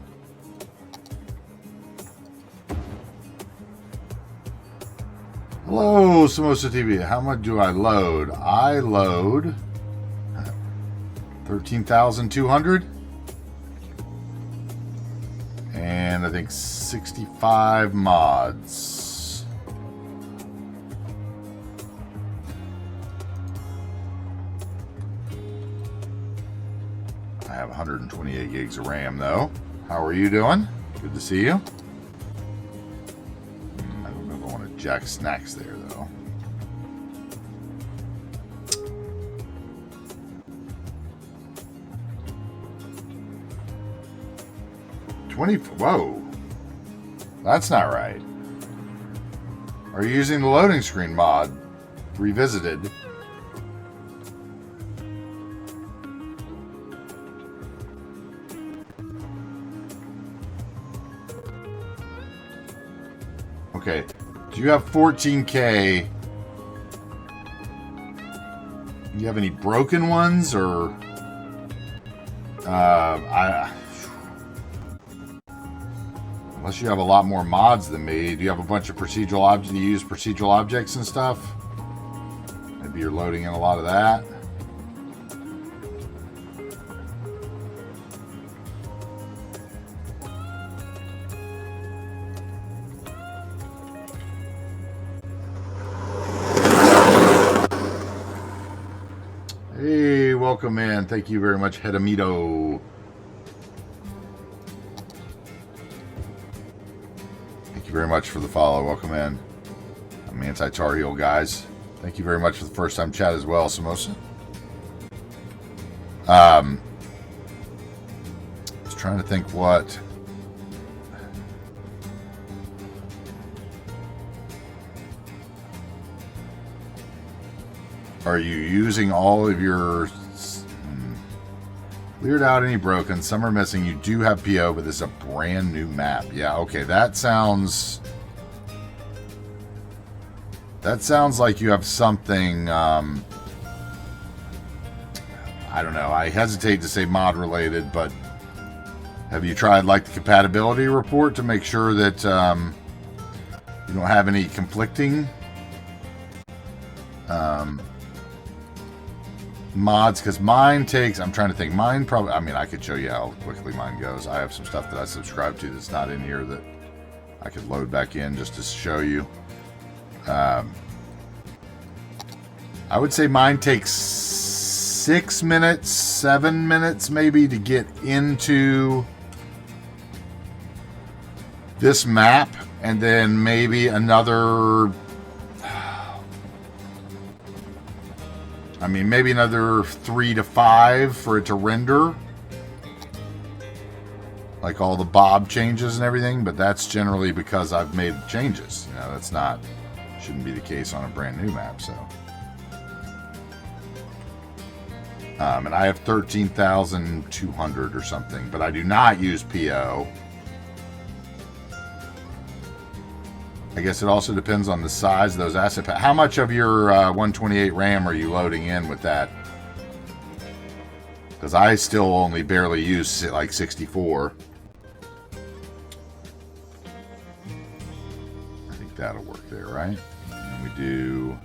Hello, Samosa TV. How much do I load? I load 13,200. And I think 65 mods. I have 128 gigs of RAM though. How are you doing? Good to see you. I don't know if I want to jack snacks there though. Whoa. That's not right. Are you using the loading screen mod? Revisited. Okay. Do you have 14K? Do you have any broken ones or unless you have a lot more mods than me, do you have a bunch of procedural objects? Do you use procedural objects and stuff? Maybe you're loading in a lot of that. Hey, welcome in. Thank you very much, Hedamito. Very much for the follow. Welcome in. I'm AntiTarheel, guys. Thank you very much for the first time chat as well, Samosa. I was trying to think what Are you using all of your... Cleared out any broken. Some are missing. You do have PO, but this is a brand new map. Yeah, okay. That sounds like you have something... I don't know. I hesitate to say mod related, but have you tried like the compatibility report to make sure that you don't have any conflicting mods? Because mine takes, I'm trying to think, mine probably, I mean, I could show you how quickly mine goes. I have some stuff that I subscribe to that's not in here that I could load back in just to show you. I would say mine takes 6 minutes, 7 minutes maybe to get into this map, and then maybe another, I mean, maybe another 3 to 5 for it to render, like all the bob changes and everything. But that's generally because I've made changes. You know, that's not, shouldn't be the case on a brand new map. So, and I have 13,200 or something, but I do not use PO. I guess it also depends on the size of those asset packs. How much of your 128 RAM are you loading in with that? Because I still only barely use like 64. I think that'll work there, right? And we do...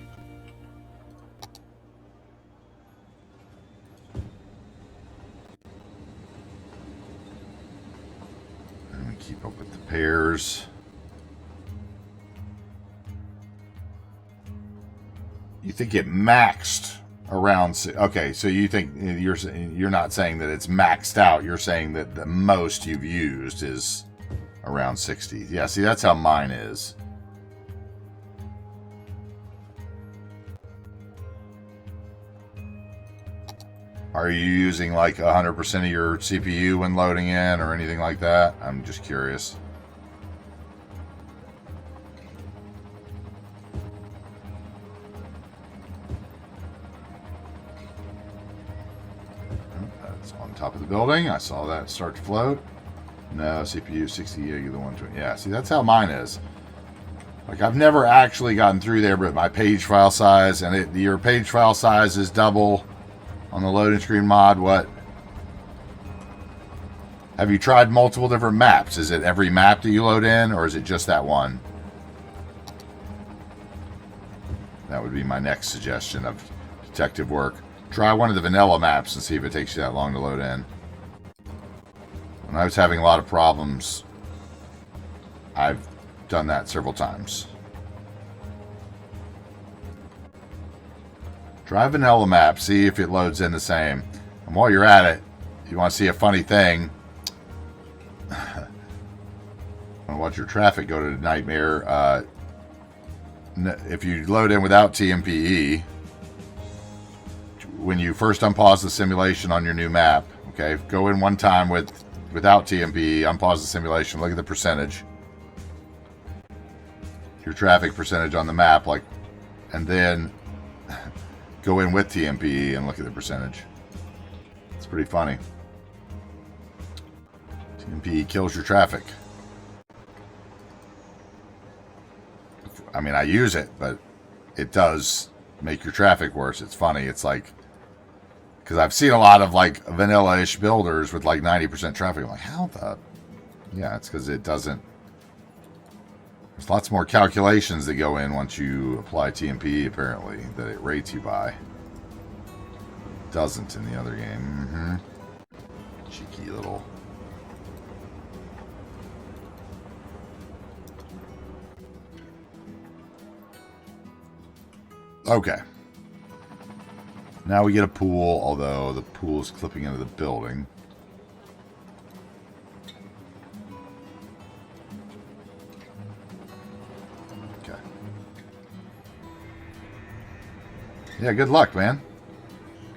And we keep up with the pairs. You think it maxed around... Okay, so you think you're not saying that it's maxed out. You're saying that the most you've used is around 60. Yeah, see, that's how mine is. Are you using like 100% of your CPU when loading in or anything like that? I'm just curious. Top of the building. I saw that start to float. No, CPU 60 gig of the 120. Yeah, see, that's how mine is. Like, I've never actually gotten through there, but my page file size, and your page file size is double on the loading screen mod. What? Have you tried multiple different maps? Is it every map that you load in, or is it just that one? That would be my next suggestion of detective work. Try one of the vanilla maps and see if it takes you that long to load in. When I was having a lot of problems, I've done that several times. Try vanilla map, see if it loads in the same. And while you're at it, if you want to see a funny thing, want to watch your traffic go to nightmare. If you load in without TMPE, when you first unpause the simulation on your new map, okay, go in one time without TMP, unpause the simulation, look at the percentage, your traffic percentage on the map, like, and then go in with TMP and look at the percentage. It's pretty funny. TMP kills your traffic. I mean, I use it, but it does make your traffic worse. It's funny. It's like, because I've seen a lot of like vanilla-ish builders with like 90% traffic. I'm like, how the... Yeah, it's because it doesn't... There's lots more calculations that go in once you apply TMP, apparently, that it rates you by. It doesn't in the other game. Cheeky little... Okay. Now we get a pool, although the pool is clipping into the building. Okay. Yeah, good luck, man.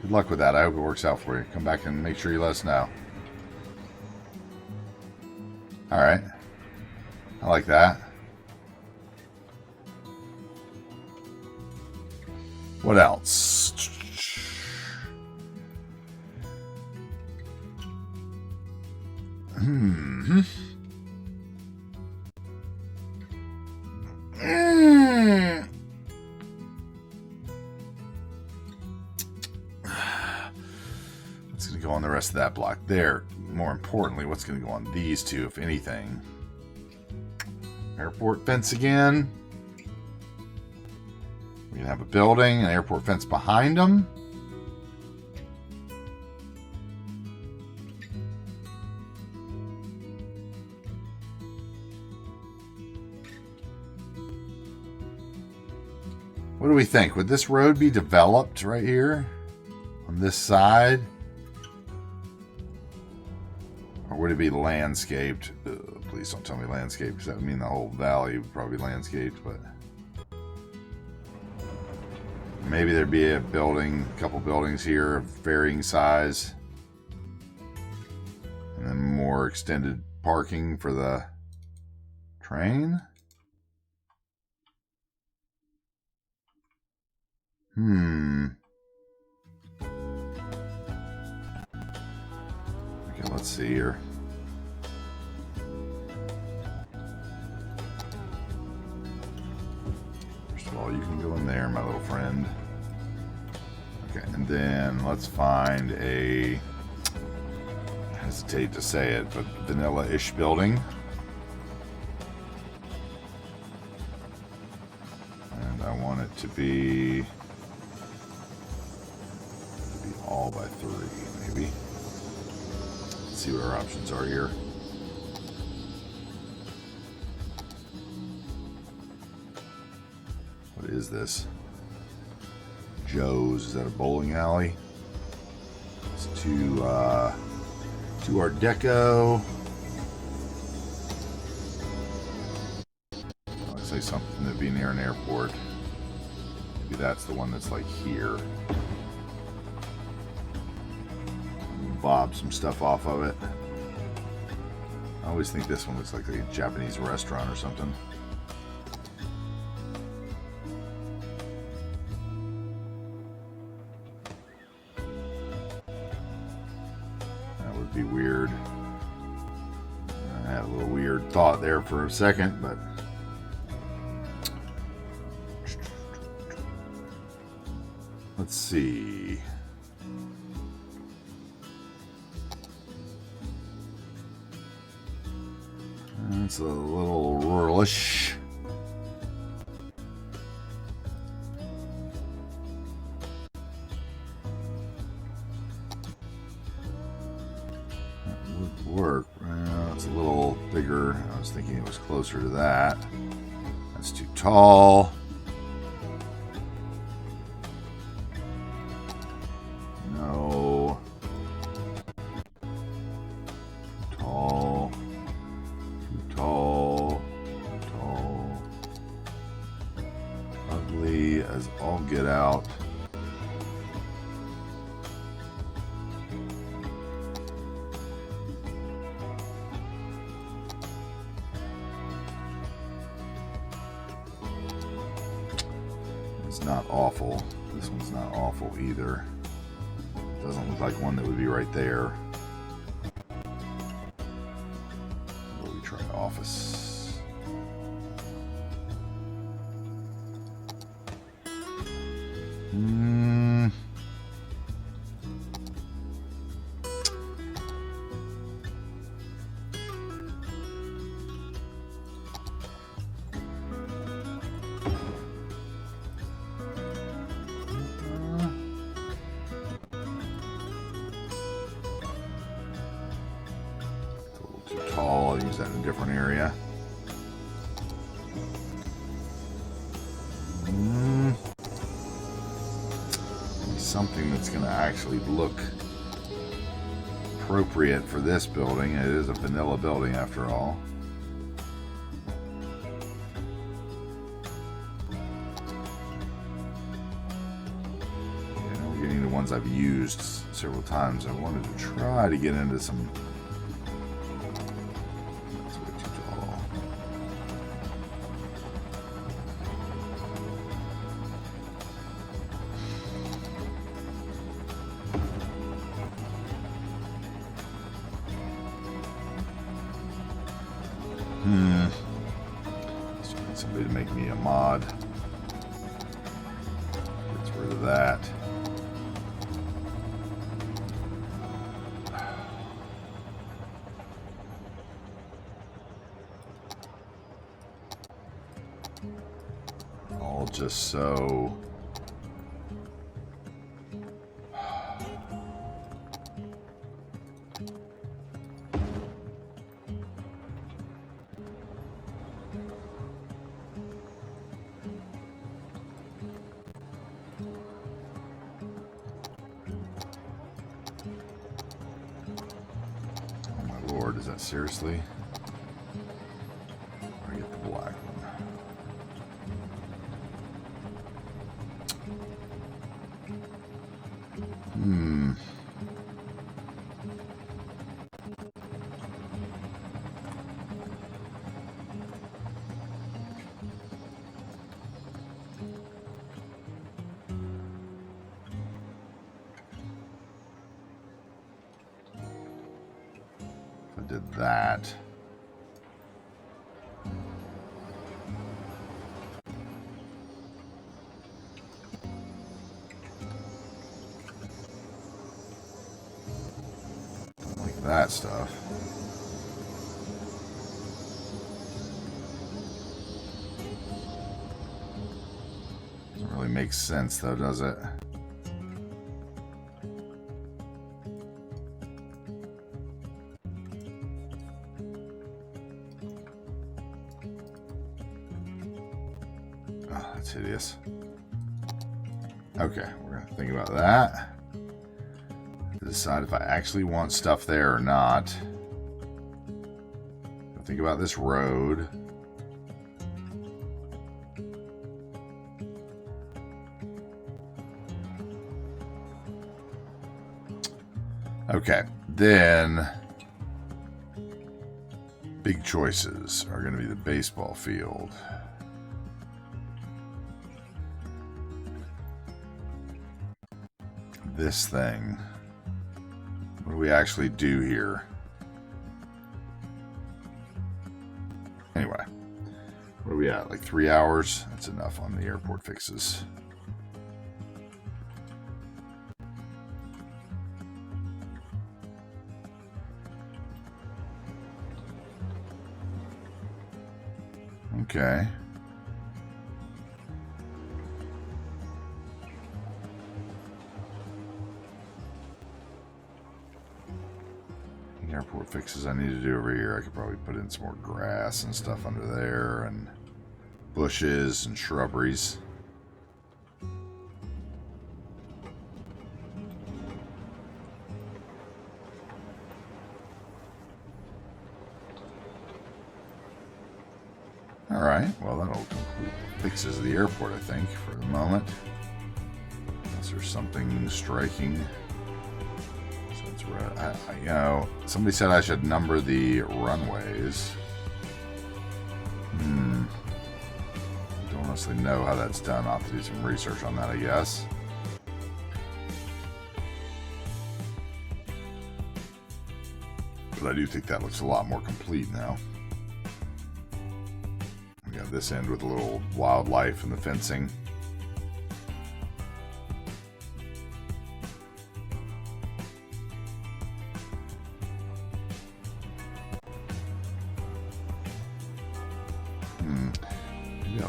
Good luck with that. I hope it works out for you. Come back and make sure you let us know. Alright. I like that. What else? What's going to go on the rest of that block there? More importantly, what's going to go on these two, if anything? Airport fence again. We're going to have a building, an airport fence behind them. What do we think? Would this road be developed right here on this side? Or would it be landscaped? Please don't tell me landscaped, because that would mean the whole valley would probably be landscaped, but maybe there'd be a building, a couple buildings here of varying size, and then more extended parking for the train. Okay, let's see here. First of all, you can go in there, my little friend. Okay, and then let's find a, I hesitate to say it, but vanilla-ish building. And I want it to be all by 3, maybe. Let's see what our options are here. What is this? Joe's. Is that a bowling alley? It's to Art Deco. I say something that'd be near an airport. Maybe that's the one that's like here. Bob some stuff off of it. I always think this one looks like a Japanese restaurant or something. That would be weird. I had a little weird thought there for a second, but let's see. It's a little ruralish. That would work. It's a little bigger. I was thinking it was closer to that. That's too tall. No. Ugly as all get out. It's not awful. This one's not awful either. It doesn't look like one that would be right there. Will we try office? I'll use that in a different area. Something that's going to actually look appropriate for this building. It is a vanilla building after all. Yeah, we're getting the ones I've used several times. I wanted to try to get into some. That's way too tall. somebody to make me a mod. Gets rid of that. All just so... Is that seriously? I get the black one. Did that. Don't like that stuff. Doesn't really make sense though, does it? That's hideous. Okay, we're going to think about that. To decide if I actually want stuff there or not. Think about this road. Okay, then big choices are going to be the baseball field. This thing. What do we actually do here? Anyway, what are we at? Like 3 hours? That's enough on the airport fixes. Okay. Airport fixes I need to do over here. I could probably put in some more grass and stuff under there, and bushes and shrubberies. Alright, well that'll complete fixes the airport, I think, for the moment. Unless there's something striking. You know, somebody said I should number the runways. Don't honestly know how that's done. I'll have to do some research on that, I guess. But I do think that looks a lot more complete now. We got this end with a little wildlife and the fencing.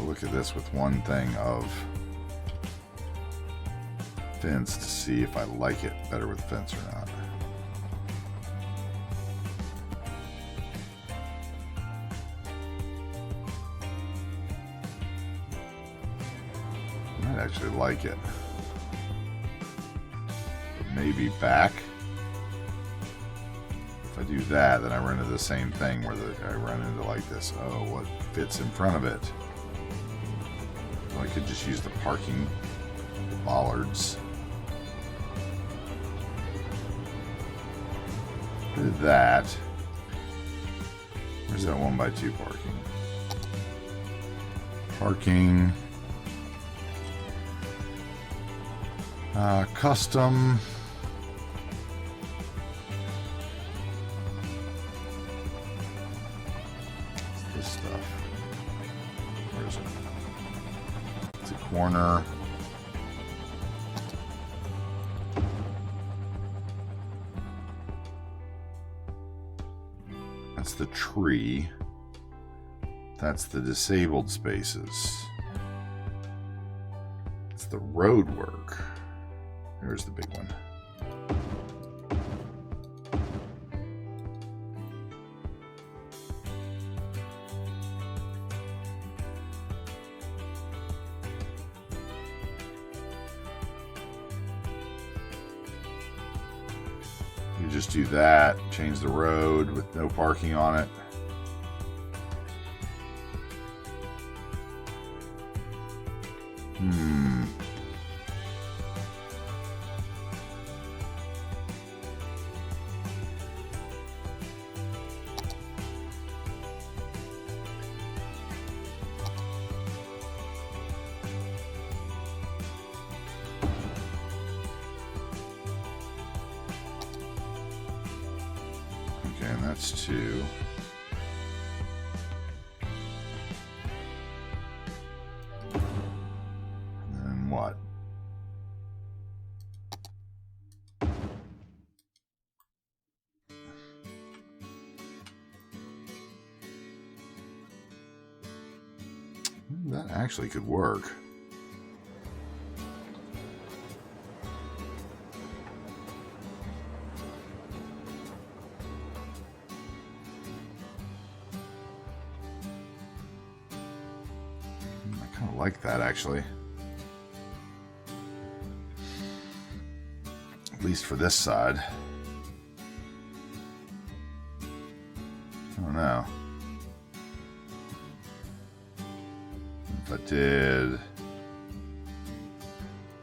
Look at this with one thing of fence to see if I like it better with fence or not. I might actually like it. But maybe back. If I do that, then I run into the same thing where I run into like this. Oh, what fits in front of it? I could just use the parking bollards. Do that. Where's that 1x2 parking? Parking. Custom. This stuff. Where is it? corner. That's the tree. That's the disabled spaces. It's the road work. Here's the big one. You just do that, change the road with no parking on it. Okay, and that's 2. And then what? That actually could work. I kind of like that, actually. At least for this side. I don't know. If I did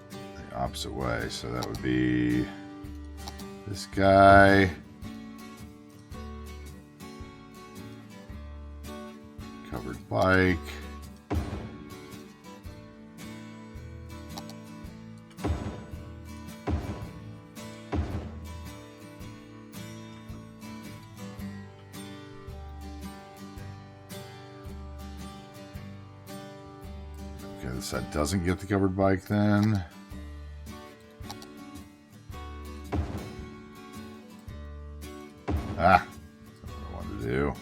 the opposite way, so that would be this guy. Covered bike. Okay, this side doesn't get the covered bike then. Ah, that's what I wanted to do.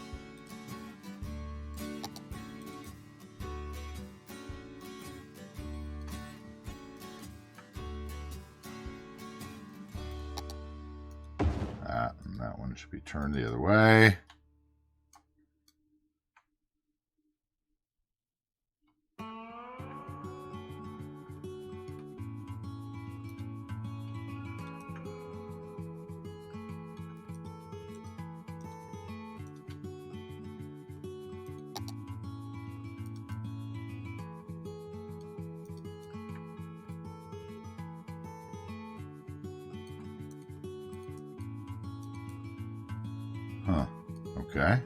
And that one should be turned the other way. Huh. Okay.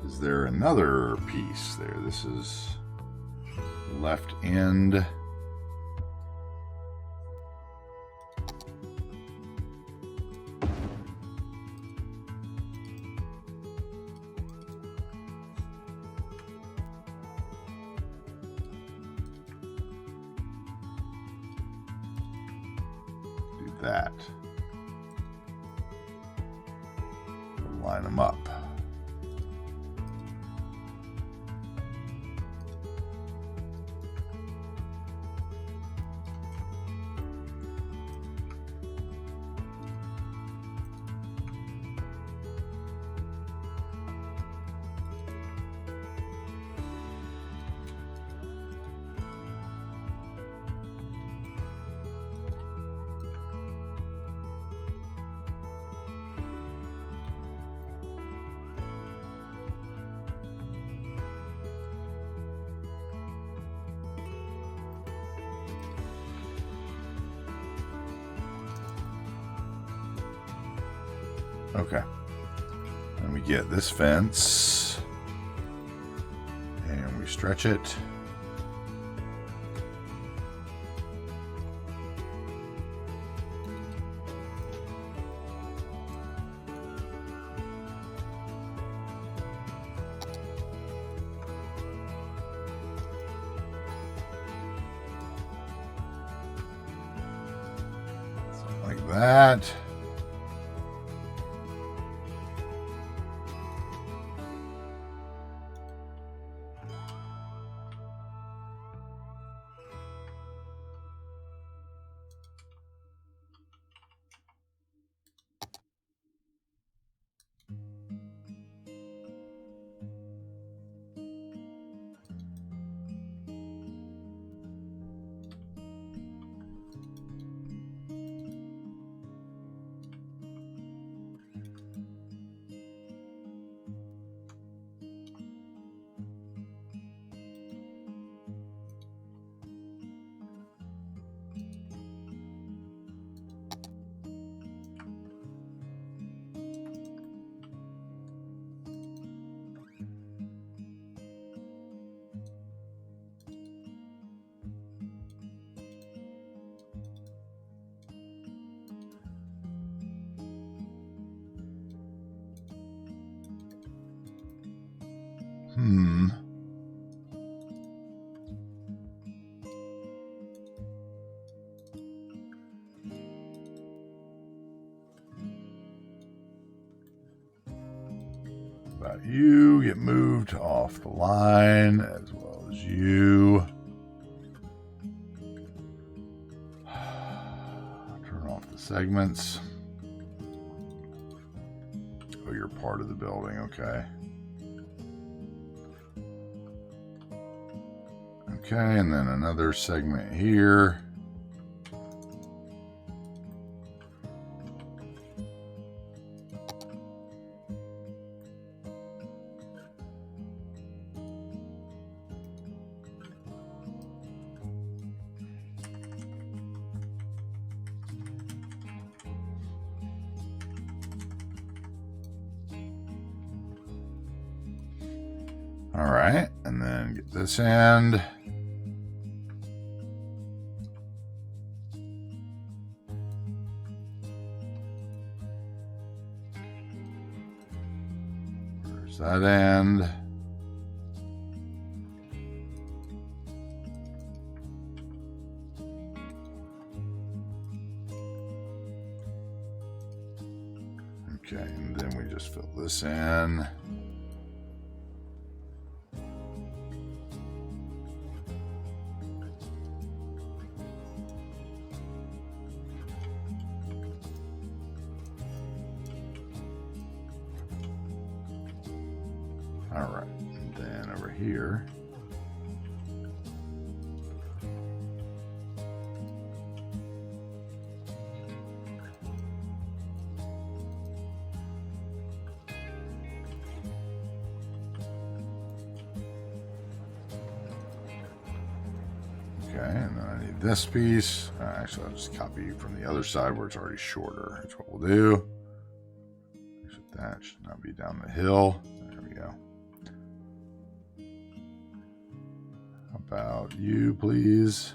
Is there another piece there? This is left end. Do that. Line them up. Okay. And we get this fence. And we stretch it. Like that. About you get moved off the line as well as you. Turn off the segments. Oh, you're part of the building, okay. Okay, and then another segment here. All right, and then get this end. Where's that end? Okay, and then we just fill this in. All right, and then over here. Okay, and then I need this piece. Actually, I'll just copy from the other side where it's already shorter. That's what we'll do. That should not be down the hill. There we go. How about you, please?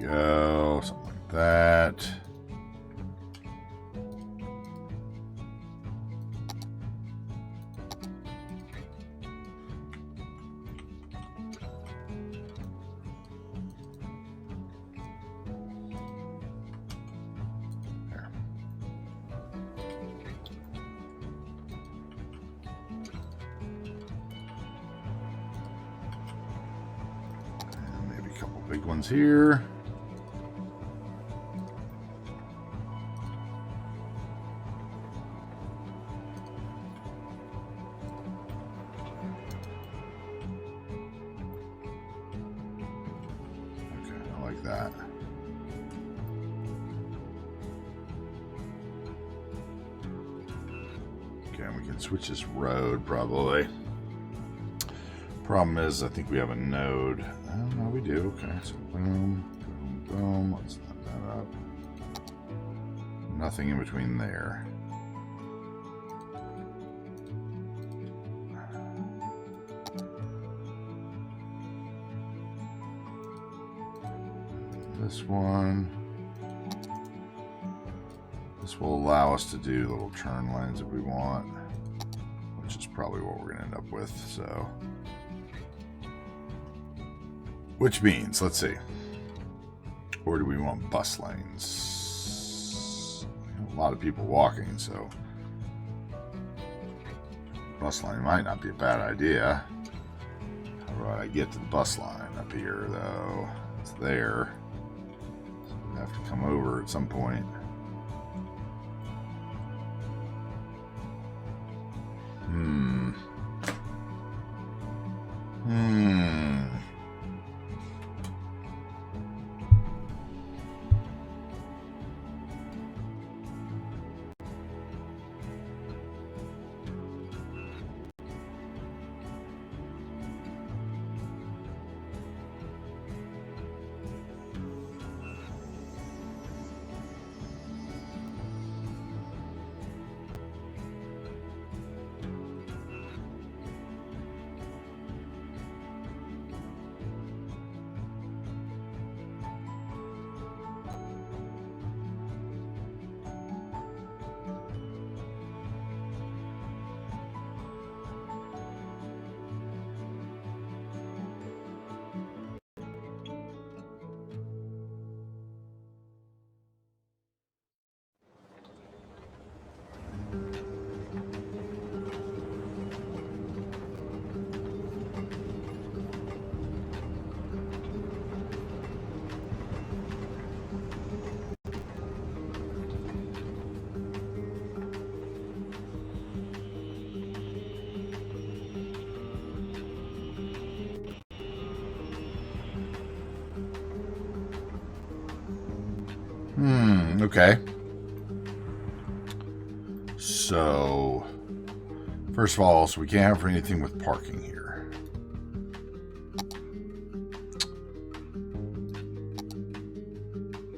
Go, something like that. Big ones here. That. Okay, and we can switch this road probably. Problem is, I think we have a node. Oh, no, we do. Okay, so boom, boom, boom. Let's set that up. Nothing in between there. This one. This will allow us to do little turn lanes if we want, which is probably what we're going to end up with. So, which means, let's see, where do we want bus lanes? A lot of people walking, so bus lane might not be a bad idea. How do I get to the bus line up here, though? It's there. Have to come over at some point. Okay. So, first of all, so we can't have anything with parking here.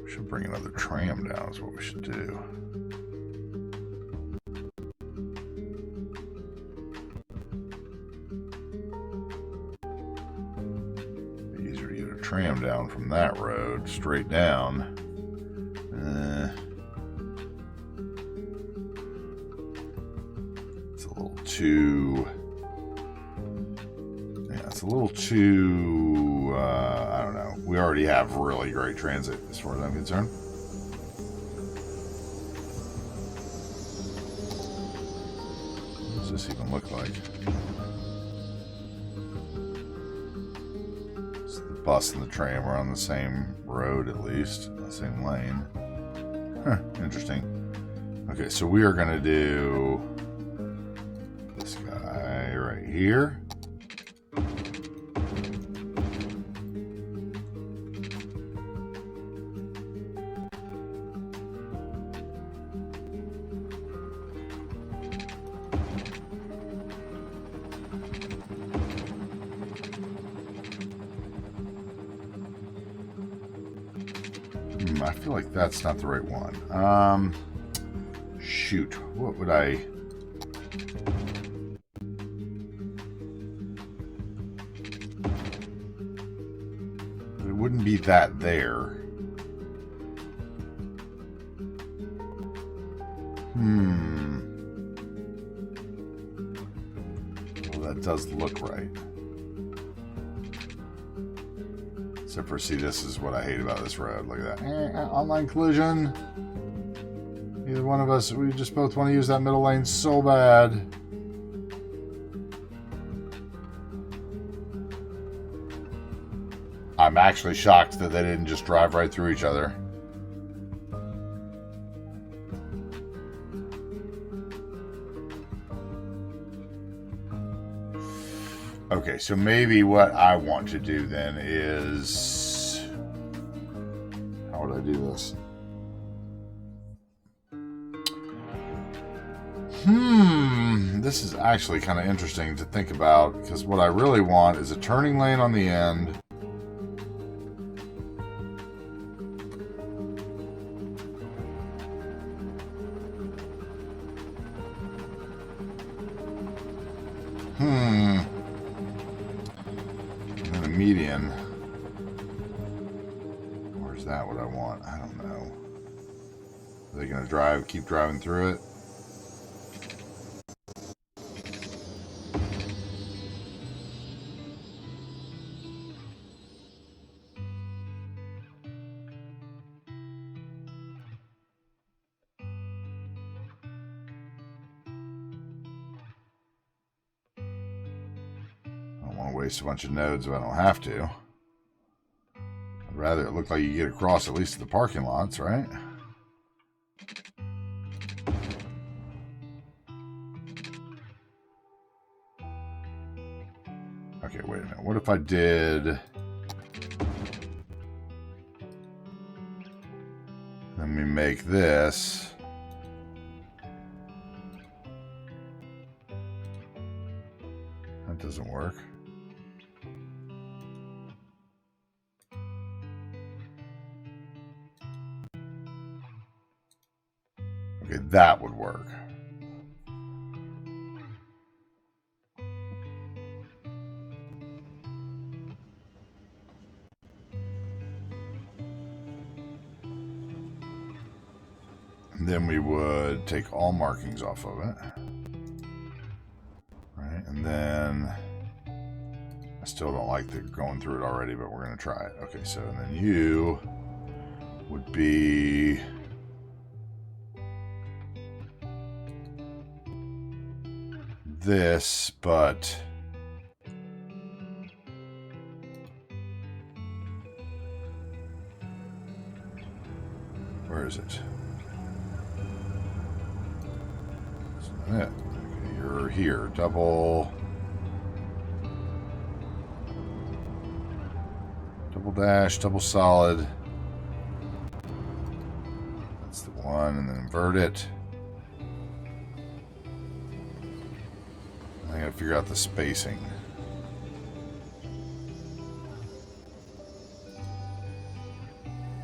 We should bring another tram down is what we should do. Easier to get a tram down from that road straight down. It's a little too. Yeah, it's a little too. I don't know. We already have really great transit as far as I'm concerned. What does this even look like? So the bus and the tram are on the same road, at least, the same lane. Huh, interesting. Okay, so we are going to do this guy right here. I feel like that's not the right one. Shoot. What would I... It wouldn't be that there. Well, that does look right. Except for, see, this is what I hate about this road. Look at that. Online collision. Neither one of us, we just both want to use that middle lane so bad. I'm actually shocked that they didn't just drive right through each other. Okay, so maybe what I want to do then is... How would I do this? This is actually kind of interesting to think about, because what I really want is a turning lane on the end. And then a median. Or is that what I want? I don't know. Are they going to keep driving through it? Waste a bunch of nodes if I don't have to. I'd rather it look like you get across at least to the parking lots, right? Okay, wait a minute. What if I did... Let me make this... That doesn't work. Okay, that would work. And then we would take all markings off of it. Right, and then I still don't like the going through it already, but we're going to try it. Okay, so and then you would be... this, but where is it? That's not it. Okay, you're here. Double dash, double solid. That's the one, and then invert it. I gotta figure out the spacing.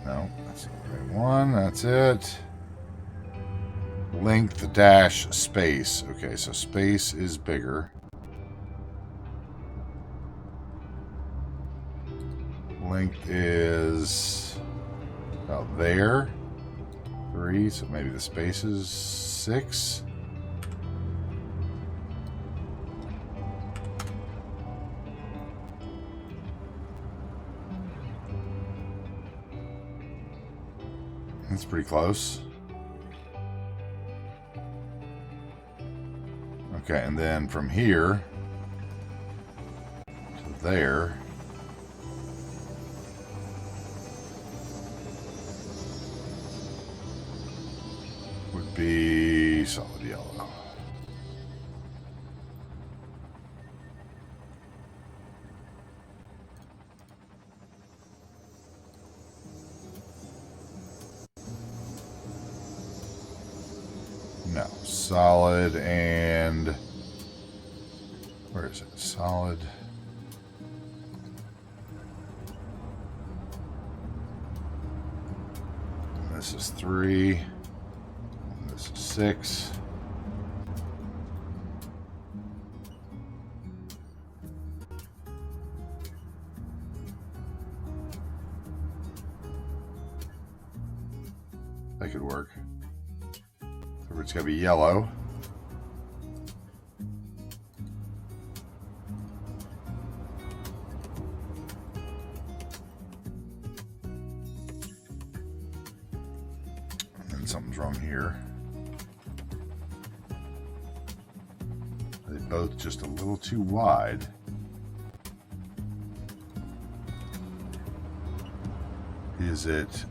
No, that's not the right one. That's it. Length dash space. Okay, so space is bigger. Length is about there. 3, so maybe the space is 6. That's pretty close. Okay, and then from here to there would be solid yellow. No, solid and where is it? Solid. And this is 3. And this is 6. That could work. It's going to be yellow. And then something's wrong here. They're both just a little too wide. Is it?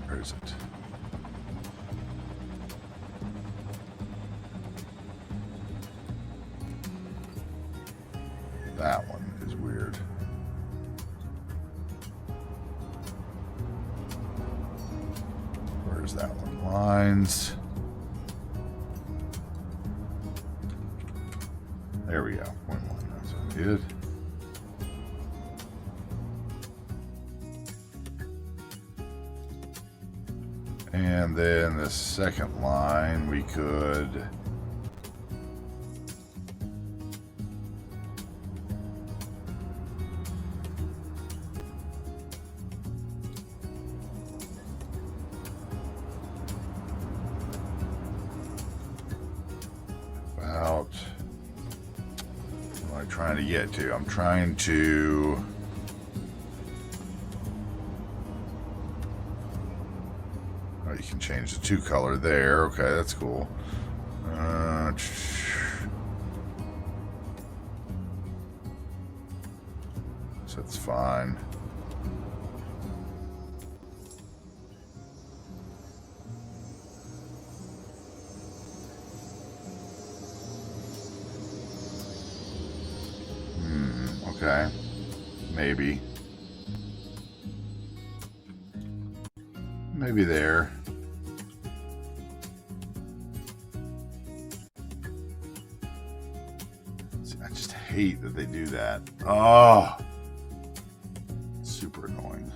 Where is it? That one is weird. Where's that one? Lines. There we go. 0.1. That's what we did. And then the second line we could about, what am I trying to get to? I'm trying to you can change the 2 color there. Okay, that's cool. So that's fine. Okay. Maybe. Maybe there. I just hate that they do that. Oh, super annoying.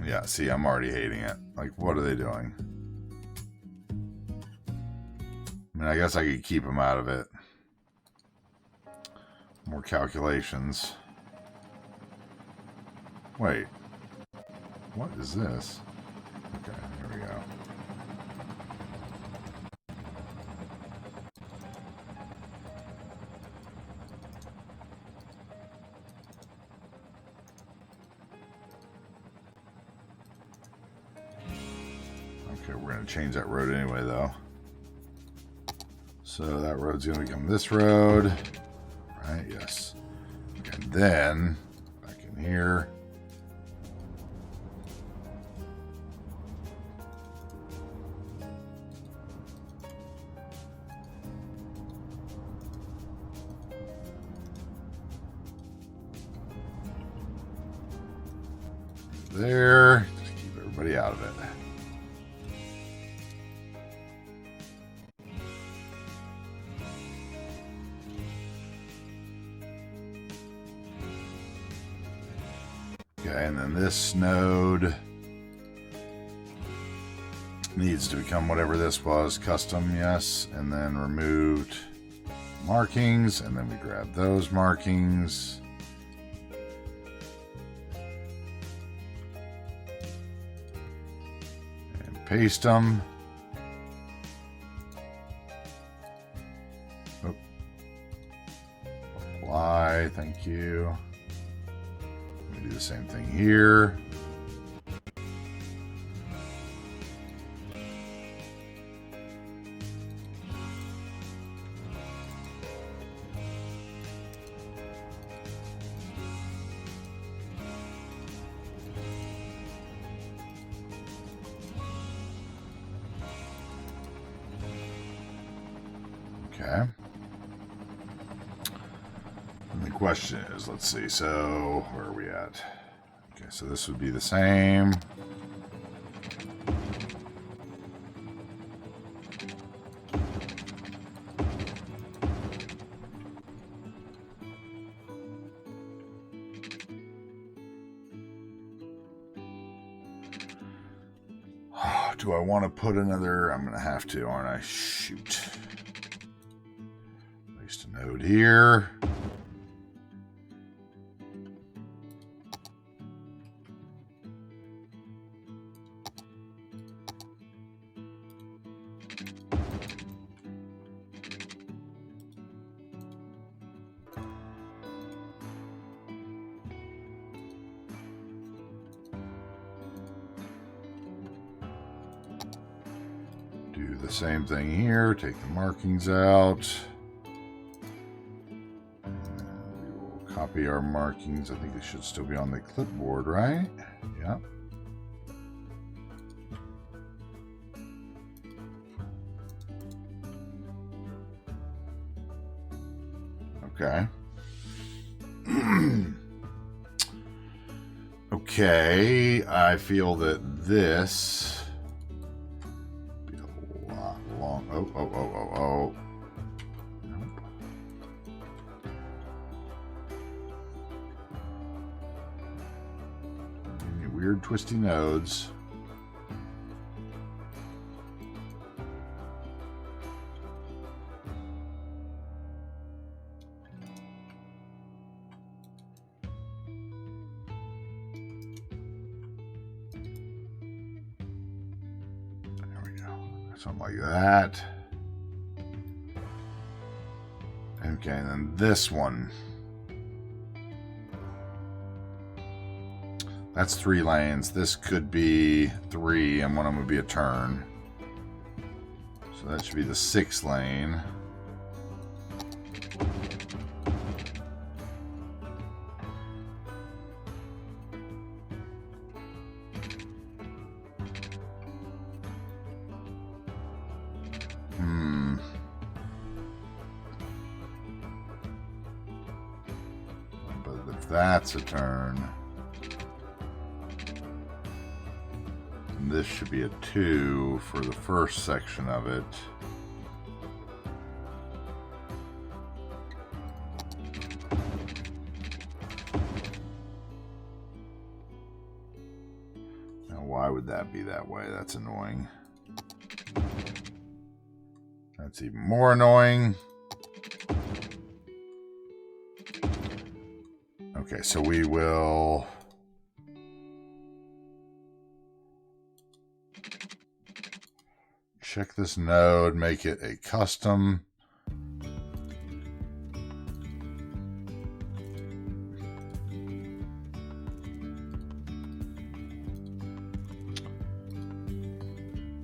Yeah, see, I'm already hating it. Like, what are they doing? I mean, I guess I could keep them out of it. More calculations. Wait. What is this? Okay, here we go. Okay, we're going to change that road anyway, though. So that road's going to become this road. Right, yes. And then, back in here. There. Just keep everybody out of it. Okay, and then this node needs to become whatever this was, custom, yes, and then removed markings, and then we grab those markings. And paste them. Oh. Apply, thank you. Do the same thing here. Okay. And the question is, let's see, so where are we at? Okay, so this would be the same. Do I want to put another? I'm going to have to, aren't I? Shoot. Place a node here. Do the same thing here. Take the markings out. We will copy our markings. I think they should still be on the clipboard, right? Yeah. Okay. Okay, I feel that this be a lot long. Oh. Nope. Any weird twisty nodes. Something like that. Okay, and then this one. That's 3 lanes. This could be 3, and one of them would be a turn. So that should be the 6th lane. But if that's a turn, this should be a 2 for the first section of it. Now, why would that be that way? That's annoying. That's even more annoying. Okay, so we will check this node, make it a custom.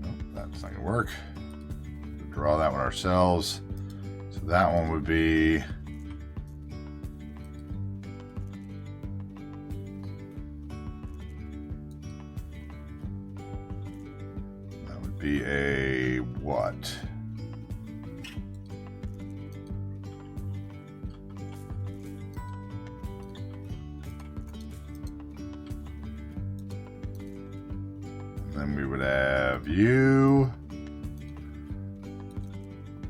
Nope, that's not gonna work. We'll draw that one ourselves. So that one would be a what? And then we would have you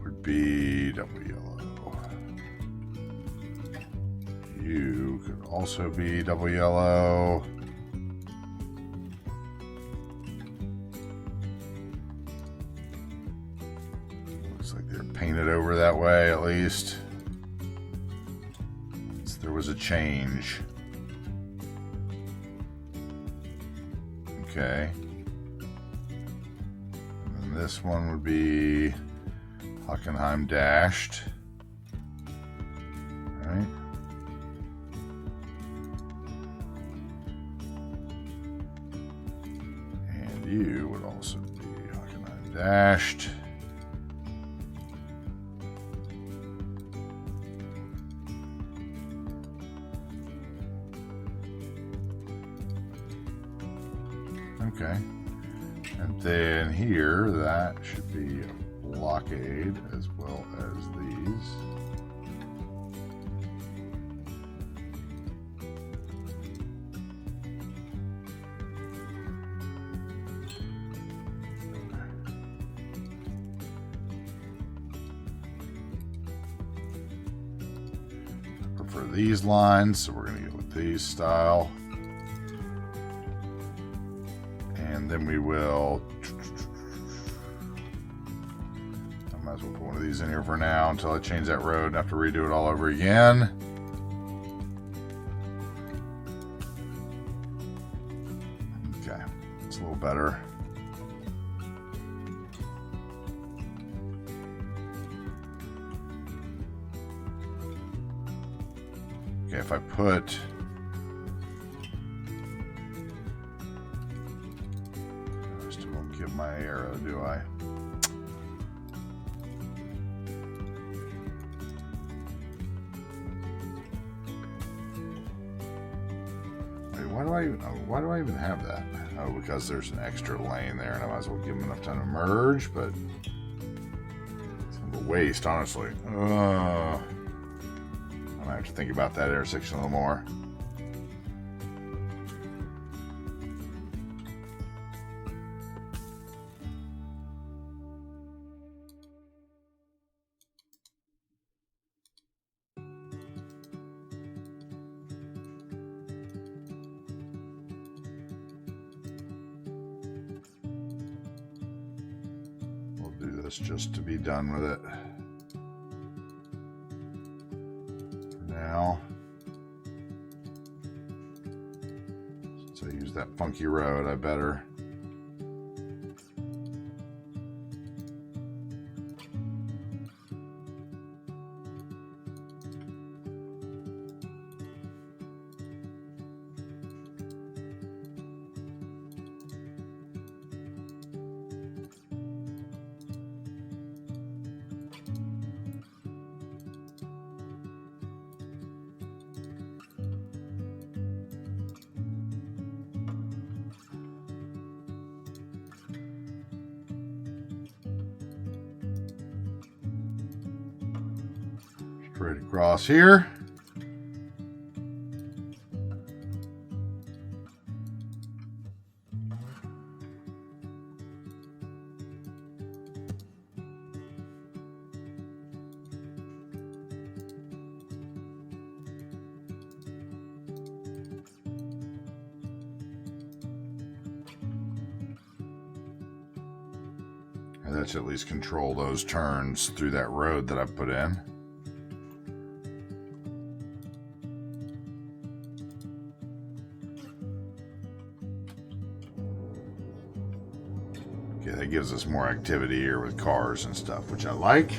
would be double yellow. You could also be double yellow. Painted over that way at least. So there was a change. Okay. And then this one would be Hockenheim dashed. All right. And you would also be Hockenheim dashed. Okay, and then here, that should be a blockade as well as these. I prefer these lines, so we're going to go with these style. And then we will, I might as well put one of these in here for now until I change that road and have to redo it all over again. Okay, it's a little better. Okay, if I put my arrow, do I? Wait, why do I even have that? Oh, because there's an extra lane there, and I might as well give them enough time to merge, but it's kind of a waste, honestly. I might have to think about that intersection a little more. Just to be done with it for now. Since I use that funky road, I better straight across here. And that should at least control those turns through that road that I put in. Okay, that gives us more activity here with cars and stuff, which I like.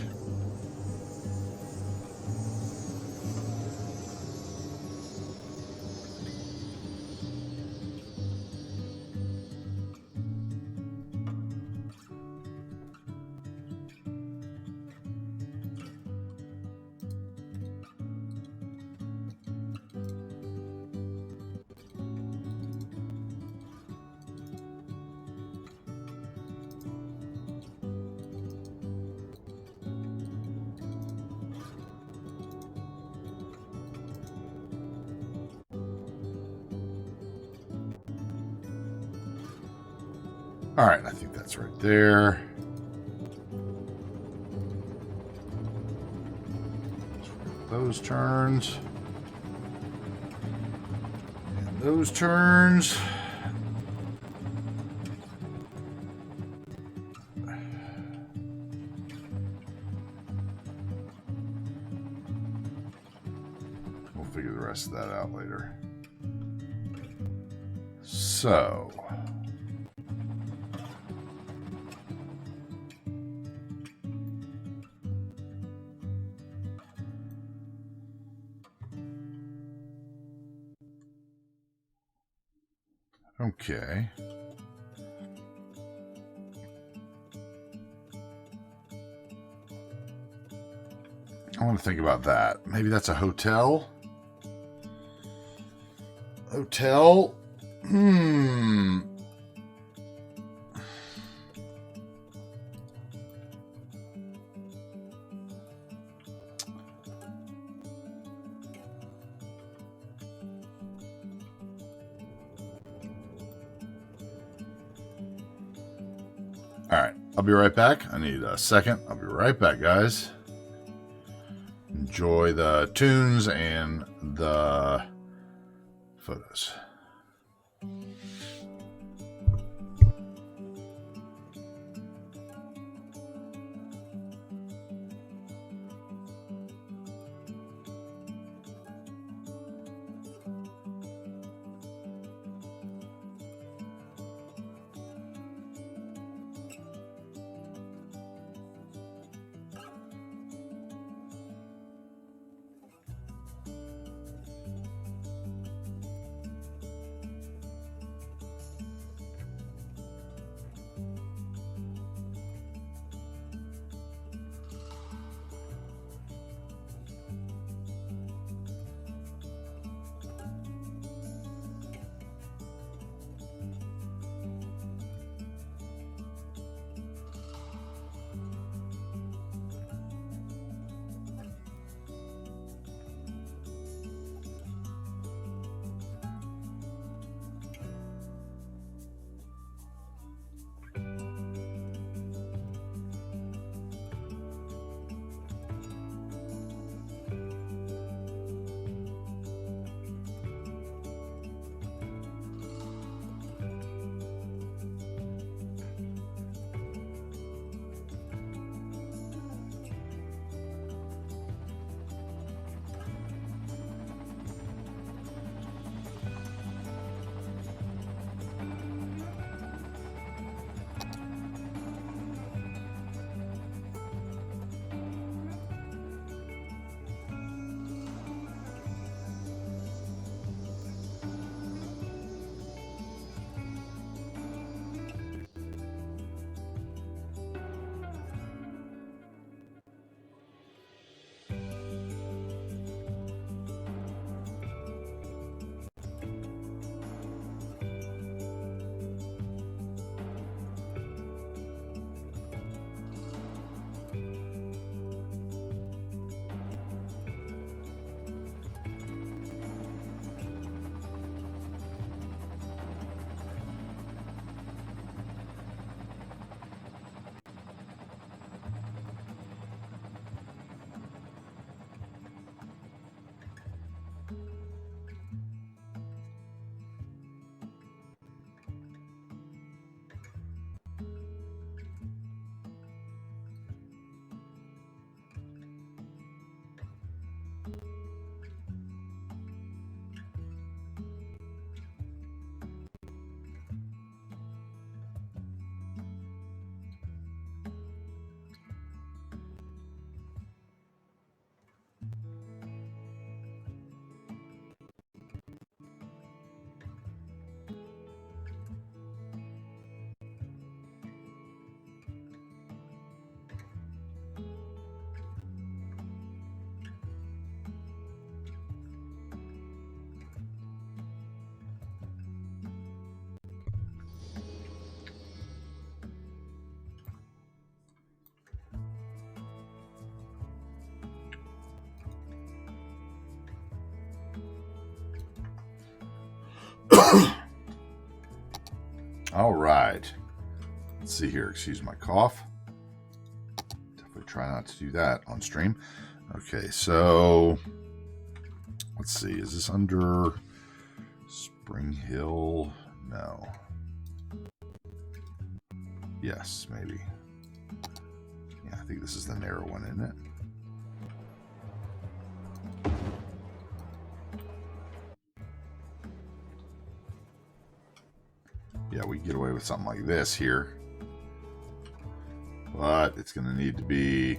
All right, I think that's right there. Those turns. And those turns. We'll figure the rest of that out later. So... okay. I want to think about that. Maybe that's a hotel? Hotel? All right, I'll be right back. I need a second. I'll be right back, guys. Enjoy the tunes and the photos. All right. Let's see here. Excuse my cough. Definitely try not to do that on stream. Okay, so let's see. Is this under Spring Hill? No. Yes, maybe. Yeah, I think this is the narrow one, isn't it? Yeah, we can get away with something like this here. But it's going to need to be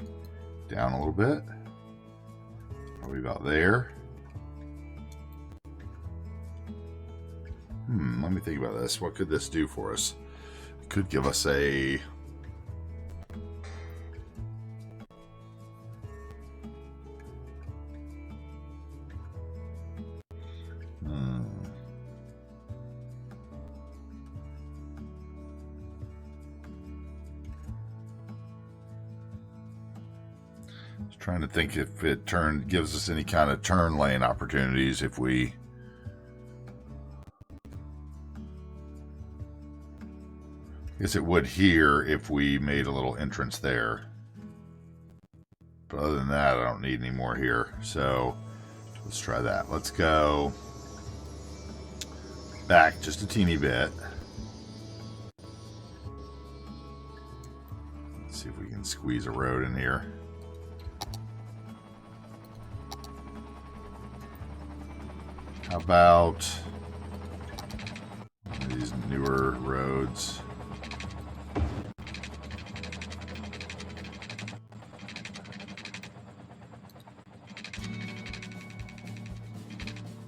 down a little bit. Probably about there. Let me think about this. What could this do for us? It could give us a... Trying to think if it gives us any kind of turn lane opportunities if we... I guess it would here if we made a little entrance there. But other than that, I don't need any more here. So let's try that. Let's go back just a teeny bit. Let's see if we can squeeze a road in here. How about one of these newer roads?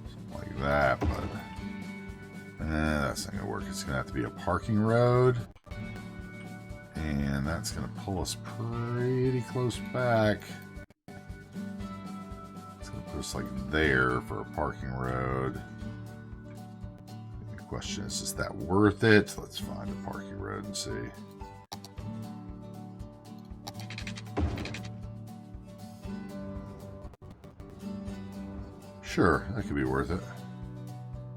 Something like that, but that's not going to work. It's going to have to be a parking road. And that's going to pull us pretty close back. Just like there for a parking road. The question is that worth it? Let's find a parking road and see. Sure, that could be worth it.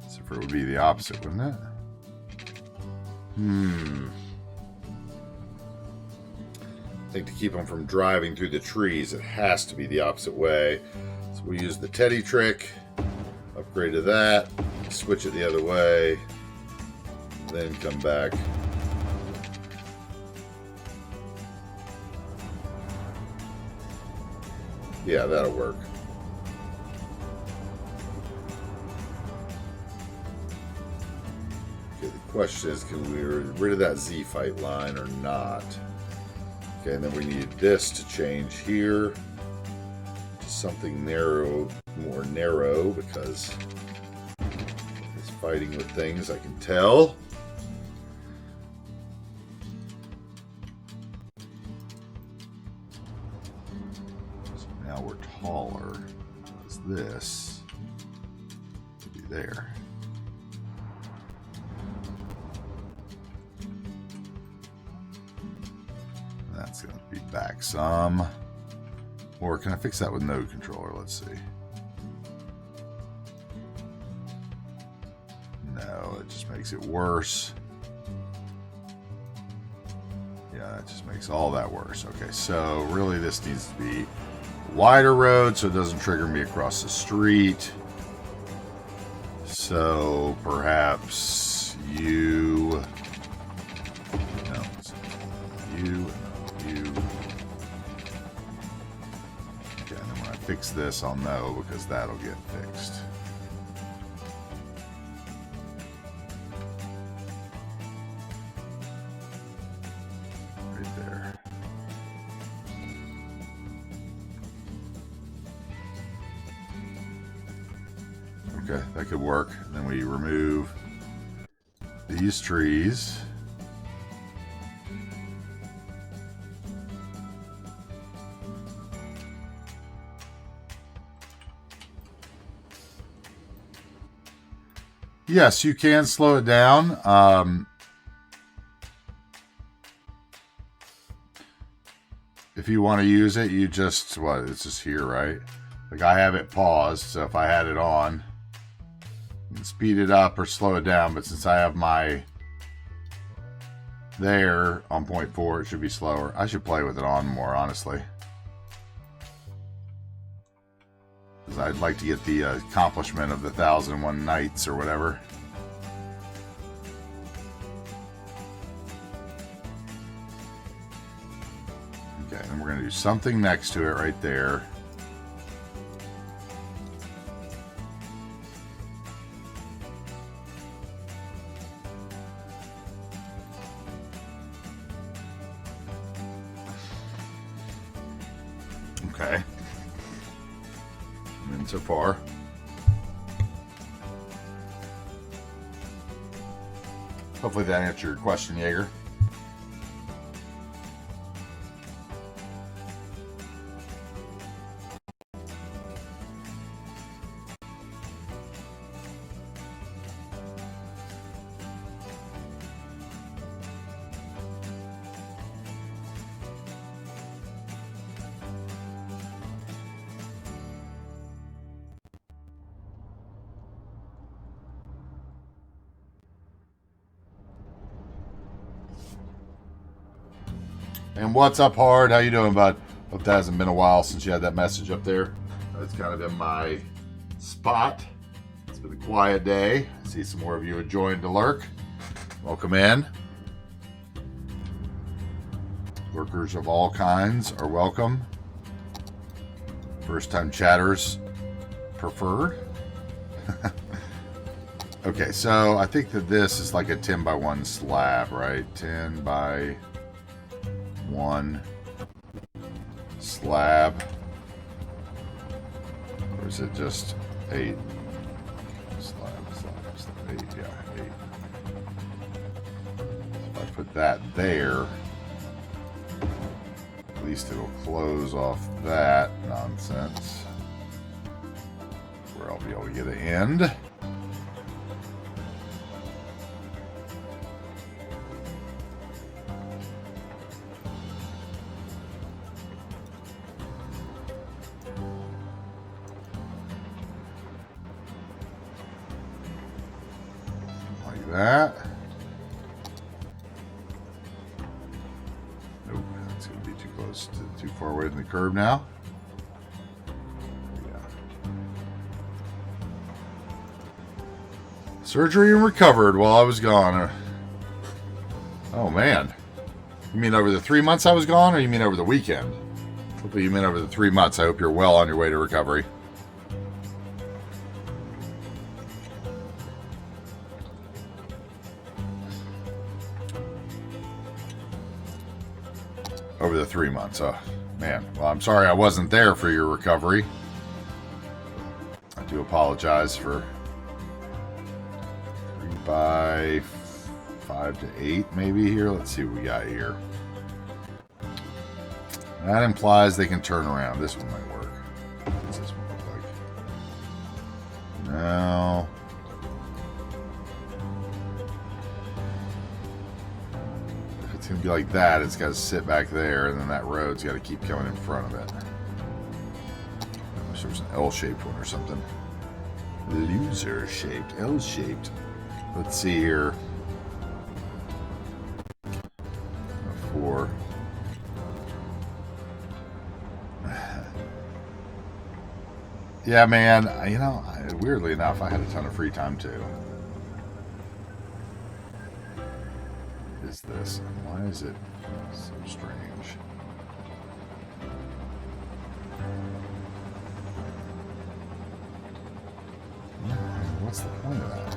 Except for it would be the opposite, wouldn't it? I think to keep them from driving through the trees, it has to be the opposite way. So we use the Teddy trick, upgrade to that, switch it the other way, then come back. Yeah, that'll work. Okay, the question is, can we get rid of that Z fight line or not? Okay, and then we need this to change here. Something narrow, more narrow, because it's fighting with things, I can tell. So now we're taller, because this would be there. And that's going to be back some. Or can I fix that with node controller? Let's see. No, it just makes it worse. Yeah, it just makes all that worse. Okay, so really this needs to be a wider road so it doesn't trigger me across the street. So perhaps you... No, you... Fix this, I'll know, because that'll get fixed. Right there. Okay, that could work. And then we remove these trees. Yes, you can slow it down. If you want to use it, you just, it's just here, right? Like I have it paused, so if I had it on, you can speed it up or slow it down, but since I have my there on 0.4, it should be slower. I should play with it on more, honestly. Because I'd like to get the accomplishment of the 1,001 nights or whatever. Okay, and we're going to do something next to it right there. Okay. I'm in so far. Hopefully that answered your question, Jaeger. And what's up, Hard? How you doing, bud? Hope that hasn't been a while since you had that message up there. That's kind of in my spot. It's been a quiet day. I see some more of you are joined to lurk. Welcome in. Lurkers of all kinds are welcome. First-time chatters preferred. Okay, so I think that this is like a 10 by 1 slab, right? 10 by 1 slab, or is it just 8 slab 8? Yeah, 8. So if I put that there, at least it'll close off that nonsense, where I'll be able to get an end. That. Nope, that's going to be too close to too far away from the curb now. Yeah. Surgery and recovered while I was gone. Oh man. You mean over the 3 months I was gone, or you mean over the weekend? Hopefully you mean over the 3 months. I hope you're well on your way to recovery. Over the 3 months. Oh, man. Well, I'm sorry I wasn't there for your recovery. I do apologize for 3 by 5 to 8 maybe here. Let's see what we got here. That implies they can turn around. This one might work. What does this one look like? No. It's going to be like that. It's got to sit back there, and then that road's got to keep coming in front of it. I wish there was an L-shaped one or something. Loser-shaped, L-shaped. Let's see here. 4. Yeah, man. You know, weirdly enough, I had a ton of free time too. Is this? Why is it so strange? What's the point of that?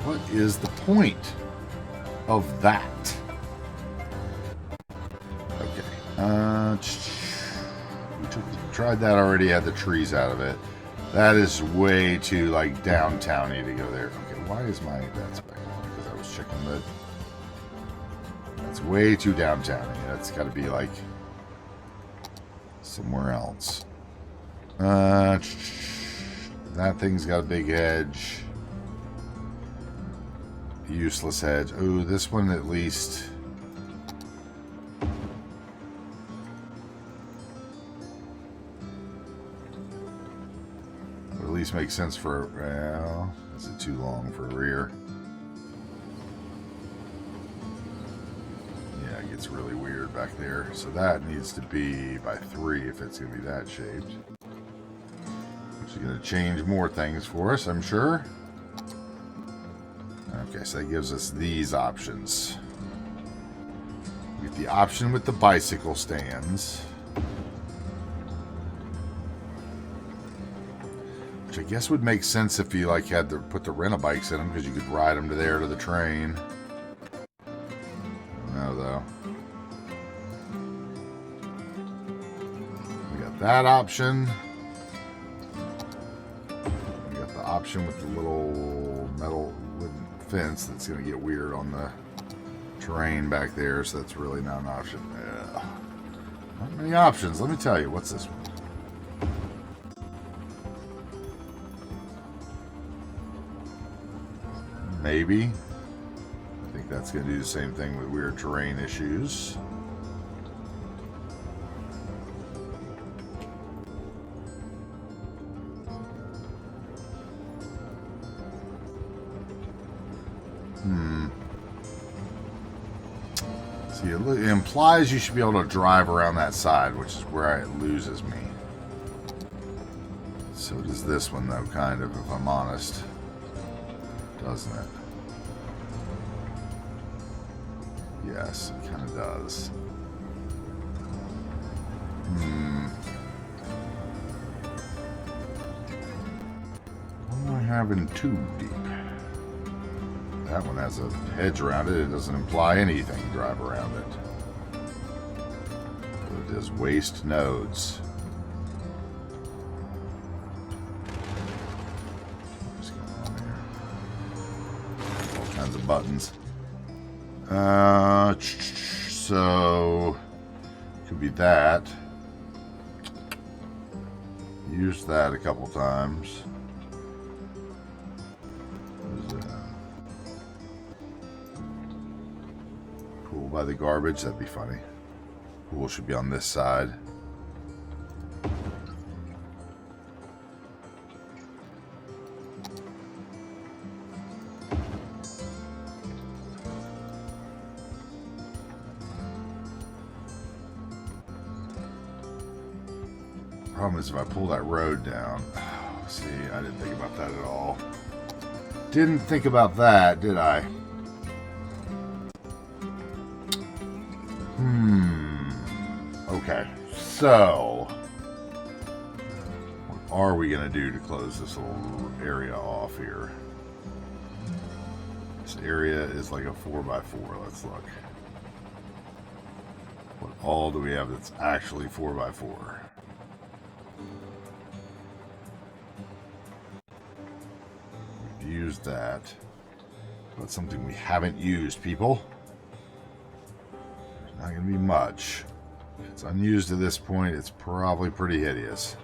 What is the point of that? Okay. We tried that already. Had the trees out of it. That is way too like downtowny to go there. Okay. Why is my that's back on? Because I was checking the. It's way too downtowny. That's got to be like somewhere else. That thing's got a big edge. Useless edge. Oh, this one at least. At least makes sense for. Well, too long for a rear. Yeah, it gets really weird back there. So that needs to be by 3 if it's going to be that shaped. Which is going to change more things for us, I'm sure. Okay, so that gives us these options. We get the option with the bicycle stands. Which I guess would make sense if you like had to put the rent-a-bikes in them, because you could ride them to there to the train. No, though. We got that option. We got the option with the little metal wooden fence that's going to get weird on the terrain back there, so that's really not an option. Yeah. Not many options, let me tell you. What's this one? Maybe. I think that's going to do the same thing with weird terrain issues. See, it implies you should be able to drive around that side, which is where it loses me. So does this one, though, kind of, if I'm honest. Doesn't it? Yes, it kind of does. What am I having too deep? That one has a hedge around it. It doesn't imply anything. Drive around it. It is waste nodes. What's going on here? All kinds of buttons. So could be that. Used that a couple times. Pool by the garbage, that'd be funny. Pool should be on this side. Problem is if I pull that road down. Oh, see, I didn't think about that at all. Didn't think about that, did I? Okay, so what are we going to do to close this little area off here? This area is like a 4x4. Let's look. What all do we have that's actually 4x4? We've used that. That's something we haven't used, people. There's not going to be much. If it's unused at this point, it's probably pretty hideous.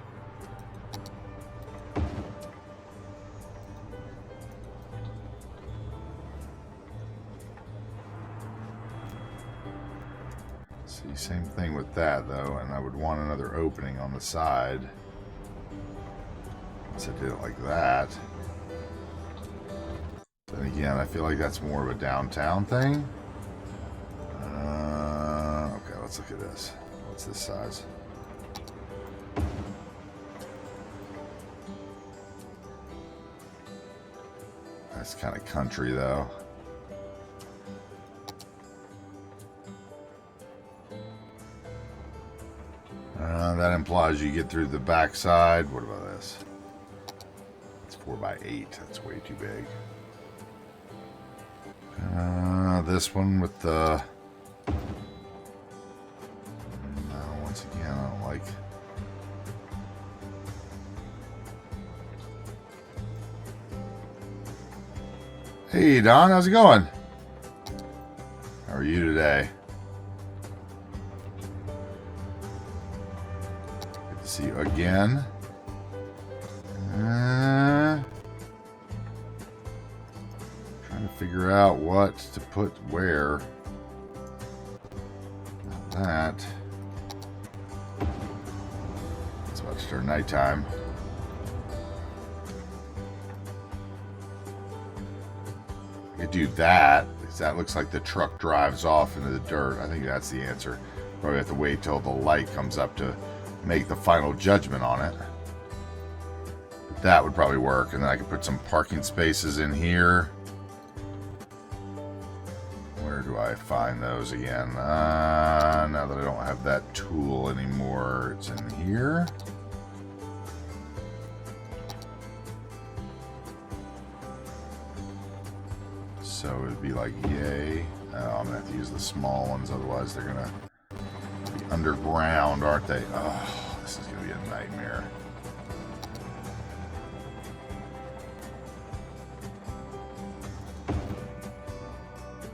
See, same thing with that, though, and I would want another opening on the side. Once I did it like that. Then again, I feel like that's more of a downtown thing. Okay, let's look at this. What's this size? That's kind of country, though. That implies you get through the backside. What about this? It's 4x8. That's way too big. This one with the... Once again, I don't like... Hey, Don, how's it going? How are you today? Good to see you again. Trying to figure out what to put where. Not that. It's about to start nighttime. I could do that, because that looks like the truck drives off into the dirt. I think that's the answer. Probably have to wait till the light comes up to make the final judgment on it. But that would probably work. And then I could put some parking spaces in here. Where do I find those again? Now that I don't have that tool anymore, it's in here. So it would be like, yay. Oh, I'm going to have to use the small ones, otherwise they're going to be underground, aren't they? Oh, this is going to be a nightmare.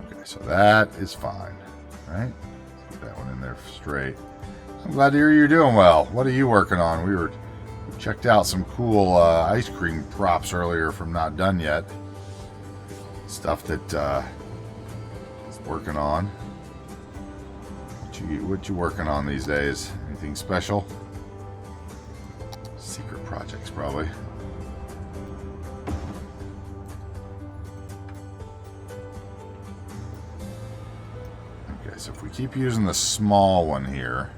Okay, so that is fine, right? Let's get that one in there straight. I'm glad to hear you're doing well. What are you working on? We checked out some cool ice cream props earlier from Not Done Yet. Stuff that is working on. What you working on these days? Anything special? Secret projects, probably. Okay, so if we keep using the small one here,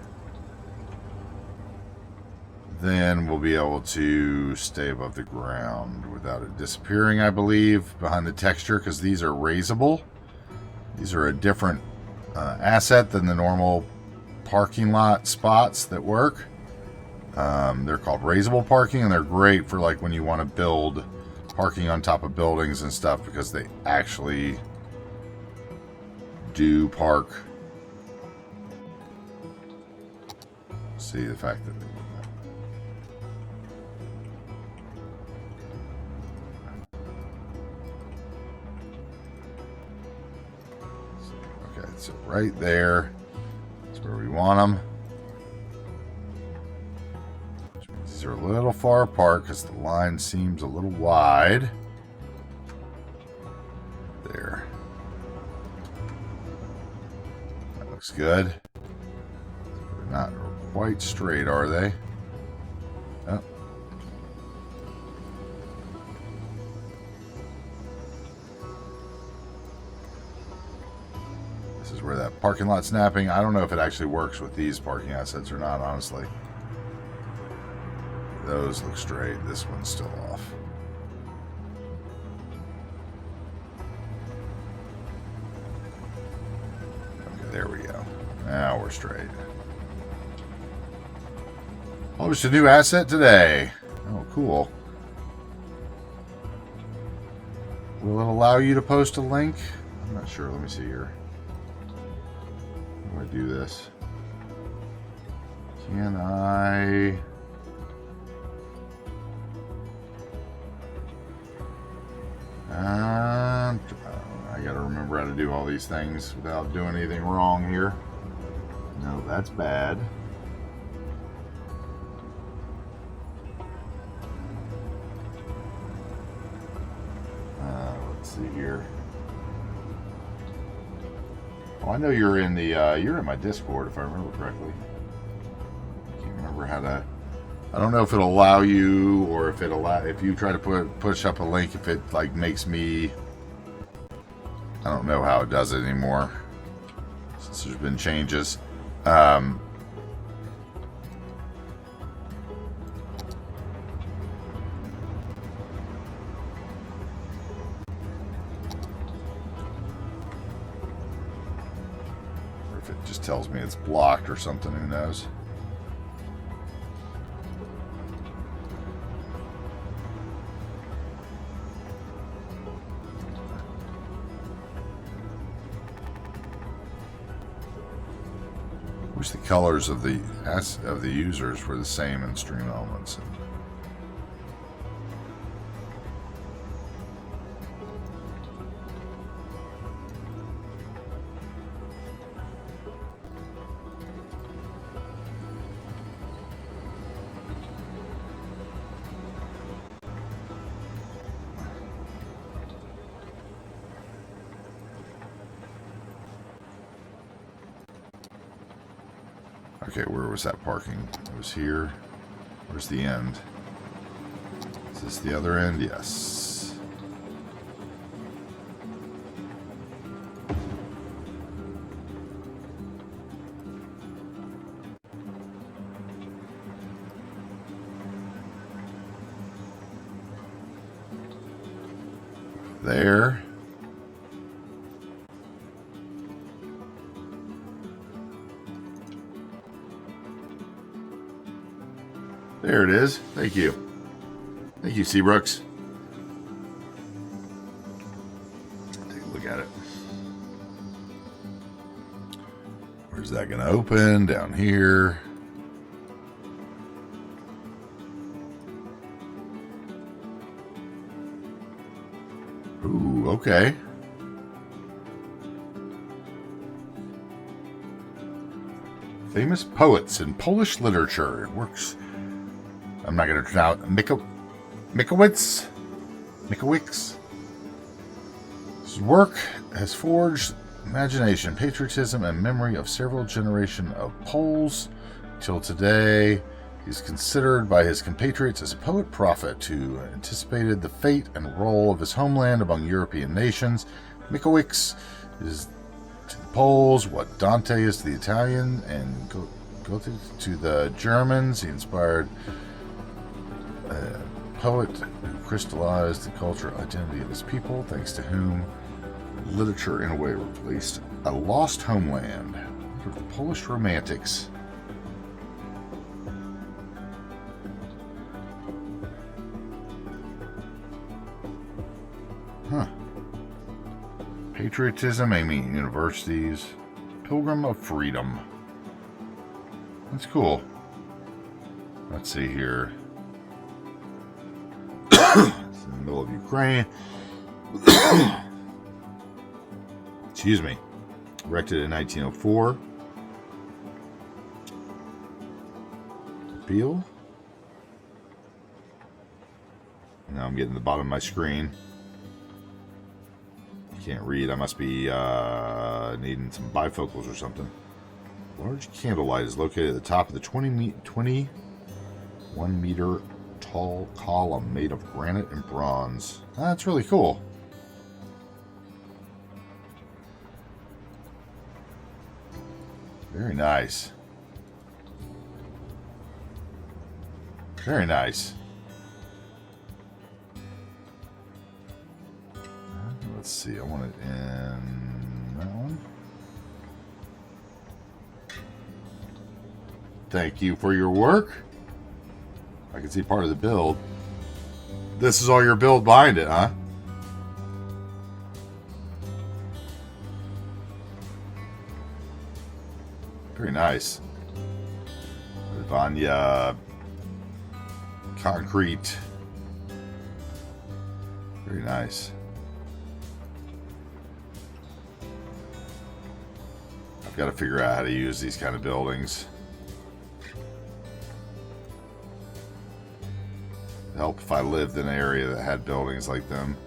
then we'll be able to stay above the ground without it disappearing, I believe, behind the texture, because these are raisable. These are a different asset than the normal parking lot spots that work. They're called raisable parking, and they're great for like when you want to build parking on top of buildings and stuff, because they actually do park. See the fact that so right there, that's where we want them. Which means these are a little far apart because the line seems a little wide. There. That looks good. They're not quite straight, are they? Oh. Where that parking lot snapping, I don't know if it actually works with these parking assets or not, honestly. Those look straight. This one's still off. Okay, there we go. Now we're straight. Published a new asset today. Oh, cool. Will it allow you to post a link? I'm not sure. Let me see here. How do I do this? Can I... I gotta remember how to do all these things without doing anything wrong here. No, that's bad. Let's see here. Oh, I know you're in the you're in my Discord if I remember correctly. I can't remember how to. I don't know if it'll allow you, or if if you try to push up a link, if it like makes me. I don't know how it does it anymore since there's been changes. Or if it just tells me it's blocked or something, who knows? Wish the colors of the users were the same in Stream Elements. Okay, where was that parking? It was here. Where's the end? Is this the other end? Yes. there. There it is. Thank you. Thank you, Seabrooks. Take a look at it. Where's that going to open? Down here. Ooh, okay. Famous poets in Polish literature. It works. I'm not going to turn out Mikowicz. His work has forged imagination, patriotism, and memory of several generations of Poles. Till today, he's considered by his compatriots as a poet prophet who anticipated the fate and role of his homeland among European nations. Mikowicz is to the Poles what Dante is to the Italian and Goethe to the Germans. He inspired a poet who crystallized the cultural identity of his people, thanks to whom literature in a way replaced a lost homeland. What are the Polish Romantics? Huh. Patriotism aiming at universities. Pilgrim of Freedom. That's cool. Let's see here. It's in the middle of Ukraine. Excuse me. Erected in 1904. Appeal. Now I'm getting to the bottom of my screen. Can't read. I must be needing some bifocals or something. Large candlelight is located at the top of the 21 meter tall column made of granite and bronze. That's really cool. Very nice. Very nice. Let's see. I want it in that one. Thank you for your work. I can see part of the build. This is all your build behind it, huh? Very nice. Vanya concrete. Very nice. I've got to figure out how to use these kind of buildings. It'd help if I lived in an area that had buildings like them.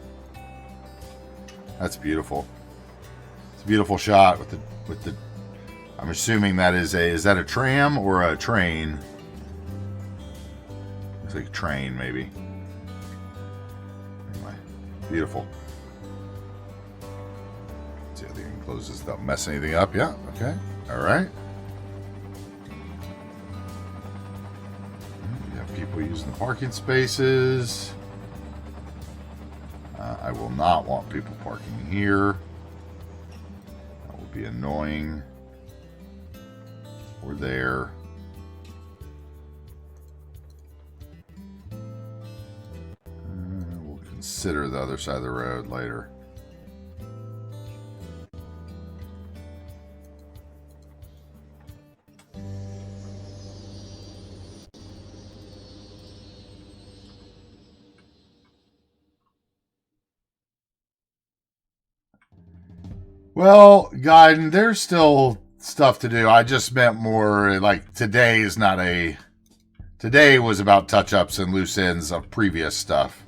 That's beautiful. It's a beautiful shot with the I'm assuming that is that a tram or a train? Looks like a train, maybe. Anyway, beautiful. Let's see if I can close this without messing anything up. Yeah, okay. All right. You have people using the parking spaces. I will not want people parking here. That will be annoying. We're there. We'll consider the other side of the road later. Well, Guiden, there's still stuff to do. I just meant more like today is not a... Today was about touch-ups and loose ends of previous stuff.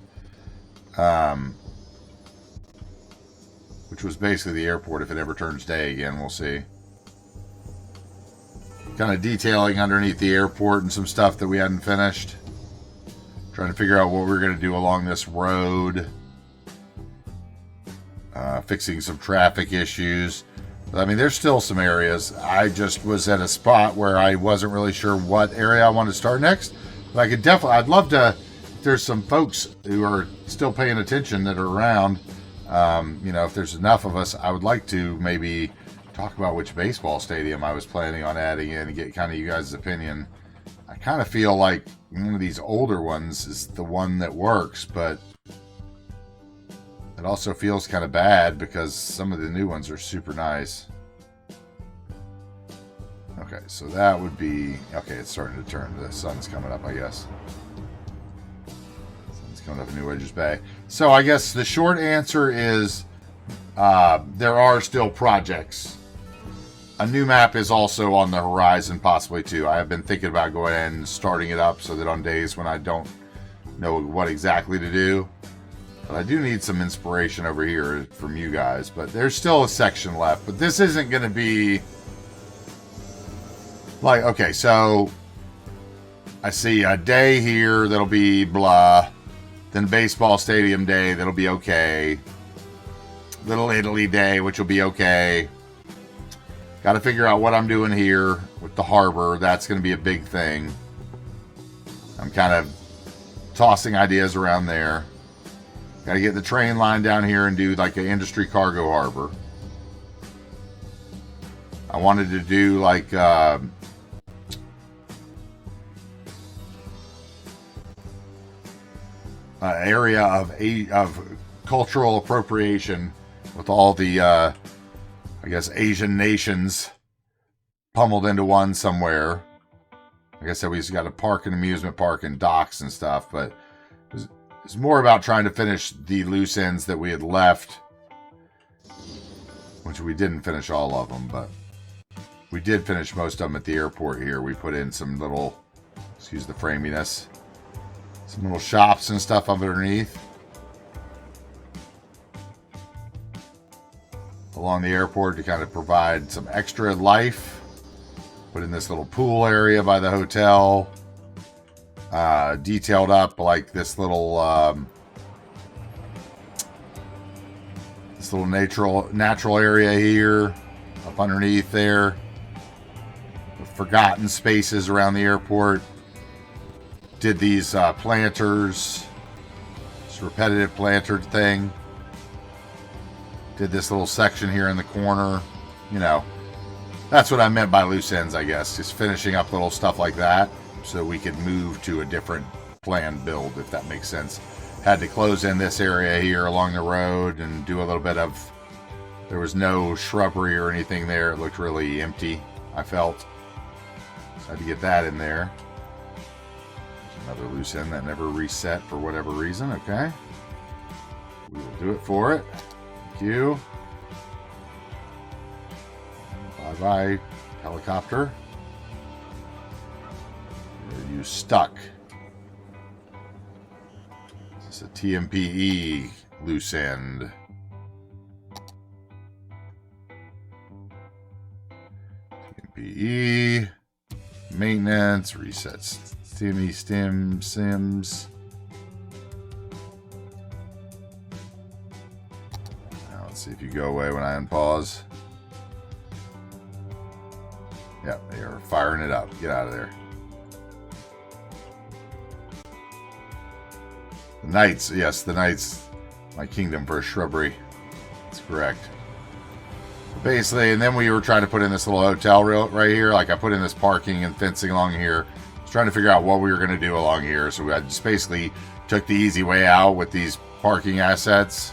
Which was basically the airport. If it ever turns day again, we'll see. Kind of detailing underneath the airport and some stuff that we hadn't finished. Trying to figure out what we're going to do along this road. Fixing some traffic issues. I mean, there's still some areas. I just was at a spot where I wasn't really sure what area I wanted to start next. But I could definitely, I'd love to, if there's some folks who are still paying attention that are around, You know, if there's enough of us, I would like to maybe talk about which baseball stadium I was planning on adding in and get kind of you guys' opinion. I kind of feel like one of these older ones is the one that works, but it also feels kind of bad because some of the new ones are super nice. Okay, so that would be... Okay, it's starting to turn. The sun's coming up, I guess. Sun's coming up in New Wedges Bay. So I guess the short answer is there are still projects. A new map is also on the horizon, possibly too. I have been thinking about going in and starting it up so that on days when I don't know what exactly to do. But I do need some inspiration over here from you guys. But there's still a section left. But this isn't going to be... Like, okay, so... I see a day here that'll be blah. Then baseball stadium day, that'll be okay. Little Italy day, which will be okay. Got to figure out what I'm doing here with the harbor. That's going to be a big thing. I'm kind of tossing ideas around there. Got to get the train line down here and do like an industry cargo harbor. I wanted to do like an area of cultural appropriation with all the I guess Asian nations pummeled into one somewhere. Like I said, we just got a park and amusement park and docks and stuff, but it's more about trying to finish the loose ends that we had left, which we didn't finish all of them, but we did finish most of them at the airport here. We put in some little, excuse the framiness, some little shops and stuff underneath along the airport to kind of provide some extra life. Put in this little pool area by the hotel. Detailed up like this little natural area here up underneath there. The forgotten spaces around the airport. Did these planters, this repetitive planter thing. Did this little section here in the corner. You know, that's what I meant by loose ends, I guess. Just finishing up little stuff like that so we could move to a different planned build, if that makes sense. Had to close in this area here along the road and do a little bit of... There was no shrubbery or anything there. It looked really empty, I felt. So I had to get that in there. Another loose end that never reset for whatever reason. Okay. We will do it for it. Thank you. Bye-bye, helicopter. Are you stuck? Is this a TMPE loose end? TMPE. Maintenance. Resets. Sims. Now let's see if you go away when I unpause. Yep, they are firing it up. Get out of there. The Knights, yes, the Knights, my kingdom for a shrubbery. That's correct. Basically, and then we were trying to put in this little hotel right here. Like I put in this parking and fencing along here. Trying to figure out what we were going to do along here. So I just basically took the easy way out with these parking assets.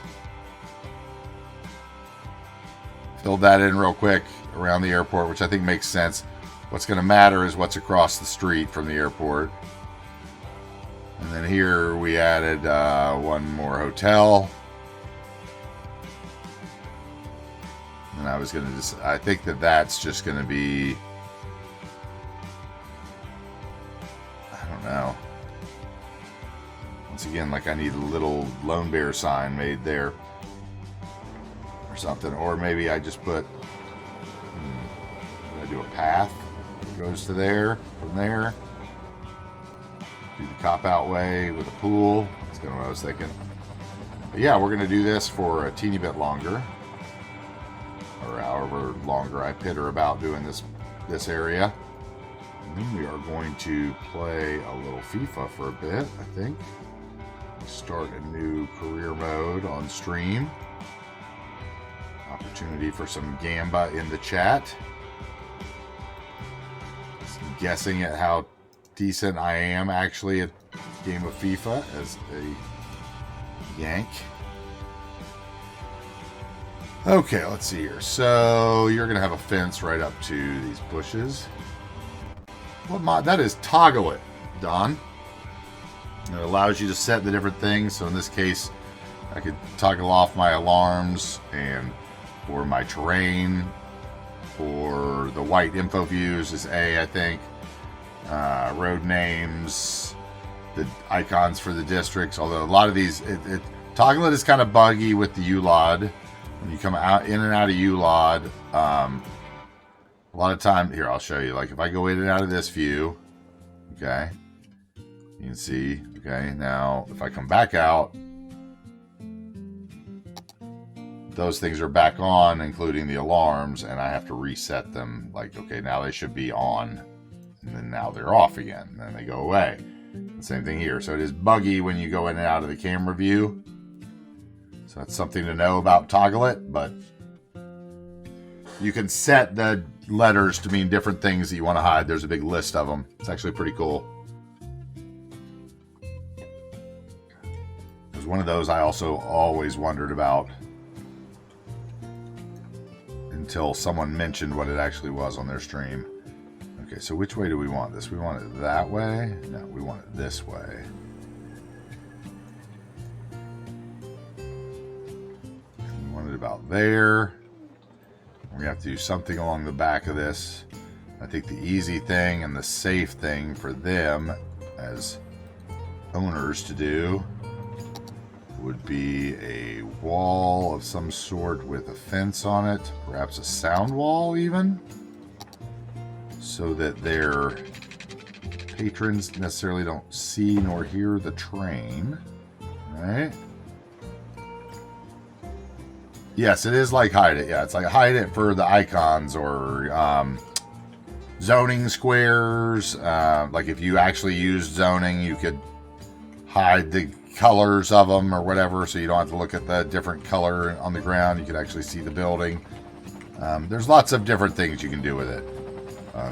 Filled that in real quick around the airport, which I think makes sense. What's going to matter is what's across the street from the airport. And then here we added one more hotel. And I was going to just, I think that that's just going to be, now. Once again, like I need a little lone bear sign made there or something, or maybe I just put I do a path that goes to there from there, do the cop out way with a pool. That's kind of what I was thinking. But yeah, we're gonna do this for a teeny bit longer, or however longer I pitter about doing this area. And then we are going to play a little FIFA for a bit, I think. Start a new career mode on stream. Opportunity for some gamba in the chat. Some guessing at how decent I am actually at the game of FIFA as a Yank. Okay, let's see here. So you're going to have a fence right up to these bushes. What mod? That is Toggle It, Don. It allows you to set the different things. So in this case, I could toggle off my alarms and for my terrain. For the white info views is A, I think. Road names, the icons for the districts. Although a lot of these, Toggle It is kind of buggy with the ULOD. When you come out in and out of ULOD, a lot of time here I'll show you. Like if I go in and out of this view, okay, you can see. Okay, now if I come back out, those things are back on, including the alarms, and I have to reset them. Like okay, now they should be on, and then now they're off again, and then they go away. The same thing here. So it is buggy when you go in and out of the camera view. So that's something to know about Toggle It, but you can set the letters to mean different things that you want to hide. There's a big list of them. It's actually pretty cool. There's one of those I also always wondered about until someone mentioned what it actually was on their stream. Okay, so which way do we want this? We want it that way? No, we want it this way. Want it about there. We have to do something along the back of this. I think the easy thing and the safe thing for them as owners to do would be a wall of some sort with a fence on it, perhaps a sound wall even, so that their patrons necessarily don't see nor hear the train, right? Yes, it is like Hide It. Yeah, it's like Hide It for the icons or zoning squares. Like if you actually used zoning, you could hide the colors of them or whatever, so you don't have to look at the different color on the ground. You could actually see the building. There's lots of different things you can do with it.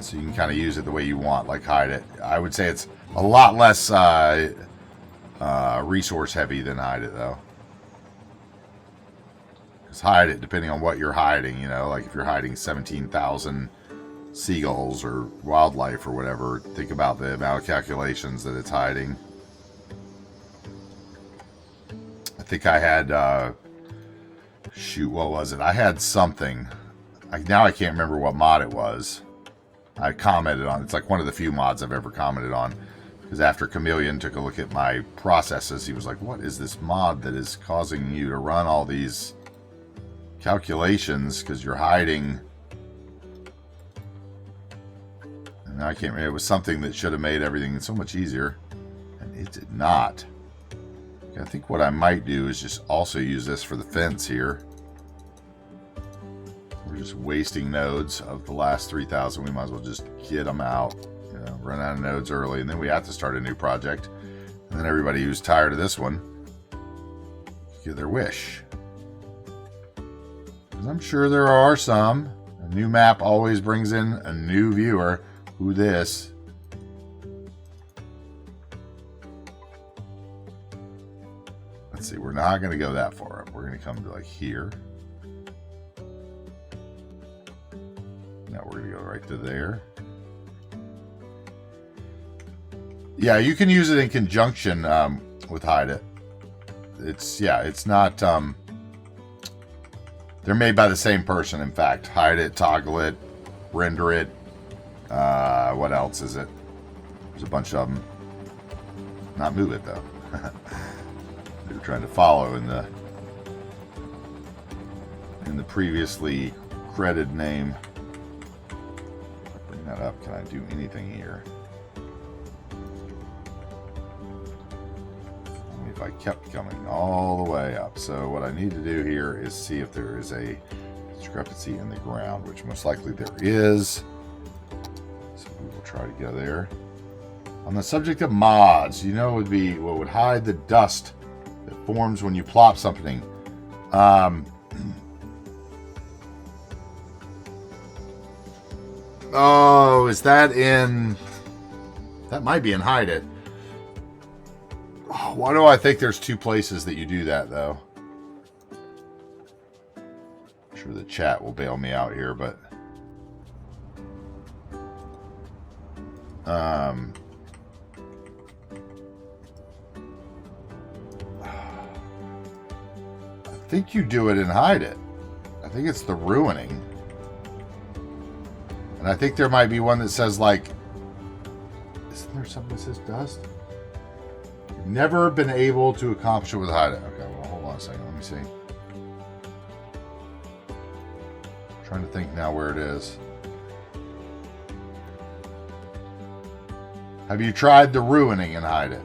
So you can kind of use it the way you want, like Hide It. I would say it's a lot less resource heavy than Hide It, though. Hide it depending on what you're hiding, you know, like if you're hiding 17,000 seagulls or wildlife or whatever, think about the amount of calculations that it's hiding. I think I had shoot, what was it? I had something. Now I can't remember what mod it was. I commented on it. It's like one of the few mods I've ever commented on, because after Chameleon took a look at my processes, he was like, what is this mod that is causing you to run all these calculations because you're hiding? And I can't remember. It was something that should have made everything so much easier, and it did not. Okay, I think what I might do is just also use this for the fence here. We're just wasting nodes of the last 3,000. We might as well just get them out, you know, run out of nodes early, and then we have to start a new project, and then everybody who's tired of this one get their wish. I'm sure there are some. A new map always brings in a new viewer. Who this? Let's see. We're not going to go that far up. We're going to come to like here. Now we're going to go right to there. Yeah, you can use it in conjunction with Hide It. It's not... They're made by the same person, in fact. Hide It, Toggle It, Render It. What else is it? There's a bunch of them. Not Move It, though. They were trying to follow in the previously credited name. Bring that up. Can I do anything here? If I kept coming all the way up. So what I need to do here is see if there is a discrepancy in the ground, which most likely there is. So we will try to go there. On the subject of mods, you know, would be what would hide the dust that forms when you plop something. Oh, is that in... That might be in Hide It. Oh, why do I think there's two places that you do that, though? I'm sure the chat will bail me out here, but... I think you do it in Hide It. I think it's the Ruining. And I think there might be one that says, like... Isn't there something that says Dust? Never been able to accomplish it with Hide It. Okay, well, hold on a second. Let me see. I'm trying to think now where it is. Have you tried the Ruining and Hide It?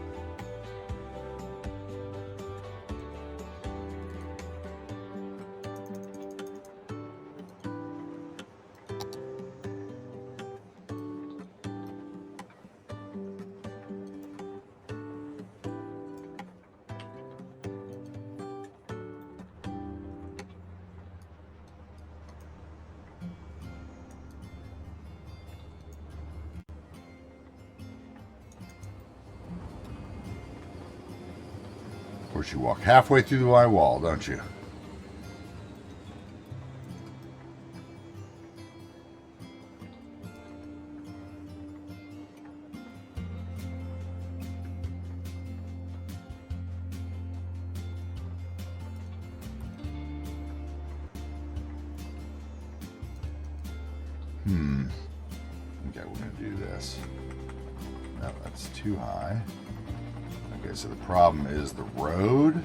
Of course, you walk halfway through my wall, don't you? Okay, we're going to do this. No, that's too high. Okay, so the problem is the road.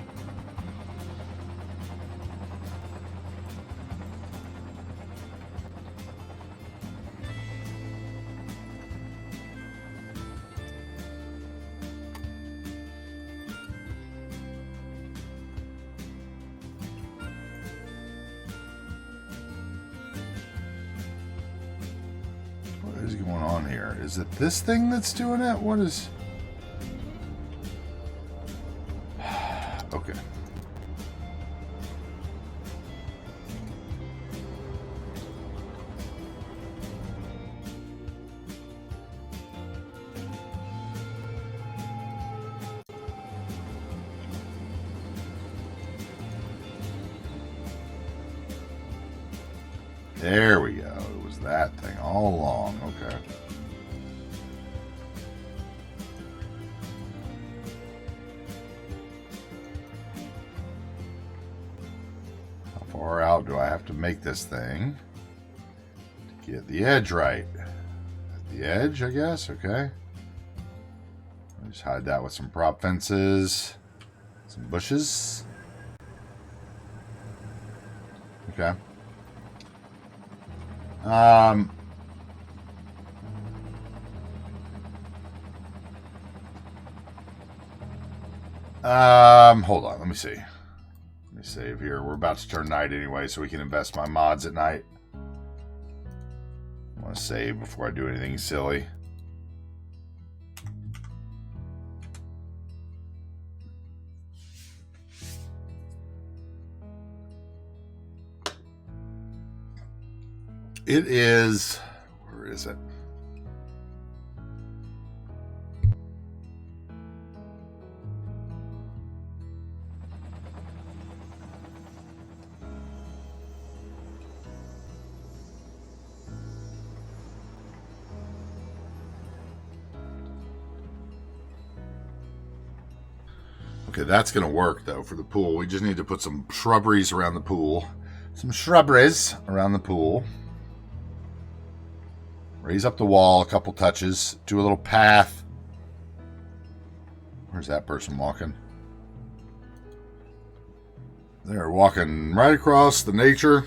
What is going on here? Is it this thing that's doing it? What is... Okay. There we go. It was that thing all along. Okay. Far out do I have to make this thing to get the edge right? At the edge, I guess. Okay. I'll just hide that with some prop fences, some bushes. Okay. Hold on. Let me see. Let me save here. We're about to turn night anyway, so we can invest my mods at night. I want to save before I do anything silly. It is... Where is it? Okay, that's going to work, though, for the pool. We just need to put some shrubberies around the pool. Some shrubberies around the pool. Raise up the wall a couple touches. Do a little path. Where's that person walking? They're walking right across the nature.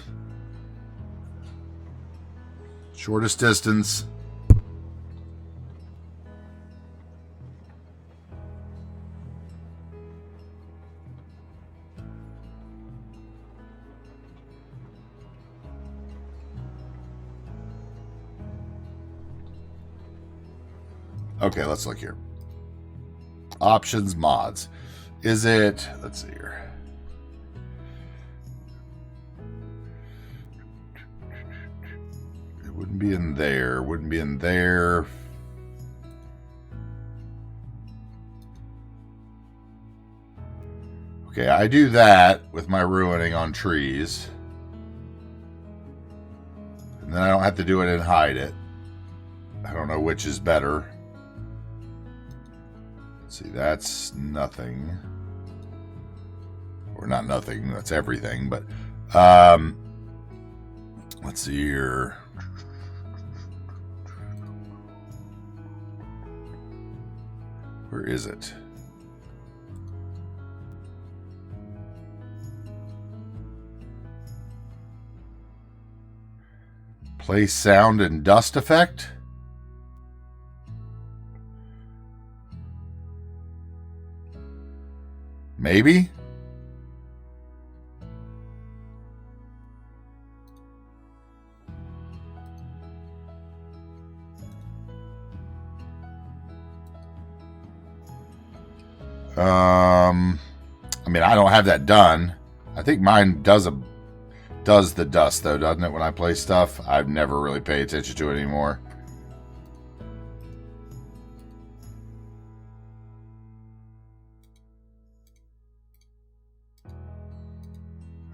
Shortest distance. Okay, let's look here. Options, mods. Is it... Let's see here. It would Wouldn't be in there. Wouldn't be in there. Okay, I do that with my ruining on trees. And then I don't have to do it and hide it. I don't know which is better. Let's see, that's nothing. Or not nothing, that's everything, but let's see here. Where is it? Play sound and dust effect? Maybe? I mean, I don't have that done. I think mine does the dust though, doesn't it? When I play stuff, I've never really paid attention to it anymore.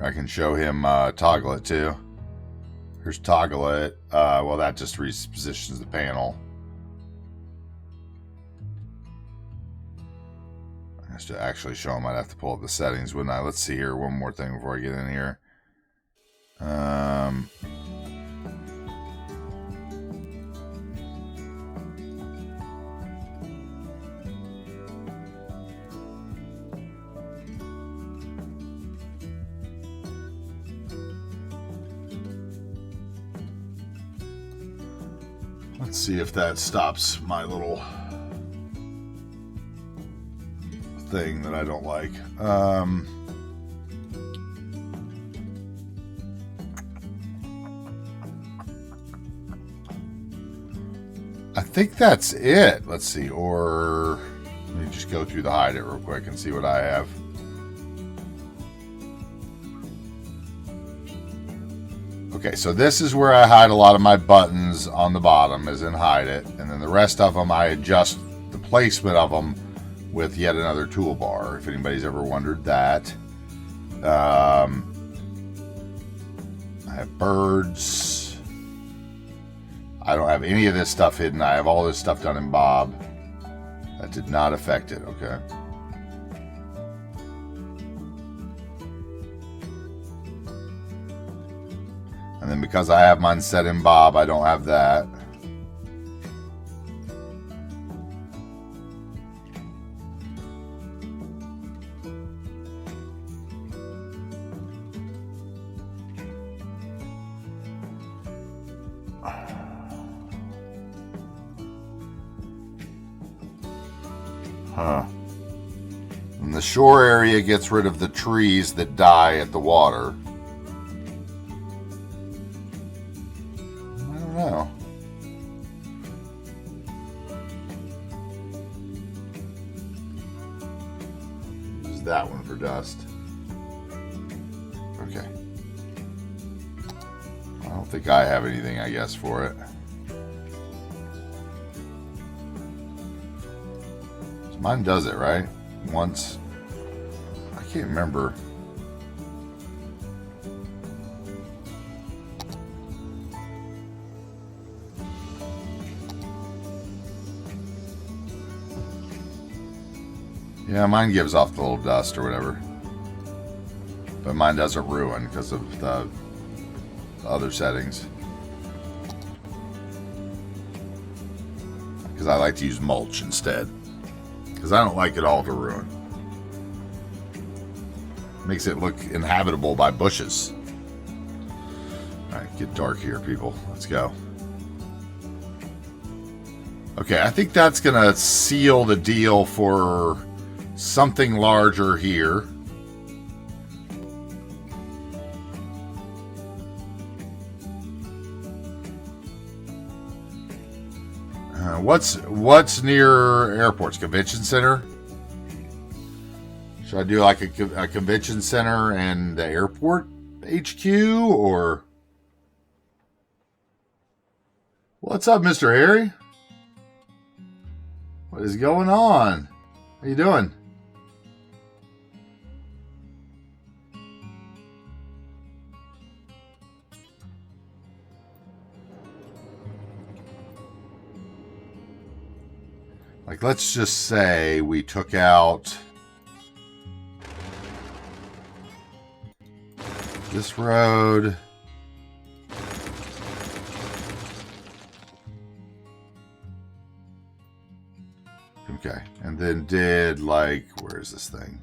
I can show him toggle it too. Here's toggle it. Well, that just repositions the panel. Just to actually show him, I'd have to pull up the settings, wouldn't I? Let's see here. One more thing before I get in here. Let's see if that stops my little thing that I don't like. I think that's it. Let's see, or let me just go through the hide it real quick and see what I have. Okay, so this is where I hide a lot of my buttons on the bottom, is in hide it, and then the rest of them I adjust the placement of them with yet another toolbar, if anybody's ever wondered that. I have birds. I don't have any of this stuff hidden. I have all this stuff done in Bob. That did not affect it. Okay. And then because I have mine set in Bob, I don't have that. Huh. And the shore area gets rid of the trees that die at the water. I don't know. Use that one for dust. Okay. I don't think I have anything, I guess, for it. Mine does it, right? Once. I can't remember. Yeah, mine gives off the little dust or whatever. But mine doesn't ruin because of the other settings. Because I like to use mulch instead. Because I don't like it all to ruin. Makes it look inhabitable by bushes. Alright, get dark here, people. Let's go. Okay, I think that's going to seal the deal for something larger here. What's near airports? Convention center? Should I do like a convention center and the airport HQ, or What's up, Mr. Harry? What is going on? How you doing? Like, let's just say we took out this road. Okay, and then did, like, where is this thing?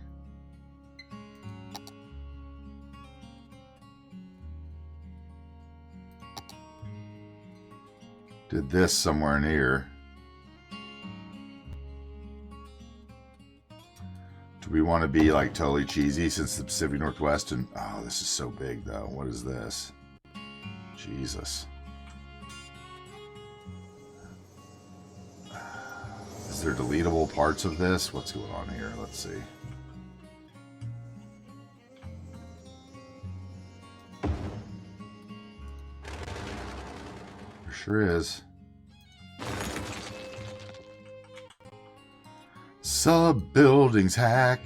Did this somewhere in here. Do we want to be, like, totally cheesy since the Pacific Northwest? And, oh, this is so big, though. What is this? Jesus. Is there deletable parts of this? What's going on here? Let's see. There sure is. Sub-buildings hack.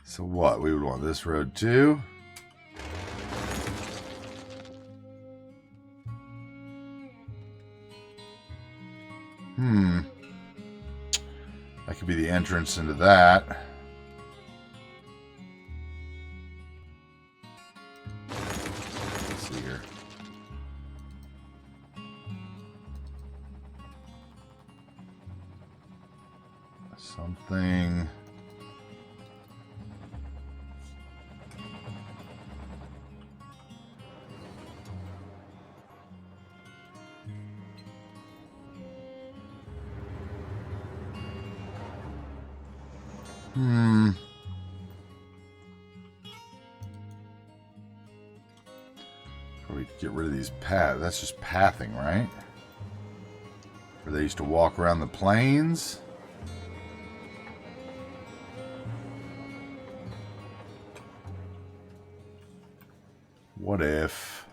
So what? We would want this road too. That could be the entrance into that. Let's see here. Something. Probably get rid of these paths. That's just pathing, right? Where they used to walk around the plains. What if...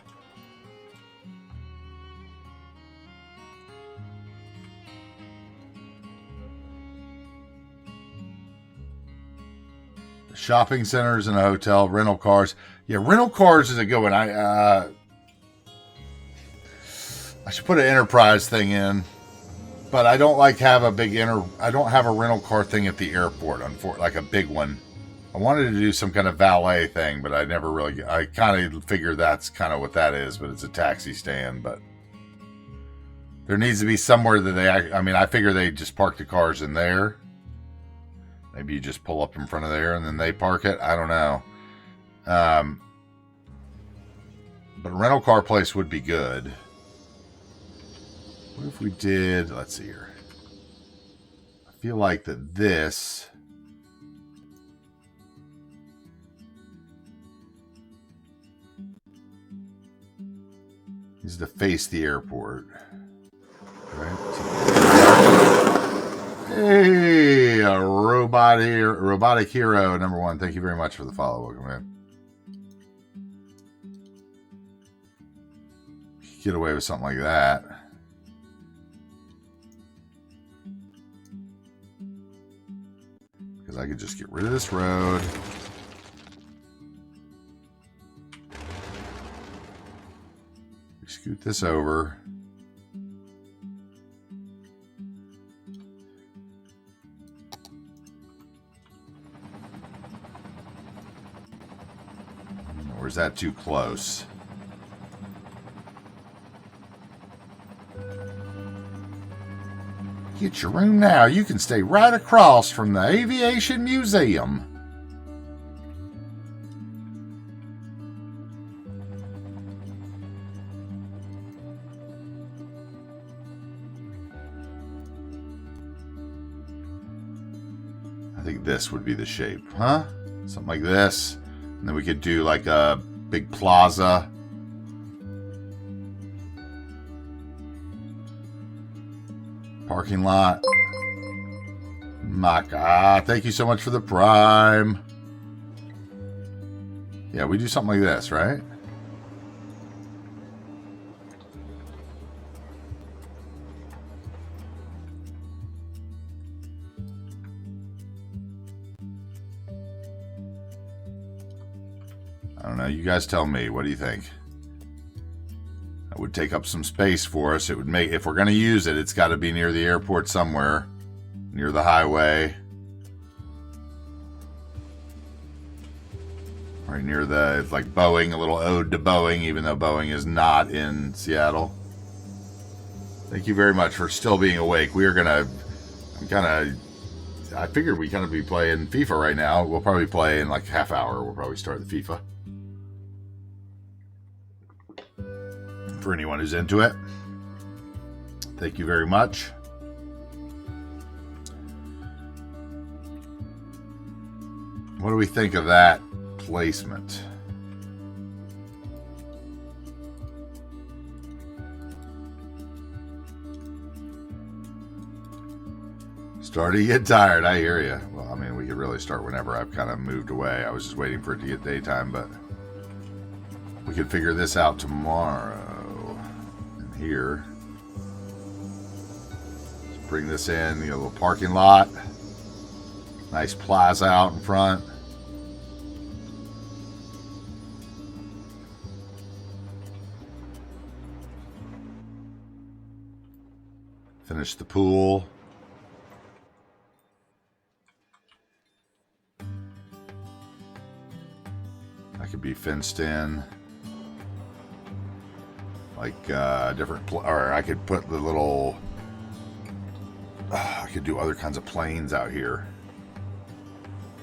shopping centers and a hotel, rental cars. Yeah, rental cars is a good one. I should put an enterprise thing in, but I don't like have a big I don't have a rental car thing at the airport, like a big one. I wanted to do some kind of valet thing, but I never really. I kind of figure that's kind of what that is, but it's a taxi stand. But there needs to be somewhere that they. I mean, I figure they just park the cars in there. Maybe you just pull up in front of there and then they park it. I don't know. But a rental car place would be good. What if we did... Let's see here. I feel like that this... is to face the airport. Right? Hey, a robotic hero #1. Thank you very much for the follow. Welcome in. Get away with something like that. Because I could just get rid of this road. Scoot this over. Or is that too close? Get your room now. You can stay right across from the Aviation Museum. I think this would be the shape, huh? Something like this. And then we could do like a big plaza. Parking lot. Maka, thank you so much for the Prime. Yeah, we do something like this, right? I don't know. You guys tell me. What do you think? That would take up some space for us. It would make, if we're going to use it, it's got to be near the airport somewhere, near the highway. Right near the, it's like Boeing, a little ode to Boeing, even though Boeing is not in Seattle. Thank you very much for still being awake. We are going to, I figured we'd kind of be playing FIFA right now. We'll probably play in like a half hour. We'll probably start the FIFA. For anyone who's into it, thank you very much. What do we think of that placement? Starting to get tired, I hear you. Well, I mean, we could really start whenever. I've kind of moved away. I was just waiting for it to get daytime, but we could figure this out tomorrow. And here, let's bring this in, a little parking lot. Nice plaza out in front. Finish the pool. That could be fenced in. Like different, or I could put the little, I could do other kinds of planes out here.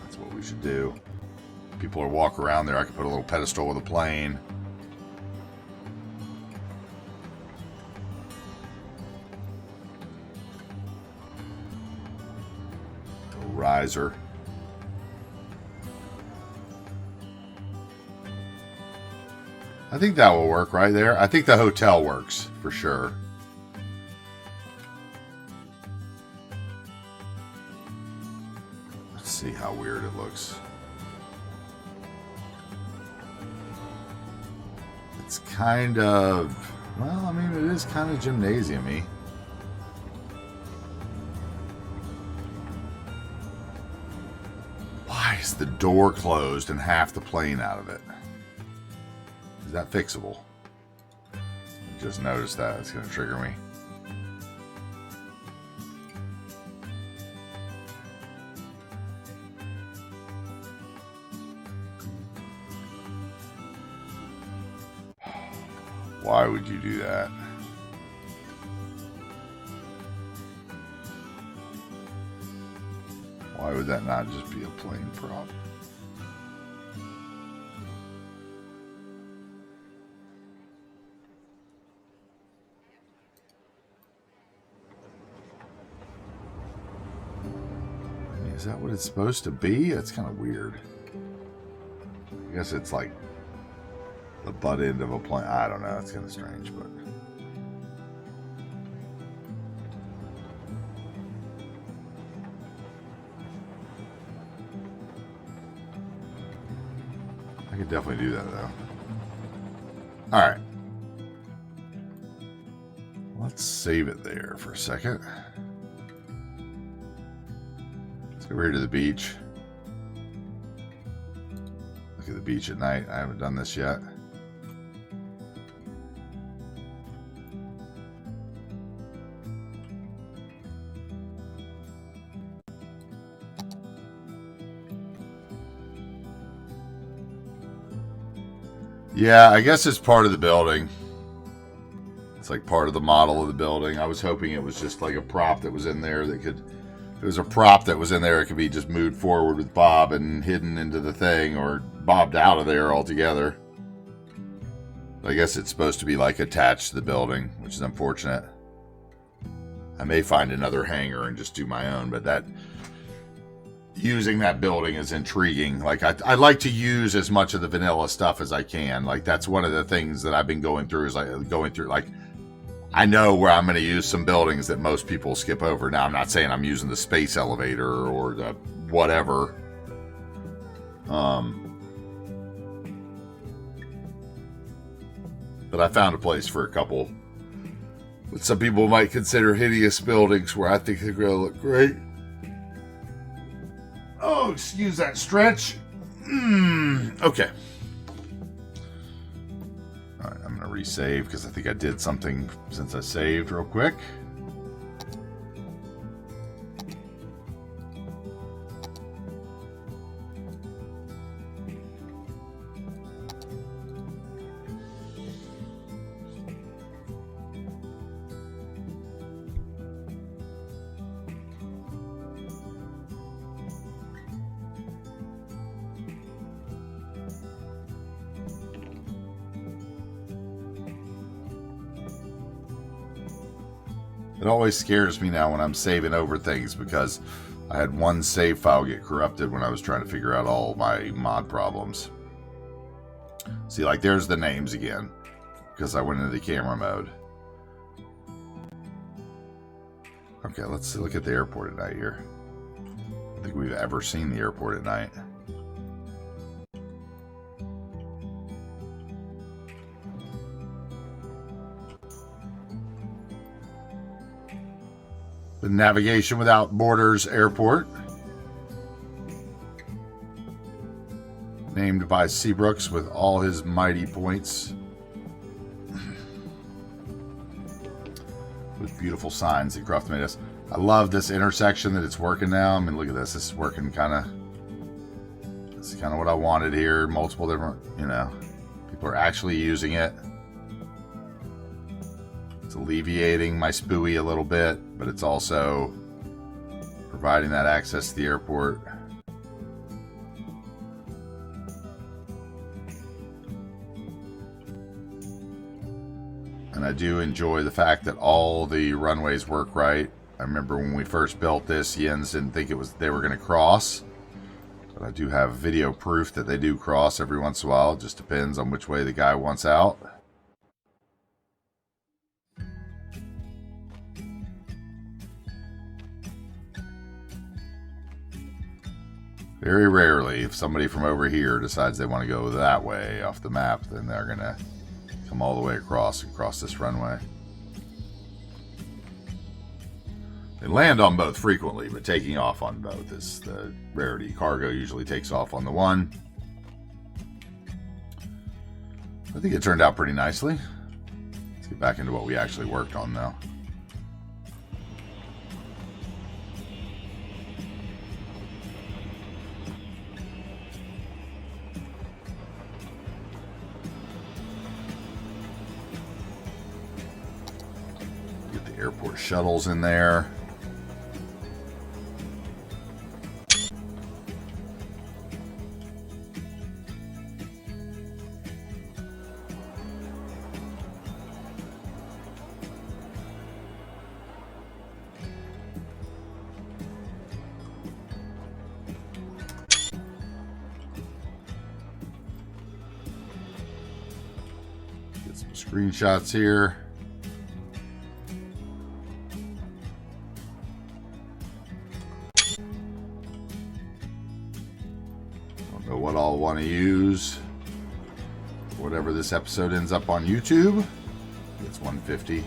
That's what we should do. People are walk around there. I could put a little pedestal with a plane. A riser. I think that will work right there. I think the hotel works for sure. Let's see how weird it looks. It's kind of, well, I mean, it is kind of gymnasium-y. Why is the door closed and half the plane out of it? Is that fixable? Just noticed that. It's going to trigger me. Why would you do that? Why would that not just be a plain prop? Is that what it's supposed to be? That's kind of weird. I guess it's like the butt end of a plane. I don't know. It's kind of strange, but I could definitely do that though. All right. Let's save it there for a second. Over here to the beach. Look at the beach at night. I haven't done this yet. Yeah, I guess it's part of the building. It's like part of the model of the building. I was hoping it was just like a prop that was in there that could... If it was a prop that was in there, it could be just moved forward with Bob and hidden into the thing, or bobbed out of there altogether. I guess it's supposed to be like attached to the building, which is unfortunate. I may find another hangar and just do my own, but that using that building is intriguing. Like I like to use as much of the vanilla stuff as I can. Like that's one of the things that I've been going through is like I know where I'm going to use some buildings that most people skip over. Now, I'm not saying I'm using the space elevator or the whatever. But I found a place for a couple what some people might consider hideous buildings where I think they're going to look great. Oh, excuse that stretch. Okay. All right, I'm going to resave because I think I did something since I saved real quick. It always scares me now when I'm saving over things because I had one save file get corrupted when I was trying to figure out all my mod problems. See, like there's the names again because I went into the camera mode. Okay, let's look at the airport at night here. I don't think we've ever seen the airport at night. The Navigation Without Borders Airport. Named by Seabrooks with all his mighty points. With beautiful signs that Croft made us. I love this intersection that it's working now. I mean, look at this. This is working kind of... This is kind of what I wanted here. Multiple different, you know... People are actually using it. It's alleviating my spooey a little bit, but it's also providing that access to the airport. And I do enjoy the fact that all the runways work right. I remember when we first built this, Jens didn't think they were going to cross. But I do have video proof that they do cross every once in a while. It just depends on which way the guy wants out. Very rarely, if somebody from over here decides they want to go that way off the map, then they're going to come all the way across and cross this runway. They land on both frequently, but taking off on both is the rarity. Cargo usually takes off on the one. I think it turned out pretty nicely. Let's get back into what we actually worked on, though. Get the airport shuttles in there. Screenshots here. Don't know what I'll want to use. Whatever this episode ends up on YouTube. It's 150.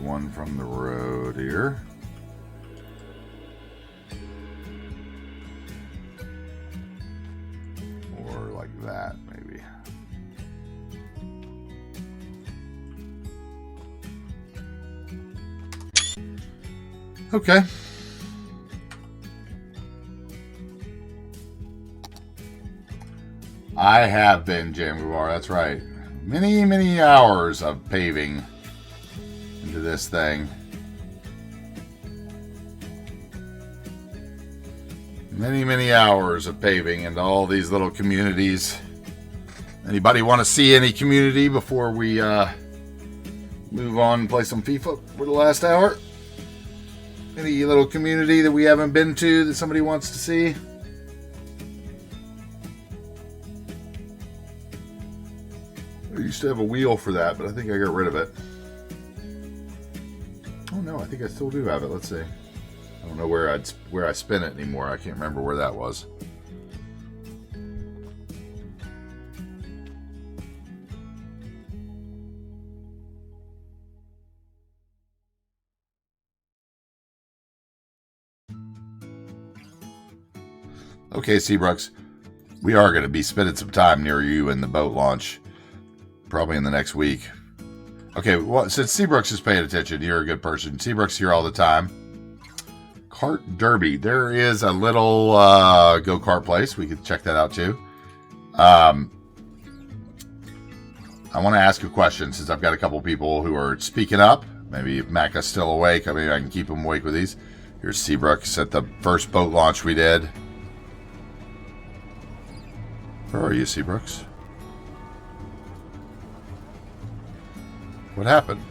One from the road here. Or like that, maybe. Okay. I have been Jam Gubar, that's right. Many, many hours of paving into this thing. Many, many hours of paving into all these little communities. Anybody want to see any community before we move on and play some FIFA for the last hour. Any little community that we haven't been to that somebody wants to see? I used to have a wheel for that, but I think I got rid of it. Oh no, I think I still do have it. Let's see. I don't know where I spin it anymore. I can't remember where that was. Okay, Seabrooks, we are going to be spending some time near you in the boat launch, probably in the next week. Okay, well, since Seabrooks is paying attention, you're a good person. Seabrooks here all the time. Kart Derby. There is a little go-kart place. We could check that out too. I want to ask a question since I've got a couple people who are speaking up. Maybe if Macca's still awake, maybe I can keep him awake with these. Here's Seabrooks at the first boat launch we did. Where are you, Seabrooks? What happened?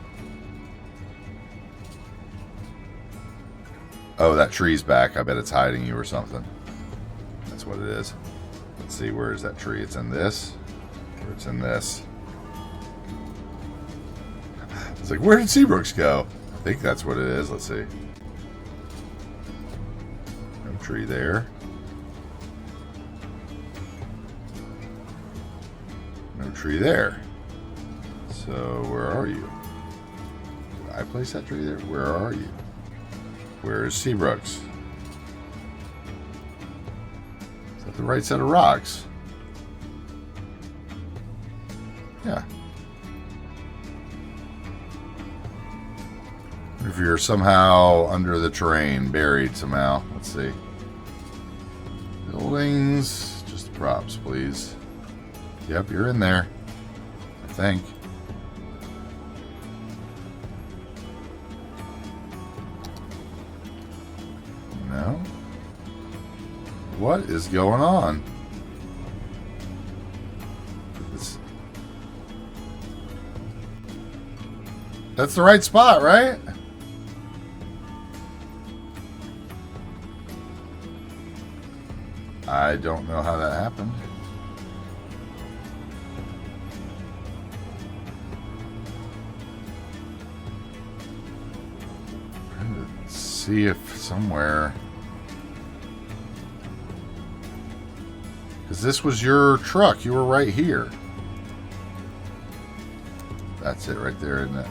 Oh, that tree's back. I bet it's hiding you or something. That's what it is. Let's see, where is that tree? It's in this? Or it's in this? It's like, where did Seabrooks go? I think that's what it is. Let's see. No tree there. No tree there. So, where are you? Did I place that tree there? Where are you? Where is Seabrooks? Is that the right set of rocks? Yeah. If you're somehow under the terrain, buried somehow. Let's see. Buildings. Just props, please. Yep, you're in there. I think. No? What is going on? That's the right spot, right? I don't know how that happened. Let's see if somewhere... Because this was your truck. You were right here. That's it right there, isn't it?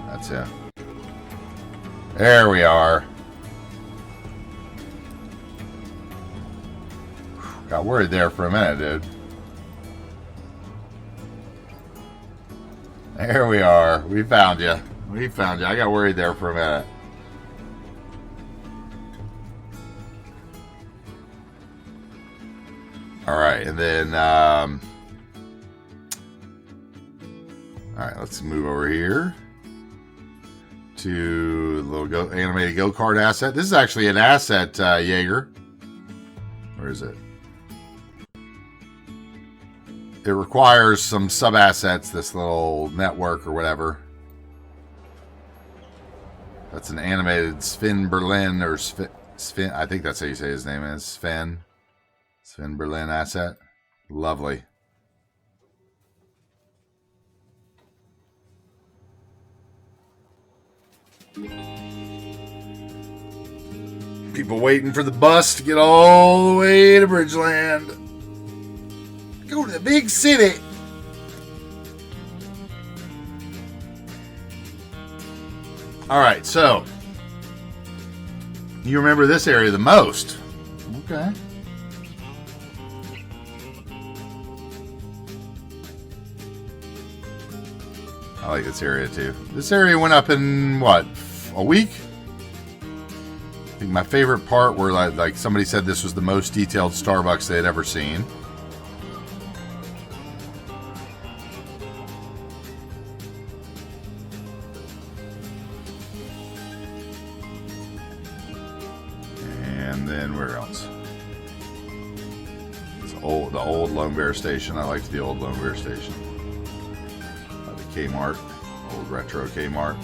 That's it. There we are. Got worried there for a minute, dude. There we are. We found you. We found you. I got worried there for a minute. All right, and then all right, let's move over here to the little animated go-kart asset. This is actually an asset, Jaeger. Where is it? It requires some sub-assets, this little network or whatever. That's an animated Sven Berlin, or Sven, I think that's how you say his name is. Sven Berlin asset. Lovely. People waiting for the bus to get all the way to Bridgeland. Go to the big city. All right, so you remember this area the most. Okay. I like this area too. This area went up in what, a week? I think my favorite part where like somebody said this was the most detailed Starbucks they had ever seen. And then where else? It's the old Lone Bear Station. I liked the old Lone Bear Station. Kmart, old retro Kmart.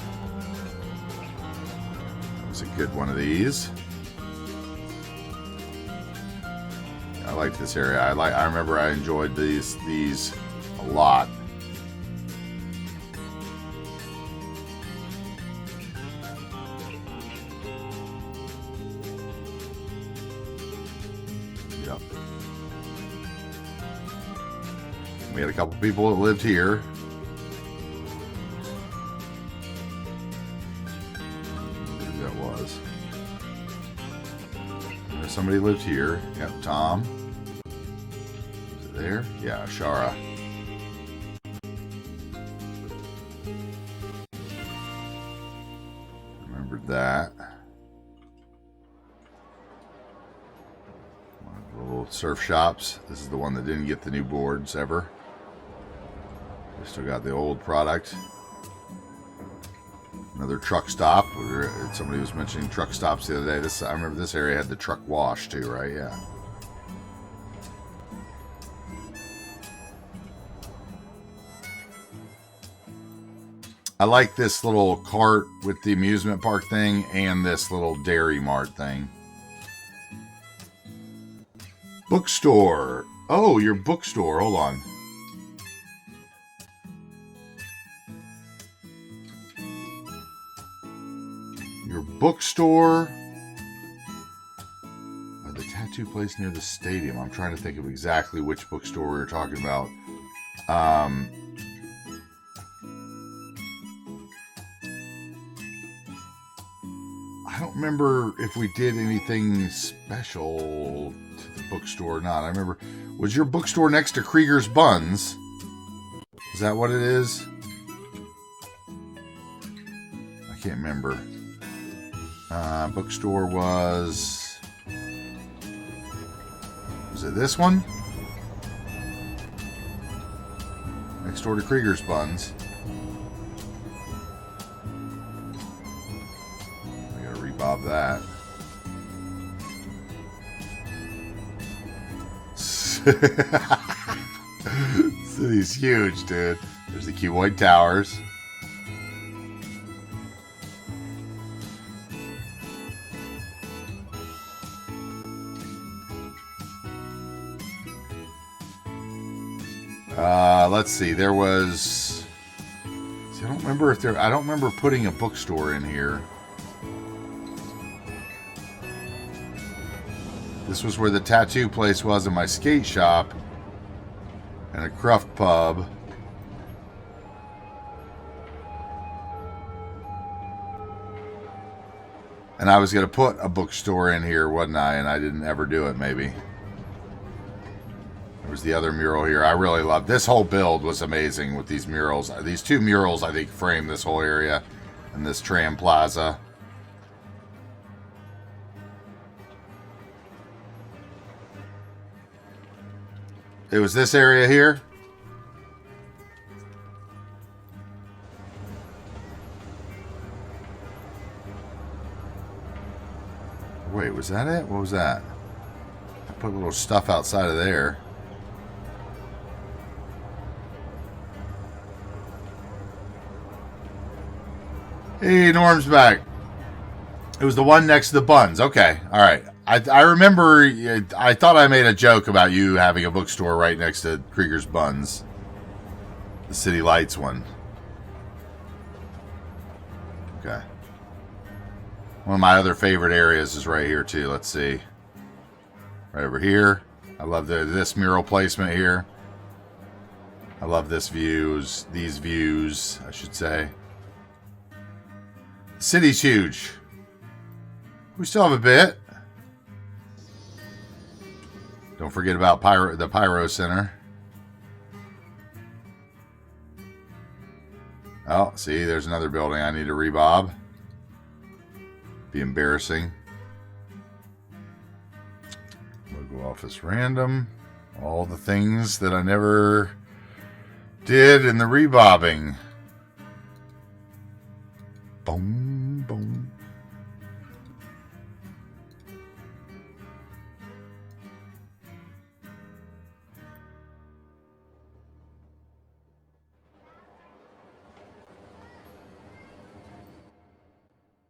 That was a good one of these. I like this area. I remember I enjoyed these a lot. Yep. We had a couple people that lived here. Who that was? Somebody lived here. Yep, Tom. Is it there? Yeah, Shara. Remembered that. One of the little surf shops. This is the one that didn't get the new boards ever. We still got the old product. Another truck stop. Somebody was mentioning truck stops the other day. I remember this area had the truck wash too, right? Yeah. I like this little cart with the amusement park thing and this little Dairy Mart thing. Bookstore. Oh, your bookstore. Hold on. Your bookstore. The tattoo place near the stadium. I'm trying to think of exactly which bookstore we were talking about. I don't remember if we did anything special to the bookstore or not. I remember, was your bookstore next to Krieger's Buns? Is that what it is? I can't remember. Bookstore was it this one? Next door to Krieger's Buns. I gotta rebob that. City's huge, dude. There's the cuboid towers. Let's see. There was. See, I don't remember if there. I don't remember putting a bookstore in here. This was where the tattoo place was in my skate shop, and a craft pub. And I was going to put a bookstore in here, wasn't I? And I didn't ever do it, maybe. There was the other mural here. I really loved this whole build. Was amazing with these murals. These two murals, I think, frame this whole area and this tram plaza. It was this area here. Wait, was that it? What was that? I put a little stuff outside of there. Hey, Norm's back. It was the one next to the Buns. Okay, all right. I remember, I thought I made a joke about you having a bookstore right next to Krieger's Buns. The City Lights one. Okay. One of my other favorite areas is right here too. Let's see. Right over here. I love this mural placement here. I love this views. These views, I should say. The city's huge. We still have a bit. Don't forget about the Pyro Center. Oh, see, there's another building I need to rebob. Be embarrassing. Logo office random. All the things that I never did in the rebobbing. Boom, boom.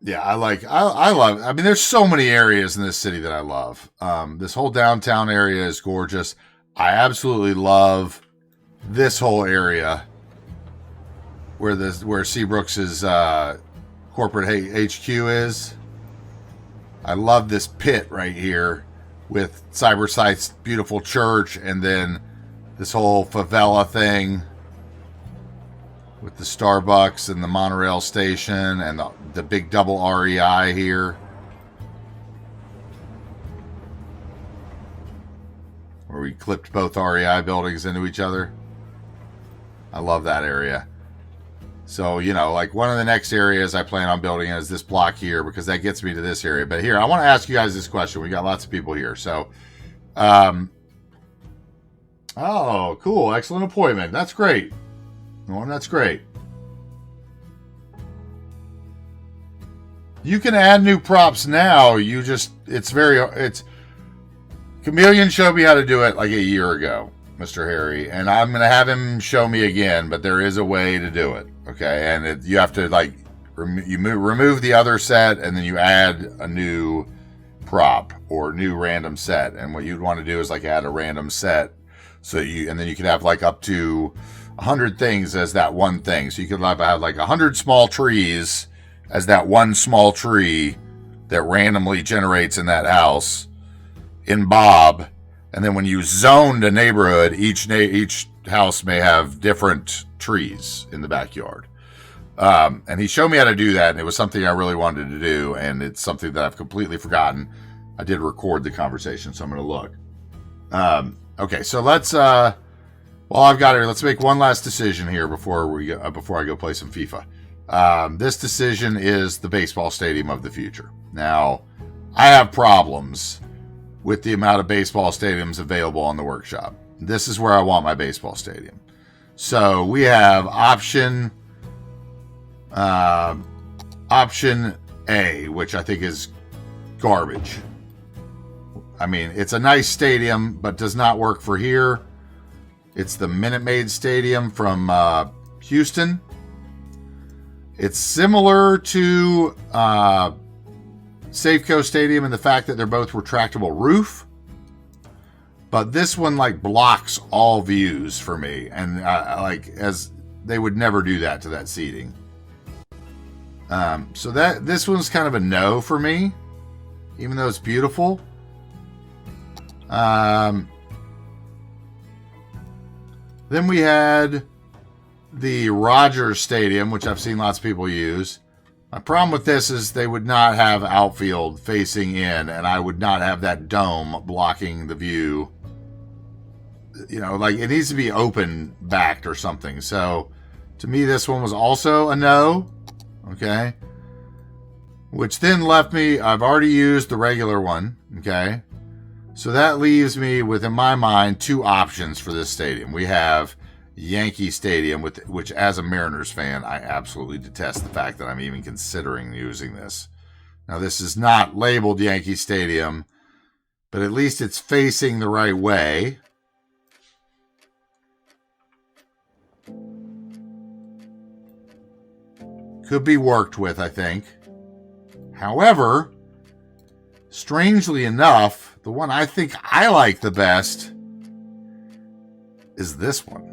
Yeah, I love, I mean, there's so many areas in this city that I love. This whole downtown area is gorgeous. I absolutely love this whole area where Seabrooks's corporate HQ is. I love this pit right here with Cybersight's beautiful church, and then this whole favela thing with the Starbucks and the monorail station and the big double REI here. Where we clipped both REI buildings into each other. I love that area. So, you know, like one of the next areas I plan on building is this block here, because that gets me to this area. But here, I want to ask you guys this question. We got lots of people here. So, oh, cool. Excellent appointment. That's great. Well, that's great. You can add new props now. It's Chameleon showed me how to do it like a year ago, Mr. Harry, and I'm going to have him show me again, but there is a way to do it. Okay. And you have to like, remove the other set, and then you add a new prop or new random set. And what you'd want to do is like add a random set. And then you could have like up to 100 things as that one thing. So you could have like 100 small trees as that one small tree that randomly generates in that house in Bob. And then when you zoned a neighborhood, each house may have different trees in the backyard. And he showed me how to do that, and it was something I really wanted to do, and it's something that I've completely forgotten. I did record the conversation, so I'm going to look. Okay, so let's while I've got it, let's make one last decision here before I go play some FIFA. This decision is the baseball stadium of the future. Now, I have problems with the amount of baseball stadiums available on the workshop. This is where I want my baseball stadium. So we have option A, which I think is garbage. I mean, it's a nice stadium, but does not work for here. It's the Minute Maid Stadium from Houston. It's similar to Safeco Stadium in the fact that they're both retractable roof. But this one like blocks all views for me. And as they would never do that to that seating. So this one's kind of a no for me, even though it's beautiful. Then we had the Rogers Stadium, which I've seen lots of people use. My problem with this is they would not have outfield facing in, and I would not have that dome blocking the view. You know, like it needs to be open backed or something. So to me, this one was also a no. Okay. Which then left me, I've already used the regular one. Okay. So that leaves me with, in my mind, two options for this stadium. We have Yankee Stadium, which as a Mariners fan, I absolutely detest the fact that I'm even considering using this. Now, this is not labeled Yankee Stadium, but at least it's facing the right way. Could be worked with, I think. However, strangely enough, the one I think I like the best is this one.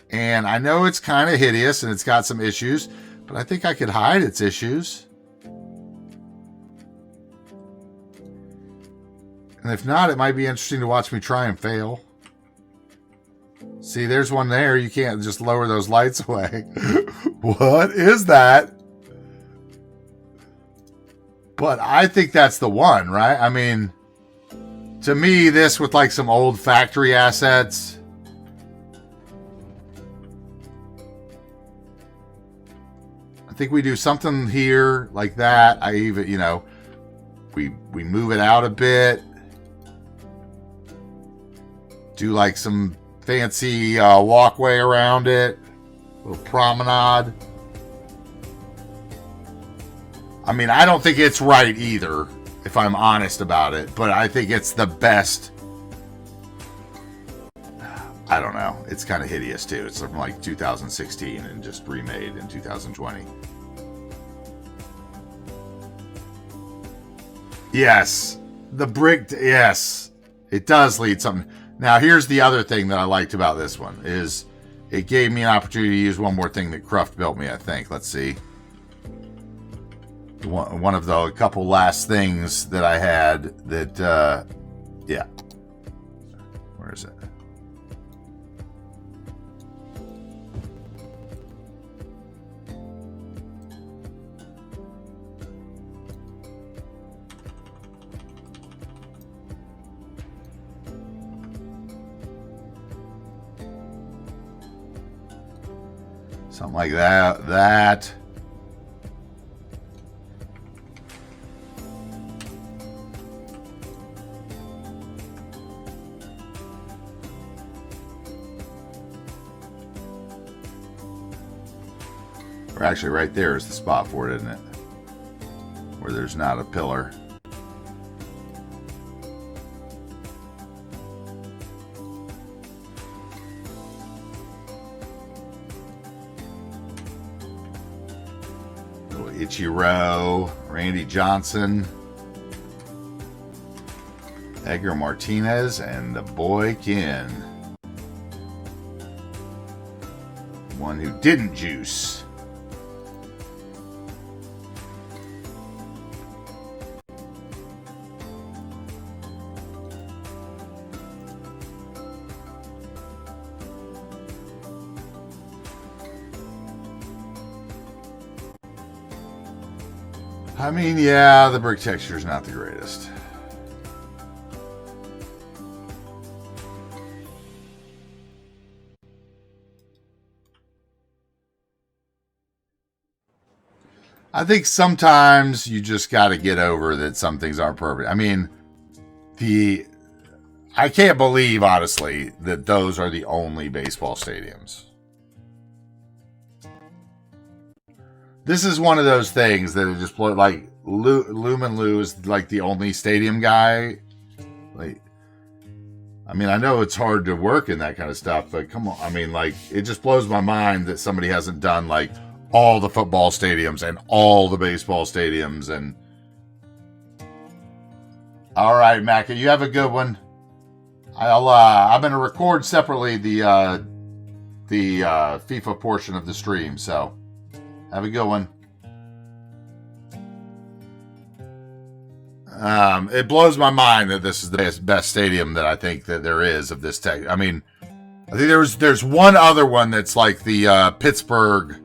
And I know it's kind of hideous and it's got some issues, but I think I could hide its issues. And if not, it might be interesting to watch me try and fail. See, there's one there. You can't just lower those lights away. What is that? But I think that's the one, right? I mean, to me, this with like some old factory assets. I think we do something here like that. I even, you know, we move it out a bit. Do like some fancy walkway around it. A little promenade. I mean, I don't think it's right either, if I'm honest about it, but I think it's the best. I don't know. It's kind of hideous too. It's from like 2016 and just remade in 2020. Yes, the brick. Yes, it does lead something. Now, here's the other thing that I liked about this one is it gave me an opportunity to use one more thing that Cruft built me, I think. Let's see. One of the couple last things that I had that, yeah. Where is it? Something like that. Or actually right there is the spot for it, isn't it? Where there's not a pillar. Ichiro, Randy Johnson, Edgar Martinez, and the boy Ken. One who didn't juice. I mean, yeah, the brick texture is not the greatest. I think sometimes you just got to get over that some things aren't perfect. I mean, I can't believe, honestly, that those are the only baseball stadiums. This is one of those things that it just like Lumen Lou is like the only stadium guy. Like, I mean, I know it's hard to work in that kind of stuff, but come on. I mean, like, it just blows my mind that somebody hasn't done like all the football stadiums and all the baseball stadiums. And all right, Macca, you have a good one. I'm going to record separately the FIFA portion of the stream, so. Have a good one. It blows my mind that this is the best stadium that I think that there is of this tech. I mean, I think there's one other one that's like the Pittsburgh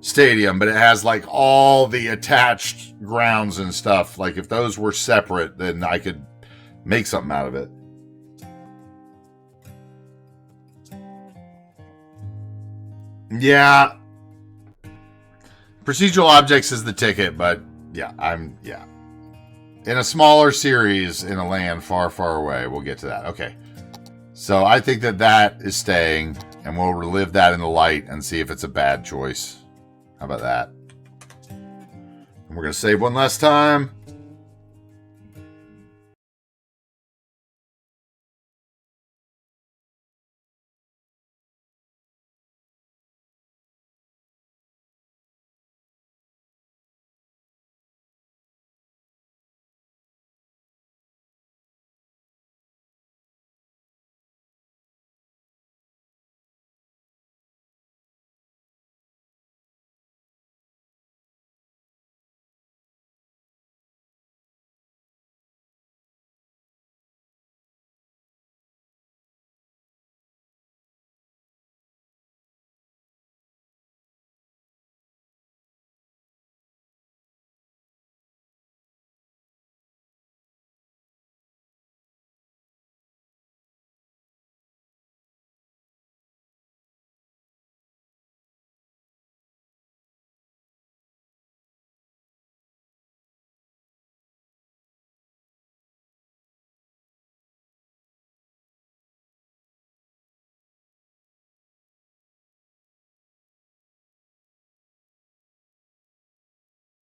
Stadium, but it has like all the attached grounds and stuff. Like if those were separate, then I could make something out of it. Yeah. Procedural objects is the ticket, but yeah, in a smaller series in a land far, far away. We'll get to that. Okay. So I think that is staying, and we'll relive that in the light and see if it's a bad choice. How about that? And we're going to save one last time.